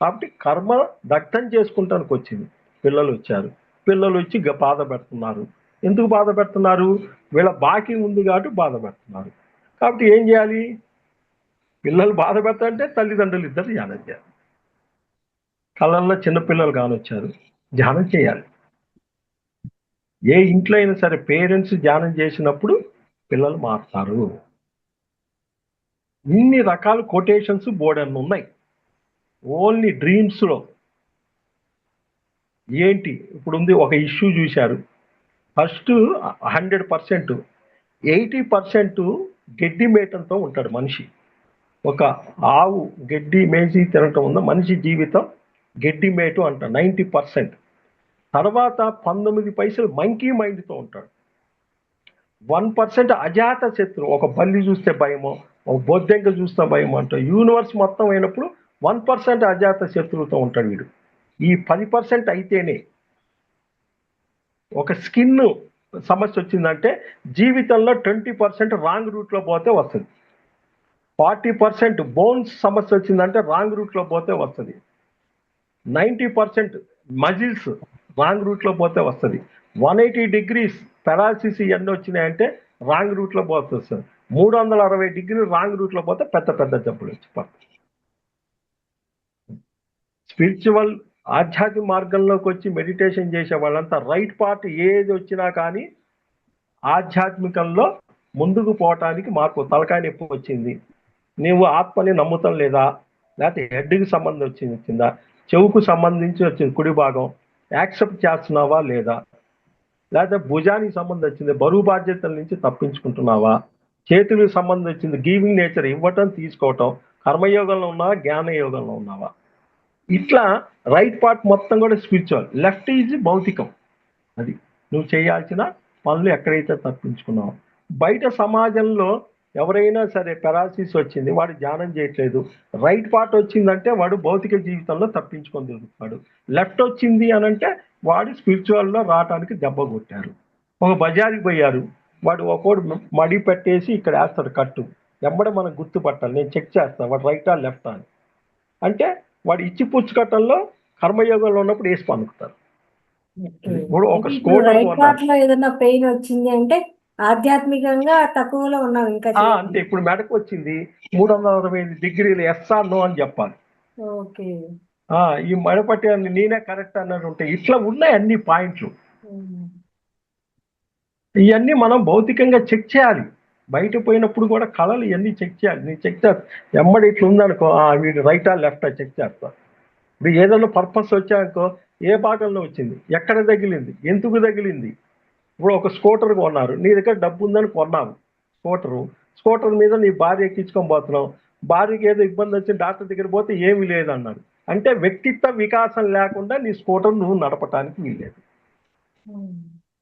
కాబట్టి కర్మ దగ్ధం చేసుకుంటానికి వచ్చింది. పిల్లలు వచ్చారు, పిల్లలు వచ్చి బాధ పెడుతున్నారు. ఎందుకు బాధ పెడుతున్నారు? వీళ్ళ బాకీ ఉంది కాబట్టి బాధ పెడుతున్నారు. కాబట్టి ఏం చేయాలి? పిల్లలు బాధ పెడతారంటే తల్లిదండ్రులు ఇద్దరు ధ్యానం చేయాలి. కళ్ళల్లో చిన్నపిల్లలు కానొచ్చారు, ధ్యానం చేయాలి. ఏ ఇంట్లో అయినా సరే పేరెంట్స్ ధ్యానం చేసినప్పుడు పిల్లలు మారుతారు. ఇన్ని రకాల కొటేషన్స్ బోర్డర్లు ఉన్నాయి. ఓన్లీ డ్రీమ్స్లో ఏంటి ఇప్పుడు ఉంది, ఒక ఇష్యూ చూశారు. ఫస్ట్ 100%, 80% గడ్డి మేటంతో ఉంటాడు మనిషి. ఒక ఆవు గడ్డి మేసి తినటం ఉందో మనిషి జీవితం గడ్డి మేటు అంట 90%. తర్వాత 19 పైసలు మంకీ మైండ్తో ఉంటాడు. 1% అజాత శత్రువు, ఒక బల్లి చూస్తే భయమో, ఒక బొద్దెంక చూస్తే భయమో అంట. యూనివర్స్ మొత్తం అయినప్పుడు 1% అజాత శత్రువుతో ఉంటాడు వీడు. ఈ 10% అయితేనే ఒక స్కిన్ సమస్య వచ్చిందంటే జీవితంలో 20% రాంగ్ రూట్లో పోతే వస్తుంది. 40% బోన్స్ సమస్య వచ్చిందంటే రాంగ్ రూట్లో పోతే వస్తుంది. 90% మజిల్స్ రాంగ్ రూట్లో పోతే వస్తుంది. 180 degrees పెరాలసిస్ ఇవన్నీ వచ్చినాయంటే రాంగ్ రూట్లో పోతే వస్తుంది. 360 degrees రాంగ్ రూట్లో పోతే పెద్ద పెద్ద జబ్బులు వచ్చి పడతాయి. స్పిరిచువల్ ఆధ్యాత్మిక మార్గంలోకి వచ్చి మెడిటేషన్ చేసే వాళ్ళంతా రైట్ పార్ట్ ఏది వచ్చినా కానీ ఆధ్యాత్మికంలో ముందుకు పోవటానికి మాకు తలకాయ నొప్పి వచ్చింది, నీవు ఆత్మని నమ్ముతం లేదా, లేకపోతే హెడ్కి సంబంధం వచ్చిందా, చెవుకు సంబంధించి వచ్చింది కుడి భాగం యాక్సెప్ట్ చేస్తున్నావా లేదా, లేకపోతే భుజానికి సంబంధం వచ్చింది బరువు బాధ్యతల నుంచి తప్పించుకుంటున్నావా, చేతులకు సంబంధం వచ్చింది గివింగ్ నేచర్ ఇవ్వటం తీసుకోవటం, కర్మయోగంలో ఉన్నావా జ్ఞాన యోగంలో ఉన్నావా. ఇట్లా రైట్ పార్ట్ మొత్తం కూడా స్పిరిచువల్, లెఫ్ట్ ఈజ్ భౌతికం. అది నువ్వు చేయాల్సిన పనులు ఎక్కడైతే తప్పించుకున్నావు. బయట సమాజంలో ఎవరైనా సరే పెరాలసిస్ వచ్చింది, వాడు ధ్యానం చేయట్లేదు. రైట్ పార్ట్ వచ్చిందంటే వాడు భౌతిక జీవితంలో తప్పించుకొని తిరుగుతాడు. లెఫ్ట్ వచ్చింది అనంటే వాడు స్పిరిచువల్లో రావడానికి దెబ్బ కొట్టారు. ఒక బజార్కి పోయారు, వాడు ఒకడు మడి పెట్టేసి ఇక్కడ వేస్తాడు కట్టు, వెంబడే మనం గుర్తుపట్టాలి, నేను చెక్ చేస్తాను వాడు రైటా లెఫ్టా అని. అంటే వాడు ఇచ్చి పుచ్చుకట్టంలో కర్మయోగంలో ఉన్నప్పుడు వేసి పలుకుతారు. ఇప్పుడు ఒక అంటే ఇప్పుడు స్కూటర్ రైట్ కొన్నారు. పార్ట్ లో ఏదైనా పెయిన్ వచ్చింది అంటే ఆధ్యాత్మికంగా తక్కువలో ఉన్నాం ఇంకా అంటే ఇప్పుడు మెడకు వచ్చింది 365 డిగ్రీలు ఎస్ఆర్ నో అని చెప్పాలి. ఓకే. ఈ మెడపట్టి నేనే కరెక్ట్ అన్నట్టు ఉంటాయి. ఇట్లా ఉన్నాయి అన్ని పాయింట్లు. ఇవన్నీ మనం భౌతికంగా చెక్ చేయాలి. బయట పోయినప్పుడు కూడా కళలు ఇవన్నీ చెక్ చేయాలి. నేను చెక్ చేస్తాను. ఎమ్మడి ఇట్లా ఉందనుకో వీడు రైటా లెఫ్టా చెక్ చేస్తా. ఇప్పుడు ఏదైనా పర్పస్ వచ్చానుకో ఏ భాగంలో వచ్చింది, ఎక్కడ తగిలింది, ఎందుకు తగిలింది. ఇప్పుడు ఒక స్కూటర్ కొన్నారు, నీ దగ్గర డబ్బు ఉందని కొన్నావు స్కూటర్ మీద నీ భార్య ఎక్కించుకొని పోతున్నావు. భార్యకి ఏదో ఇబ్బంది వచ్చి డాక్టర్ దగ్గర పోతే ఏమీ లేదన్నారు. అంటే వ్యక్తిత్వ వికాసం లేకుండా నీ స్కూటర్ నువ్వు నడపటానికి వీల్లేదు.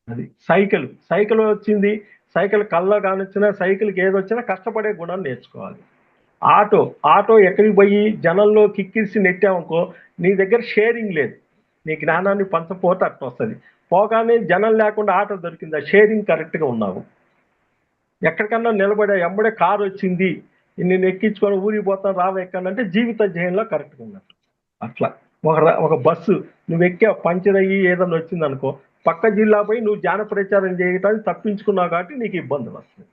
అది సైకిల్ వచ్చింది, సైకిల్ కళ్ళలో కానొచ్చినా సైకిల్కి ఏదొచ్చినా కష్టపడే గుణం నేర్చుకోవాలి. ఆటో ఎక్కడికి పోయి జనంలో కిక్కిరిసి నెట్టామనుకో నీ దగ్గర షేరింగ్ లేదు, నీ జ్ఞానాన్ని పంచపోతే అట్లా వస్తుంది. పోగానే జనం లేకుండా ఆటో దొరికింది, ఆ షేరింగ్ కరెక్ట్గా ఉన్నావు. ఎక్కడికన్నా నిలబడే ఎంబడే కారు వచ్చింది నేను ఎక్కించుకొని ఊరికి పోతాను రావ ఎక్కానంటే జీవిత జయంలో కరెక్ట్గా ఉన్నట్టు. అట్లా ఒక బస్సు నువ్వు ఎక్కే పంచర్ అయ్యి ఏదన్నా వచ్చింది అనుకో పక్క జిల్లా పోయి నువ్వు జ్ఞాన ప్రచారం చేయడానికి తప్పించుకున్నావు కాబట్టి నీకు ఇబ్బందులు వస్తాయి.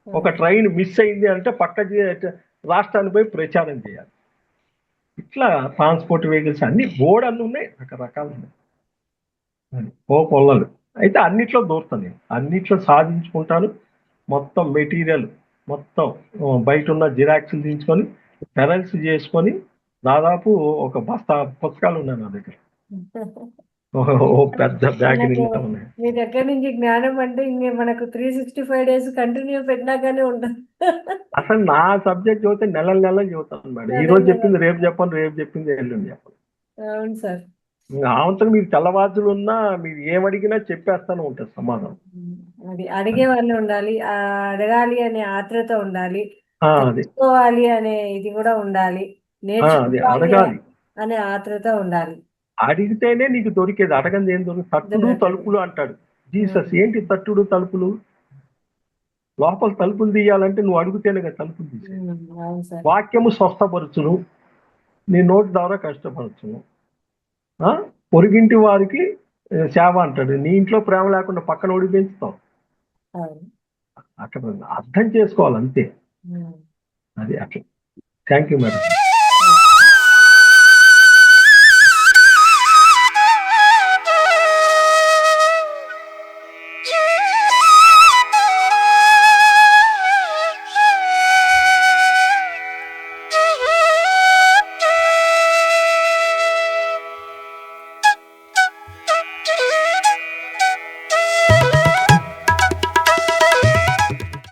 ఒక ట్రైన్ మిస్ అయింది అంటే పక్క రాష్ట్రానికి పోయి ప్రచారం చేయాలి. ఇట్లా ట్రాన్స్పోర్ట్ వెహికల్స్ అన్ని బోర్డు అన్నీ ఉన్నాయి, రకరకాలు ఉన్నాయి. ఓ పొల్లలు అయితే అన్నిట్లో దూరుతాను నేను, అన్నిట్లో సాధించుకుంటాను. మొత్తం మెటీరియల్ మొత్తం బయట ఉన్న జిరాక్స్లు తీసుకొని పెరల్స్ చేసుకొని దాదాపు ఒక బస్తా పుస్తకాలు ఉన్నాయి నా దగ్గర. ఓ పెద్ద బ్యాగ్ నిండా ఉన్నాయి. మీ దగ్గర నుంచి జ్ఞానం అంటే ఇంకే మనకు 365 days కంటిన్యూ పెట్టినాగానే ఉంటుంది. అసలు నా సబ్జెక్ట్ చదివితే నెలలు చదువుతాను మేడం. ఈ రోజు చెప్పింది రేపు చెప్పను, రేపు చెప్పింది ఎల్లుండి చెప్పను. అవును సార్. ఆవంతరం మీరు తెల్లవారులు ఉన్నా మీరు ఏమడిగినా చెప్పేస్తాను ఉంటుంది సమాధానం. అది అడిగే వాళ్ళు ఉండాలి, అడగాలి అనే ఆత్రత ఉండాలి, అది తెలుసుకోవాలి అనే ఇది కూడా ఉండాలి, అది నేర్చుకోవాలి అడగాలి, అనే ఆత్రత ఉండాలి. అడిగితేనే నీకు దొరికేది, అడగంది ఏం దొరికి. తట్టుడు తలుపులు అంటాడు జీసస్. ఏంటి తట్టుడు తలుపులు? లోపల తలుపులు తీయాలంటే నువ్వు అడుగుతేనే కదా తలుపులు తీసే. వాక్యము స్వస్థపరచును, నీ నోటి ద్వారా కష్టపరచును. పొరుగింటి వారికి సేవ అంటాడు. నీ ఇంట్లో ప్రేమ లేకుండా పక్కన ఓడి పెంచుతావు. అక్కడ అర్థం చేసుకోవాలి అంతే. అది అట్లా. Thank you madam.